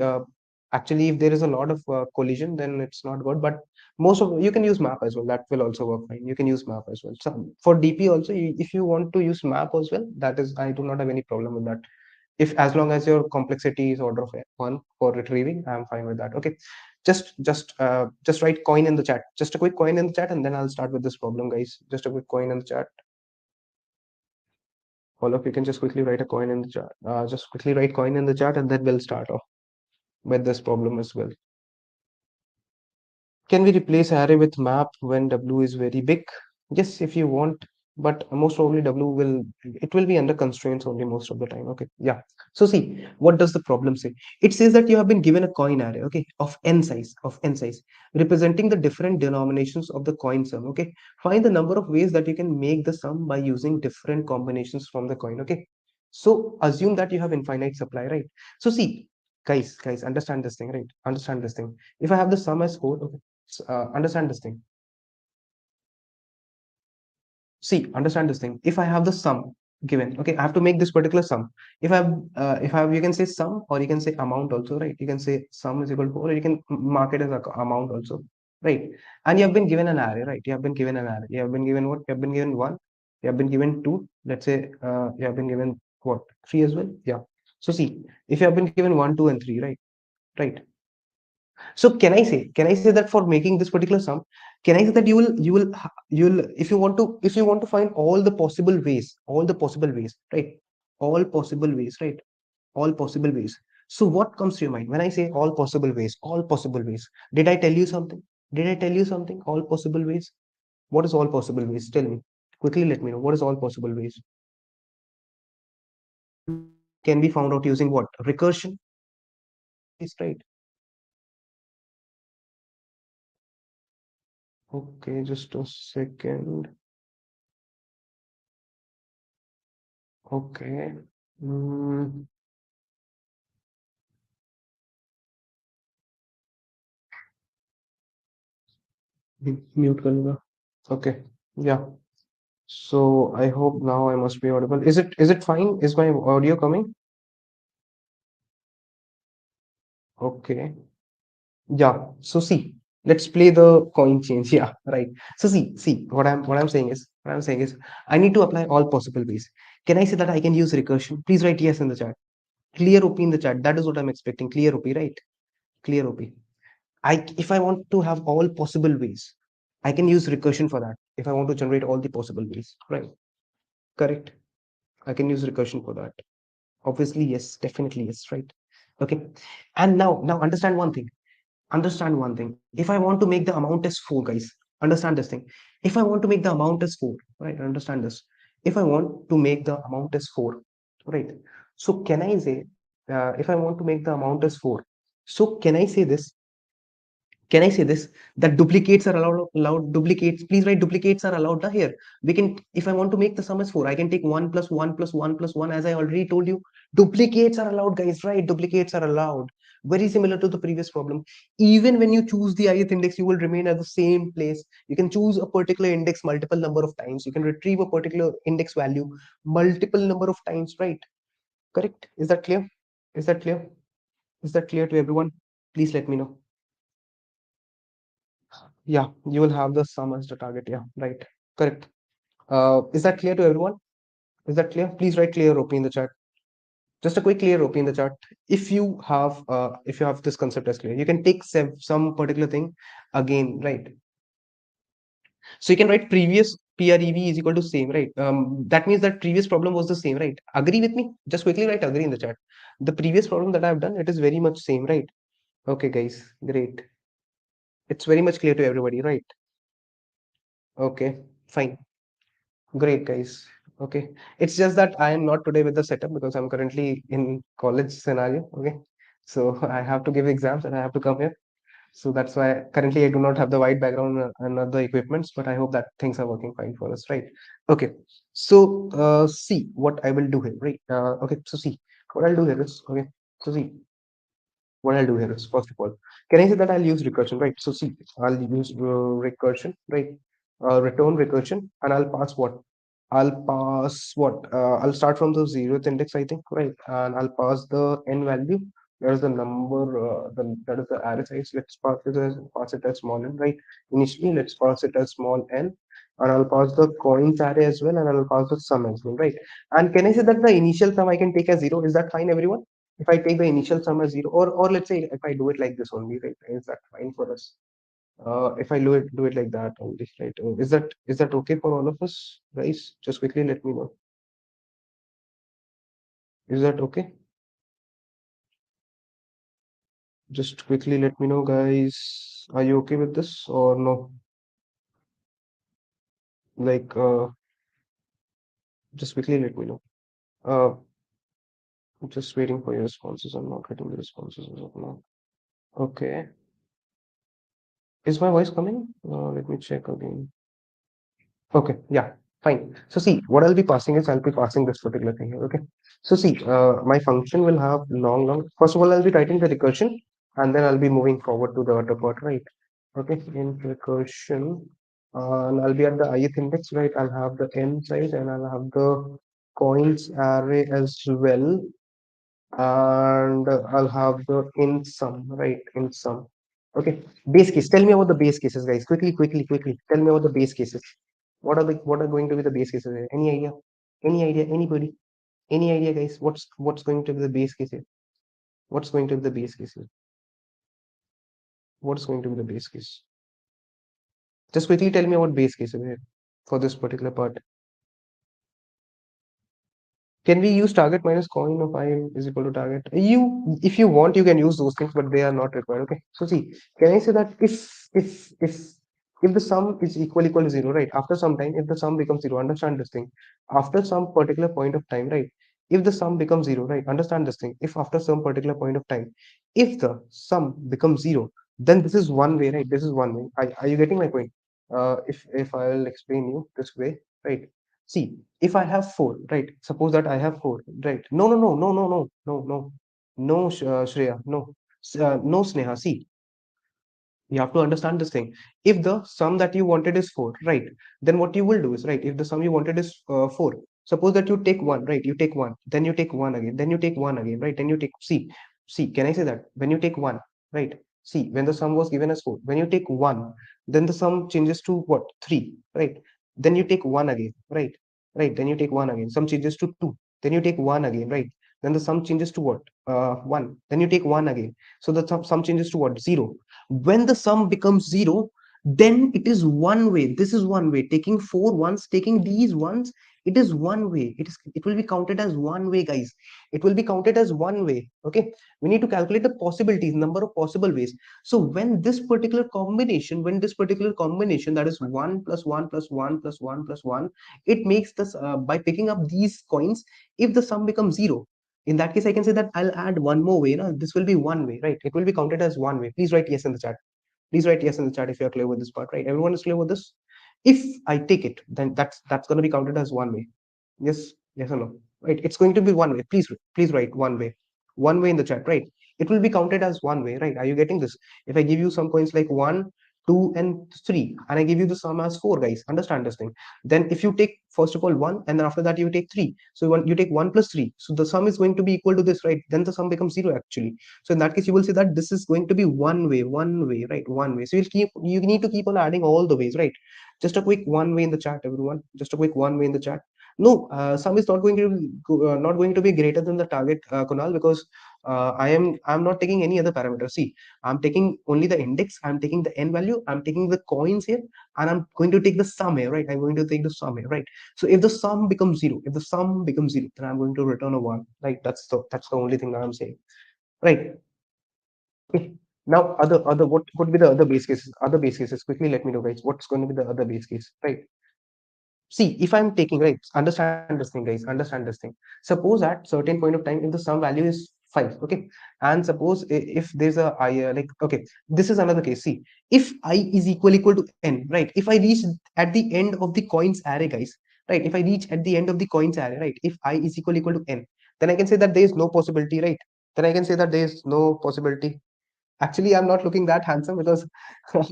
actually, if there is a lot of collision, then it's not good. But most of you can use map as well. That will also work fine. You can use map as well. So for DP also, if you want to use map as well, that is I do not have any problem with that. If as long as your complexity is order of one for retrieving, I'm fine with that. Okay, just write coin in the chat, just a quick coin in the chat, and then I'll start with this problem, guys. Just a quick coin in the chat. All of you can just quickly write a coin in the chat, just quickly write coin in the chat, and then we'll start off with this problem as well. Can we replace array with map when W is very big? Yes, if you want, but most probably it will be under constraints only most of the time. Okay, yeah. So see, what does the problem say? It says that you have been given a coin array, okay, of n size, representing the different denominations of the coin sum. Okay, find the number of ways that you can make the sum by using different combinations from the coin. Okay, so assume that you have infinite supply, right? So see, guys, understand this thing, right? Understand this thing. If I have the sum as 4, okay, understand this thing. See, understand this thing. If I have the sum given, okay, I have to make this particular sum. If I have, you can say sum, or you can say amount also, right? You can say sum is equal to 4, or you can mark it as amount also, right? And you have been given an array, right? You have been given an array. You have been given what? You have been given 1. You have been given 2. Let's say you have been given what? 3 as well. Yeah. So see, if you have been given 1, 2, and 3, right? Right. So can I say that for making this particular sum, can I say that you'll if you want to find all the possible ways, right? All possible ways, right? All possible ways. So what comes to your mind when I say all possible ways? All possible ways. Did I tell you something? Did I tell you something? All possible ways. What is all possible ways? Tell me quickly. Let me know what is all possible ways. Can be found out using what? Recursion. Is right. Okay, just a second. Okay. Hmm. Mute कर लूंगा. Okay. Yeah. So I hope now I must be audible. Is it fine? Is my audio coming? Okay. Yeah. So see, let's play the coin change. Yeah, right. So see, what I'm saying is I need to apply all possible ways. Can I say that I can use recursion? Please write yes in the chat. Clear OP in the chat. That is what I'm expecting. Clear OP, right? Clear OP. If I want to have all possible ways, I can use recursion for that. If I want to generate all the possible ways, right? Correct. I can use recursion for that. Obviously, yes, definitely yes, right? Okay. And now understand one thing. Understand one thing. If I want to make the amount as 4, guys, understand this thing. If I want to make the amount as 4, right? Understand this. If I want to make the amount as 4, right? So can I say, if I want to make the amount as 4, so can I say this that duplicates are allowed duplicates, please write duplicates are allowed here. We can, if I want to make the sum as 4, I can take 1 plus 1 plus 1 plus 1, as I already told you. Duplicates are allowed, guys, right? Duplicates are allowed. Very similar to the previous problem. Even when you choose the ith index, you will remain at the same place. You can choose a particular index multiple number of times. You can retrieve a particular index value multiple number of times, right? Correct. Is that clear? Is that clear? Is that clear to everyone? Please let me know. Yeah, you will have the sum as the target. Yeah, right. Correct. Is that clear to everyone? Is that clear? Please write clear OP in the chat. Just a quick clear OP in the chat. If you have this concept as clear, you can take some particular thing again, right? So you can write previous PREV is equal to same, right? That means that previous problem was the same, right? Agree with me? Just quickly write agree in the chat. The previous problem that I've done, it is very much same, right? Okay, guys, great. It's very much clear to everybody, right? Okay, fine. Great, guys. Okay. It's just that I am not today with the setup because I'm currently in college scenario. Okay. So I have to give exams and I have to come here. So that's why currently I do not have the white background and other equipments, but I hope that things are working fine for us, right? Okay. So see what I will do here, right? Okay. So see what I'll do here is okay. So see what I'll do here is first of all, can I say that I'll use recursion, right? So see, I'll use recursion, right? Return recursion, and I'll pass what? I'll pass what? I'll start from the zeroth index, I think, right? And I'll pass the n value. That is the number, that is the array size. Let's pass it as small n, right? Initially, let's pass it as small n, and I'll pass the coins array as well, and I'll pass the sum as well, right? And can I say that the initial sum I can take as zero? Is that fine, everyone? If I take the initial sum as zero, or let's say if I do it like this only, right? Is that fine for us? If I do it like that only, right? Is that okay for all of us, guys? Just quickly let me know. Is that okay? Just quickly let me know, guys. Are you okay with this or no? Like, just quickly let me know. Uh, just waiting for your responses. I'm not getting the responses as of now. Okay. Is my voice coming? Let me check again. Okay, yeah, fine. So see, what I'll be passing is I'll be passing this particular thing here. Okay. So see, my function will have long. First of all, I'll be writing the recursion, and then I'll be moving forward to the other part, right? Okay, in recursion, and I'll be at the ith index, right? I'll have the n size, and I'll have the coins array as well, and I'll have the in sum, right? In sum. Okay, base case. Tell me about the base cases, guys. Quickly. Tell me about the base cases. What are going to be the base cases here? Any idea? Any idea? Anybody? Any idea, guys? What's going to be the base case here? What's going to be the base case here? What's going to be the base case? Just quickly tell me about base cases here for this particular part. Can we use target minus coin of I is equal to target? If you want, you can use those things, but they are not required. Okay. So see, can I say that if the sum is equal to zero, right? After some time, if the sum becomes zero, understand this thing. After some particular point of time, right? If the sum becomes zero, right? Understand this thing. If after some particular point of time, if the sum becomes zero, then this is one way, right? This is one way. Are you getting my point? If I'll explain you this way, right? See, if I have four, right? Suppose that I have four, right? No, Shreya, no, no, Sneha. See, you have to understand this thing. If the sum that you wanted is four, right? Then what you will do is, right? If the sum you wanted is four, suppose that you take one, right? You take one, then you take one again, then you take one again, right? Then you take see. Can I say that when you take one, right? See, when the sum was given as four, when you take one, then the sum changes to what? Three, right? Then you take one again, right? Right. Then you take one again. Sum changes to two. Then you take one again, right? Then the sum changes to what? One. Then you take one again. So the sum changes to what? Zero. When the sum becomes zero, then it is one way. This is one way. Taking four ones, taking these ones, it is one way. It will be counted as one way, guys. It will be counted as one way. Okay. We need to calculate the possibilities, number of possible ways. So when this particular combination, that is one plus one plus one plus one plus one, it makes this by picking up these coins, if the sum becomes zero, in that case I can say that I'll add one more way. This will be one way, right? It will be counted as one way. Please write yes in the chat. Please write yes in the chat if you're clear with this part, right? Everyone is clear with this? If I take it, then that's going to be counted as one way. Yes or no? Right, it's going to be one way. Please write one way in the chat, right? It will be counted as one way, right? Are you getting this? If I give you some coins like one, 2 and 3, and I give you the sum as 4, guys. Understand this thing. Then if you take first of all 1, and then after that you take 3, so you take 1 plus 3, so the sum is going to be equal to this, right? Then the sum becomes 0 actually. So in that case you will see that this is going to be one way, right? One way. So you need to keep on adding all the ways, right? Just a quick one way in the chat, everyone. Just a quick one way in the chat. No, sum is not going to not going to be greater than the target, Kunal, because I'm not taking any other parameter. See, I'm taking only the index, I'm taking the n value, I'm taking the coins here, and I'm going to take the sum here, right? I'm going to take the sum here, right? So if the sum becomes 0, if the sum becomes 0, then I'm going to return a 1, right? That's the only thing that I'm saying, right? Okay. Now, what could be the other base cases? Other base cases. Quickly, let me know, guys. What's going to be the other base case, right? See, if I'm taking, right, understand this thing, guys, understand this thing. Suppose at certain point of time, if the sum value is 5, okay, and suppose if there's a I, like, okay, this is another case. See, if I is equal to n, right, if I reach at the end of the coins array, guys, right, if I reach at the end of the coins array, right, if I is equal to n, then I can say that there is no possibility, right? Then I can say that there is no possibility. Actually, I'm not looking that handsome because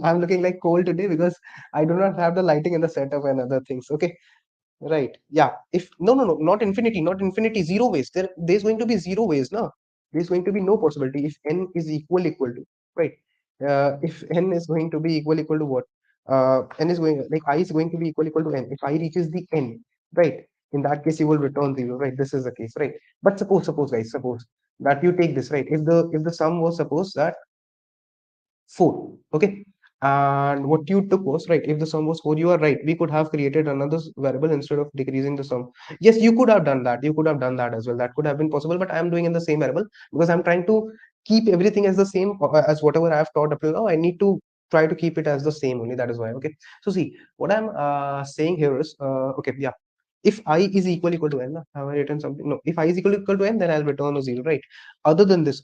I'm looking like cold today because I do not have the lighting in the setup and other things. Okay, right. Yeah. If no, not infinity, not infinity, zero ways. There's going to be zero ways, no? There's going to be no possibility if n is equal to, right? If n is going to be equal to what? N is going, like, I is going to be equal to n. If I reaches the n, right? In that case, you will return 0, right? This is the case, right? But suppose, guys, suppose that you take this, right? If the sum was, suppose that 4, okay, and what you took was, right, if the sum was 4, you are right, we could have created another variable instead of decreasing the sum. Yes, you could have done that, you could have done that as well, that could have been possible, but I am doing in the same variable because I'm trying to keep everything as the same, as whatever I have taught up till now. I need to try to keep it as the same only, that is why. Okay, so see, what I'm saying here is, okay, yeah, if I is equal to n, have I written something? No, if I is equal to n, then I'll return a 0, right? Other than this,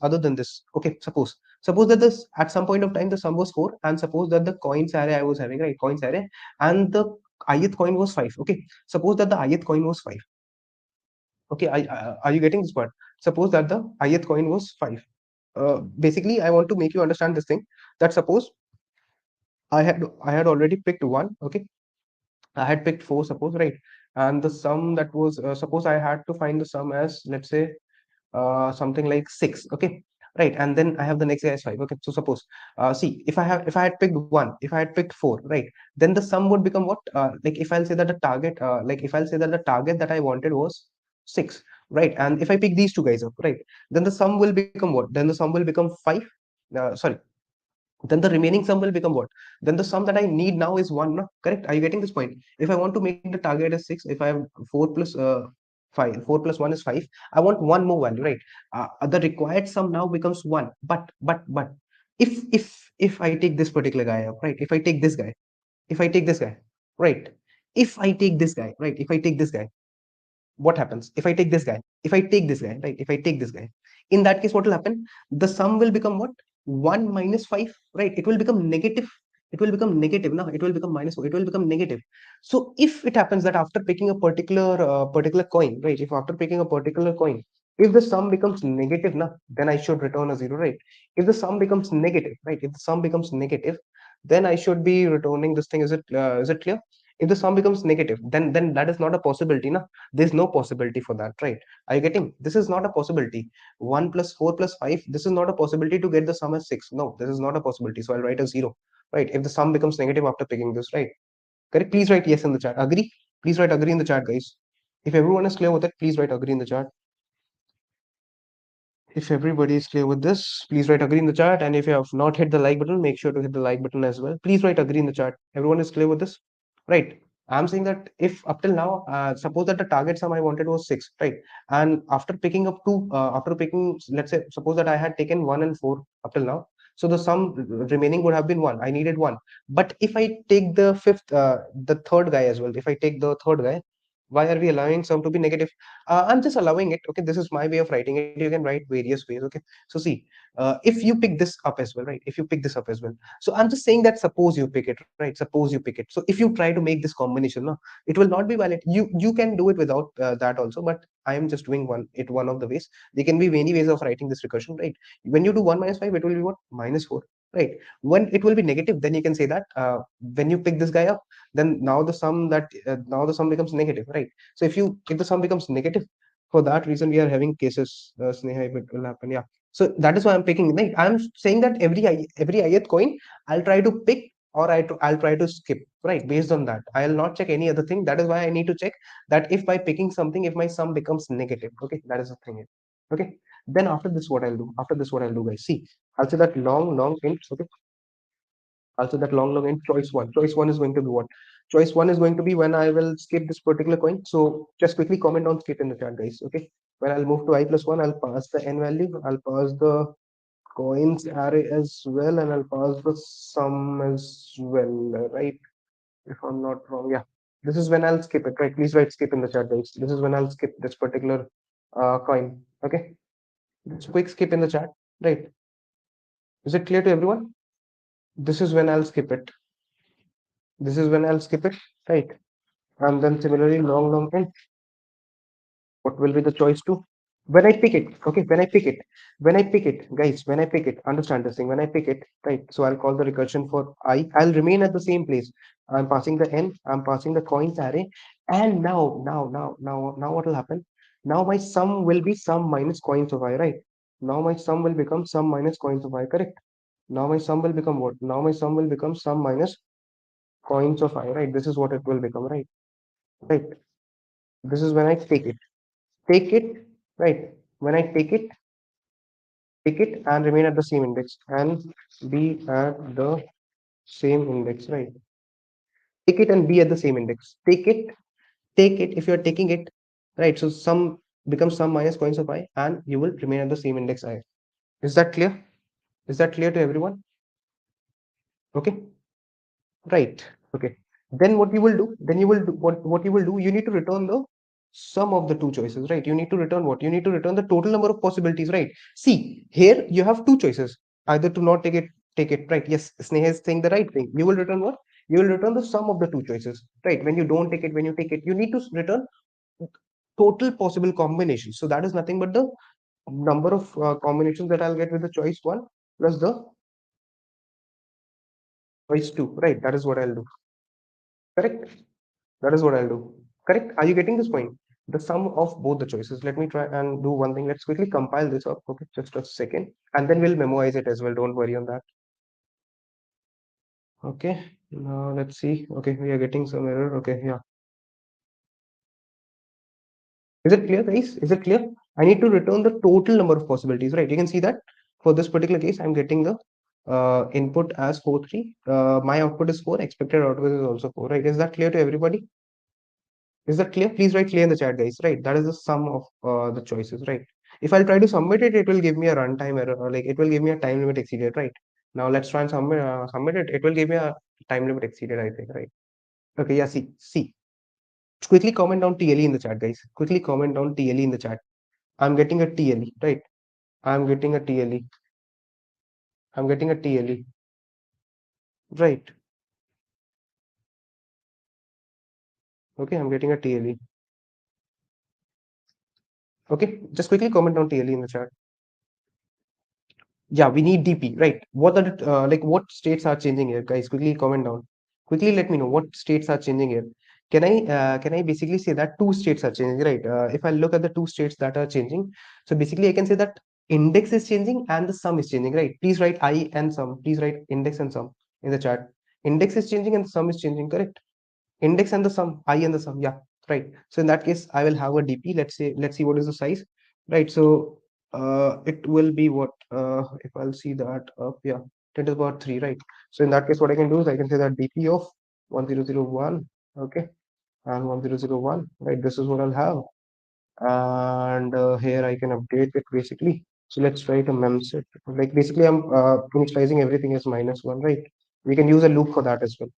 okay, suppose that this at some point of time the sum was 4, and suppose that the coins array I was having, right, coins array, and the ith coin was 5. Okay, suppose that the ith coin was 5. Okay, are you getting this part? Suppose that the ith coin was 5. Basically, I want to make you understand this thing, that suppose I had already picked 1. Okay, I had picked 4, suppose, right? And the sum that was, suppose I had to find the sum as, let's say, something like 6. Okay, right? And then I have the next guy as 5. Okay, so suppose, see, if I had picked 1, if I had picked 4, right, then the sum would become what? Like, if I'll say that the target, like, if I'll say that the target that I wanted was 6, right? And if I pick these two guys up, right, then the sum will become what? Then the sum will become 5. Sorry, then the remaining sum will become what? Then the sum that I need now is 1, no? Correct? Are you getting this point? If I want to make the target as 6, if I have 4 plus 5, 4 plus 1 is 5, I want one more value, right? The required sum now becomes 1. But if I take this particular guy up, right? If I take this guy, if I take this guy, right? If I take this guy, right? If I take this guy, what happens if I take this guy, if I take this guy, right? If I take this guy, in that case, what will happen? The sum will become what? 1 minus 5, right? It will become negative. It will become negative. Now it will become minus 4. It will become negative. So if it happens that after picking a particular coin, right, if after picking a particular coin, if the sum becomes negative now, then I should return a 0, right? If the sum becomes negative, right, if the sum becomes negative, then I should be returning this thing. Is it clear? If the sum becomes negative, then that is not a possibility, na? There's no possibility for that, right? Are you getting? This is not a possibility. 1 plus 4 plus 5, this is not a possibility to get the sum as 6. No, this is not a possibility, so I'll write a 0, right? If the sum becomes negative after picking this, right? Correct? Please write yes in the chat. Agree? Please write agree in the chat, guys. If everyone is clear with it, please write agree in the chat. If everybody is clear with this, please write agree in the chat. And if you have not hit the like button, make sure to hit the like button as well. Please write agree in the chat. Everyone is clear with this, right? I'm saying that if up till now, suppose that the target sum I wanted was 6, right? And after picking up two, after picking, let's say, suppose that I had taken 1 and 4 up till now. So the sum remaining would have been 1. I needed 1. But if I take the the third guy as well, if I take the third guy, why are we allowing sum to be negative? I'm just allowing it. Okay, this is my way of writing it. You can write various ways. Okay, so see, if you pick this up as well, right? If you pick this up as well, so I'm just saying that suppose you pick it, right? Suppose you pick it. So if you try to make this combination, no, it will not be valid. You can do it without that also, but I am just doing one of the ways. There can be many ways of writing this recursion, right? When you do 1 minus 5, it will be what? Minus 4. right? When it will be negative, then you can say that when you pick this guy up, then now the sum becomes negative, right? So if the sum becomes negative, for that reason we are having cases, Sneha, if it will happen, yeah. So that is why I'm picking, like I'm saying that every ith coin I'll try to pick, or I'll try to skip, right? Based on that, I'll not check any other thing. That is why I need to check that if by picking something, if my sum becomes negative, okay, that is the thing here. Okay, then after this what I'll do, guys, see, I'll say that long int, okay, also that long int choice one is going to be what? Choice one is going to be when I will skip this particular coin. So just quickly comment on skip in the chat, guys. Okay, when I'll move to I plus one, I'll pass the n value, I'll pass the coins array as well, and I'll pass the sum as well, right? If I'm not wrong, yeah, this is when I'll skip it, right? Please write skip in the chat, guys. This is when I'll skip this particular coin. Okay, just quick skip in the chat, right? Is it clear to everyone? This is when I'll skip it. This is when I'll skip it, right? And then similarly, long int. What will be the choice two? When I pick it, okay, guys, when I pick it, understand this thing. When I pick it, right? So I'll call the recursion for I. I'll remain at the same place. I'm passing the n. I'm passing the coins array, and now, what will happen? Now my sum will be sum minus coins of I, right? Now my sum will become sum minus coins of I, correct? Now my sum will become what? Now my sum will become sum minus coins of I, right? This is what it will become, right? Right. This is when I take it, right? When I take it and remain at the same index and be at the same index, right? Take it and be at the same index. Take it. If you are taking it, right? So sum becomes sum minus coins of I, and you will remain at the same index I. Is that clear? Is that clear to everyone? Okay. Right. Okay. Then what you will do, what you will do, you need to return the sum of the two choices, right? You need to return what? You need to return the total number of possibilities, right? See, here you have two choices, either to not take it, right? Yes, Sneha is saying the right thing. You will return what? You will return the sum of the two choices, right? When you don't take it, when you take it, you need to return total possible combinations. So that is nothing but the number of combinations that I'll get with the choice one plus the choice two, right? That is what I'll do. Correct? That is what I'll do. Correct? Are you getting this point? The sum of both the choices. Let me try and do one thing. Let's quickly compile this up. Okay, just a second. And then we'll memoize it as well. Don't worry on that. Okay, now let's see. Okay, we are getting some error. Okay, yeah. Is it clear, guys? Is it clear? I need to return the total number of possibilities, right? You can see that for this particular case, I'm getting the input as 4, 3. My output is 4. Expected output is also 4, right? Is that clear to everybody? Is that clear? Please write clear in the chat, guys. Right, that is the sum of the choices, right? If I'll try to submit it, it will give me a runtime error, or like it will give me a time limit exceeded, right? Now let's try and submit it. It will give me a time limit exceeded, I think, right? Okay, yeah. See. Quickly comment down TLE in the chat, guys. Quickly comment down TLE in the chat. I'm getting a TLE, right? I'm getting a TLE. I'm getting a TLE, right? Okay, I'm getting a TLE. Okay, just quickly comment down TLE in the chat. Yeah, we need DP, right? What are what states are changing here, guys? Quickly comment down. Quickly let me know what states are changing here. Can I basically say that two states are changing, right? If I look at the two states that are changing, so basically I can say that index is changing and the sum is changing, right? Please write I and sum. Please write index and sum in the chat. Index is changing and the sum is changing, correct? Index and the sum, I and the sum, yeah, right. So in that case, I will have a DP. Let's see what is the size, right? So it will be what, if I'll see that up, yeah, 10 to the power 3, right? So in that case, what I can do is I can say that DP of 1001, okay, and 1001, right? This is what I'll have, and here I can update it basically. So let's write a memset. Like basically, I'm initializing everything as -1, right? We can use a loop for that as well.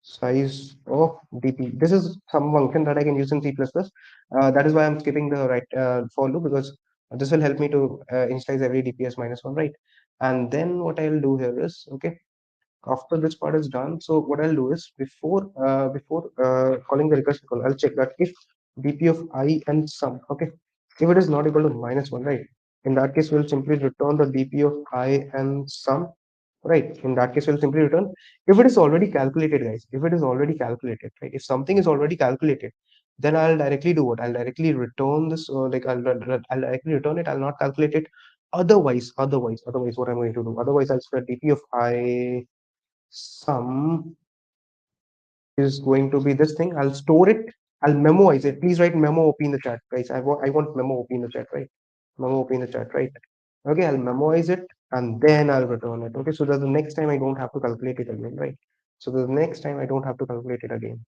Size of DP. This is some function that I can use in C++. That is why I'm skipping the right for loop, because this will help me to initialize every DP as -1, right? And then what I'll do here is, okay, after this part is done, so what I'll do is before calling the recursion call, I'll check that if DP of I and sum, okay, if it is not equal to -1, right? In that case, we'll simply return the DP of I and sum, right? In that case, we'll simply return. If it is already calculated, guys, if it is already calculated, right? If something is already calculated, then I'll directly do what? I'll directly return this, like I'll directly return it. I'll not calculate it. Otherwise, what I'm going to do? Otherwise, I'll spread dp of I sum is going to be this thing. I'll store it. I'll memoize it. Please write memo op in the chat, guys. I want memo op in the chat, right? Memo op in the chat, right? Okay, I'll memoize it and then I'll return it. Okay, so that the next time I don't have to calculate it again, right? So the next time I don't have to calculate it again.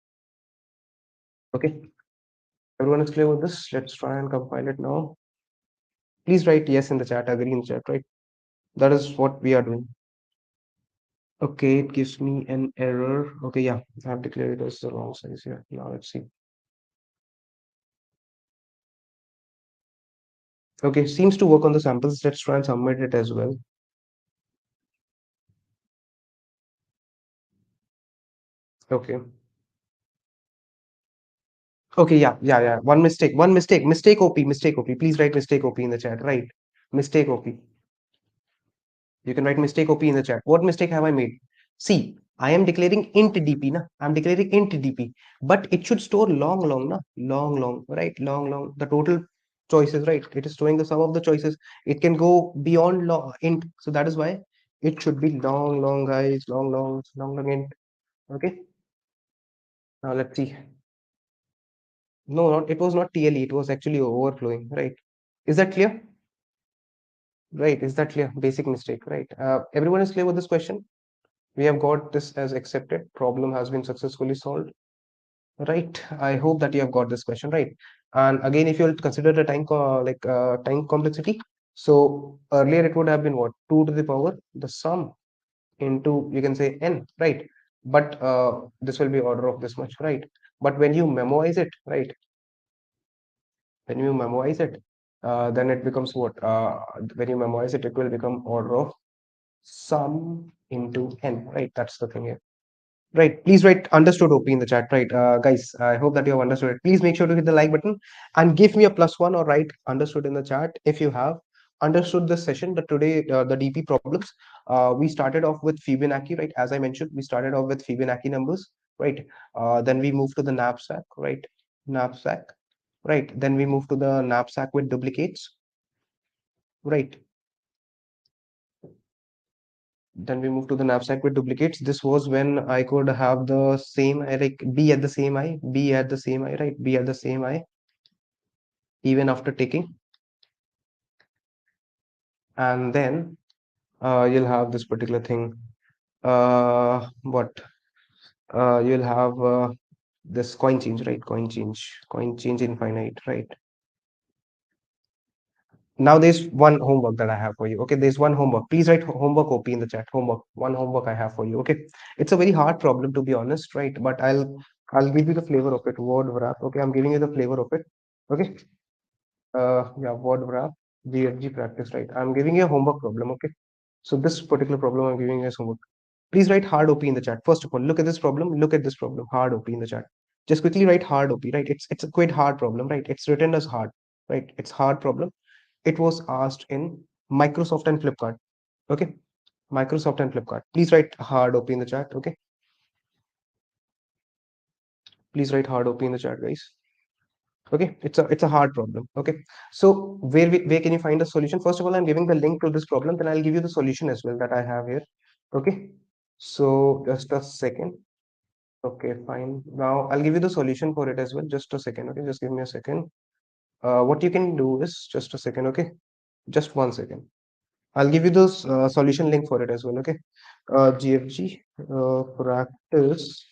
Okay, everyone is clear with this? Let's try and compile it now. Please write yes in the chat, agree in the chat, right? That is what we are doing. Okay, it gives me an error. Okay, yeah, I have declared it as the wrong size here. Now let's see. Okay, seems to work on the samples. Let's try and submit it as well. Okay. Okay, yeah. Mistake OP. Please write mistake OP in the chat, right? Mistake OP. You can write mistake OP in the chat. What mistake have I made? See, I am declaring int dp, na? I'm declaring int dp, but it should store long, na? Long, right? Long. The total choices, right? It is showing the sum of the choices. It can go beyond long int, so that is why it should be long, guys. Long int. Okay. Now let's see. No, it was not TLE. It was actually overflowing, right? Is that clear? Right? Is that clear? Basic mistake, right? Everyone is clear with this question? We have got this as accepted. Problem has been successfully solved. Right. I hope that you have got this question right. And again, if you'll consider the time complexity, so earlier it would have been what? 2 to the power the sum into, you can say, n, right? But this will be order of this much, right? But when you memorize it, right? When you memorize it, then it becomes what? When you memorize it, it will become order of sum into n, right? That's the thing here. Right. Please write understood OP in the chat. Right. Guys, I hope that you have understood it. Please make sure to hit the like button and give me a +1 or write understood in the chat if you have understood this session. That today, the DP problems, we started off with Fibonacci, right? As I mentioned, we started off with Fibonacci numbers, right? Then we moved to the knapsack, right? Knapsack, right? Then we moved to the knapsack with duplicates, right? Then we move to the knapsack with duplicates. This was when I could have the same eye, like B at the same eye, B at the same eye, right? B at the same eye, even after taking. And then you'll have this particular thing. What? You'll have this coin change, right? Coin change infinite, right? Now there's one homework that I have for you. Okay, there's one homework. Please write homework OP in the chat. Homework. One homework I have for you. Okay, it's a very hard problem to be honest, right? But I'll give you the flavor of it. Word wrap. Okay, I'm giving you the flavor of it. Okay. Yeah, word wrap. GFG practice, right? I'm giving you a homework problem. Okay. So this particular problem I'm giving you as homework. Please write hard OP in the chat. First of all, look at this problem. Look at this problem. Hard OP in the chat. Just quickly write hard OP, right? It's a quite hard problem, right? It's written as hard, right? It's hard problem. It was asked in Microsoft and Flipkart. Okay, Microsoft and Flipkart. Please write hard OP in the chat. Okay, please write hard OP in the chat, guys. Okay, it's a hard problem. Okay, so where can you find the solution? First of all, I'm giving the link to this problem, then I'll give you the solution as well that I have here. Okay, so just a second. Okay, fine. Now I'll give you the solution for it as well. Just a second. Okay, just give me a second. What you can do is just a second. Okay, just 1 second. I'll give you the solution link for it as well. Okay, GFG practice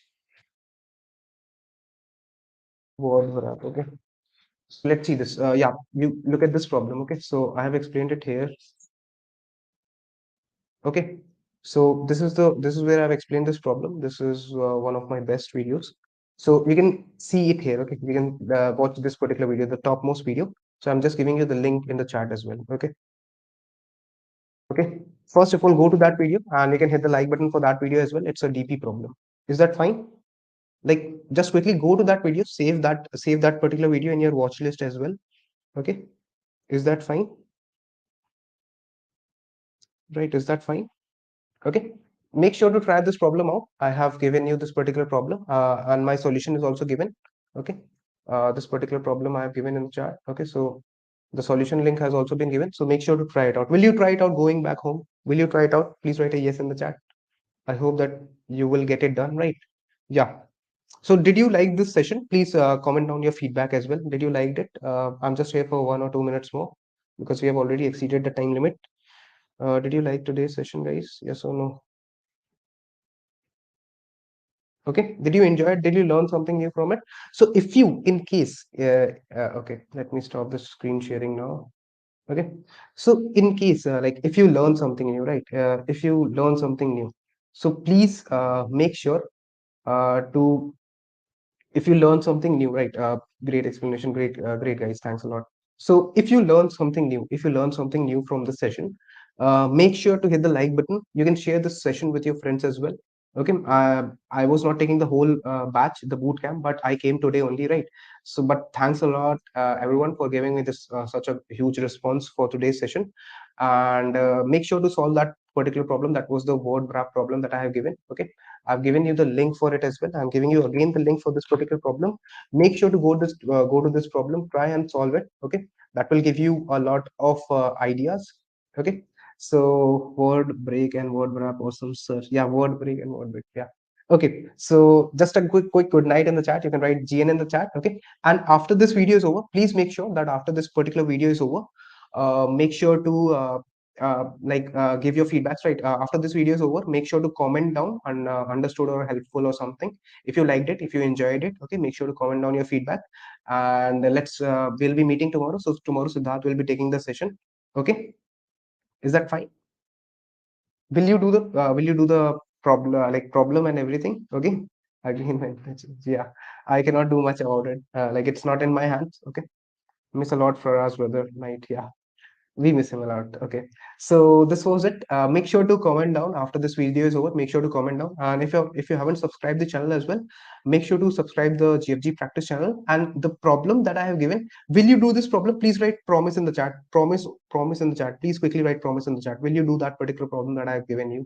word wrap. Okay, so let's see this. Yeah, you look at this problem. Okay, so I have explained it here. Okay, so this is where I've explained this problem. This is one of my best videos. So you can see it here. Okay, you can watch this particular video, the topmost video. So I'm just giving you the link in the chat as well. Okay. Okay. First of all, go to that video and you can hit the like button for that video as well. It's a DP problem. Is that fine? Like just quickly go to that video, save that particular video in your watch list as well. Okay. Is that fine? Right. Is that fine? Okay, make sure to try this problem out. I have given you this particular problem, and my solution is also given. Okay, this particular problem I have given in the chat. Okay, so the solution link has also been given. So make sure to try it out. Will you try it out going back home? Will you try it out? Please write a yes in the chat. I hope that you will get it done right. Yeah. So did you like this session? Please comment down your feedback as well. Did you liked it? I'm just here for 1 or 2 minutes more because we have already exceeded the time limit. Did you like today's session, guys? Yes or no? Okay, did you enjoy it? Did you learn something new from it? So if you, in case, okay, let me stop the screen sharing now. Okay, so in case, like if you learn something new, right? If you learn something new, so please make sure to, if you learn something new, right? Great explanation, great guys, thanks a lot. So if you learn something new, if you learn something new from the session, make sure to hit the like button. You can share this session with your friends as well. Okay, I was not taking the whole batch, the boot camp, but I came today only, right? So but thanks a lot, everyone, for giving me this such a huge response for today's session. And make sure to solve that particular problem. That was the word wrap problem that I have given. Okay, I've given you the link for it as well. I'm giving you again the link for this particular problem. Make sure to go to this problem, try and solve it. Okay, that will give you a lot of ideas. Okay, so word break and word wrap, awesome search. Yeah, word break and word break. Yeah. Okay, so just a quick good night in the chat. You can write GN in the chat. Okay, and after this video is over, please make sure that after this particular video is over, make sure to give your feedbacks, right? After this video is over, make sure to comment down and understood or helpful or something. If you liked it, if you enjoyed it, okay, make sure to comment down your feedback. And let's we'll be meeting tomorrow. So tomorrow Siddharth will be taking the session. Okay, is that fine? Will you do the problem, problem and everything? Okay, again yeah, I cannot do much about it. Like it's not in my hands. Okay, miss a lot for us brother night. Yeah, we miss him a lot. Okay, so this was it. Make sure to comment down after this video is over. Make sure to comment down, and if you haven't subscribed the channel as well, make sure to subscribe the GFG practice channel. And the problem that I have given, will you do this problem? Please write promise in the chat. Promise in the chat. Please quickly write promise in the chat. Will you do that particular problem that I have given you?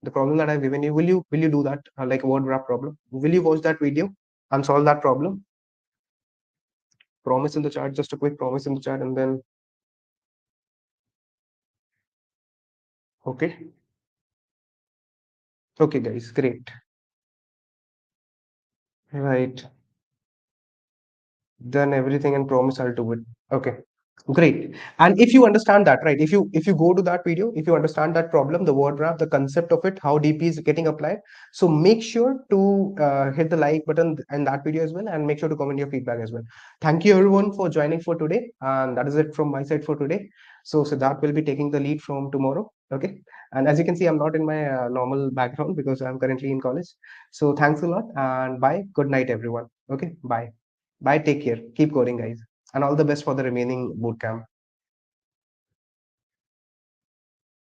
The problem that I've given you, will you do that, like a word wrap problem? Will you watch that video and solve that problem? Promise in the chat. Just a quick promise in the chat, and then okay. Okay, guys, great. Right. Done everything and promise I'll do it. Okay. Great. And if you understand that, right? If you go to that video, if you understand that problem, the word wrap, the concept of it, how DP is getting applied, so make sure to hit the like button in that video as well, and make sure to comment your feedback as well. Thank you everyone for joining for today, and that is it from my side for today. So Siddharth will be taking the lead from tomorrow. Okay. And as you can see, I'm not in my normal background because I'm currently in college. So thanks a lot and bye. Good night, everyone. Okay. Bye. Bye. Take care. Keep coding, guys. And all the best for the remaining bootcamp.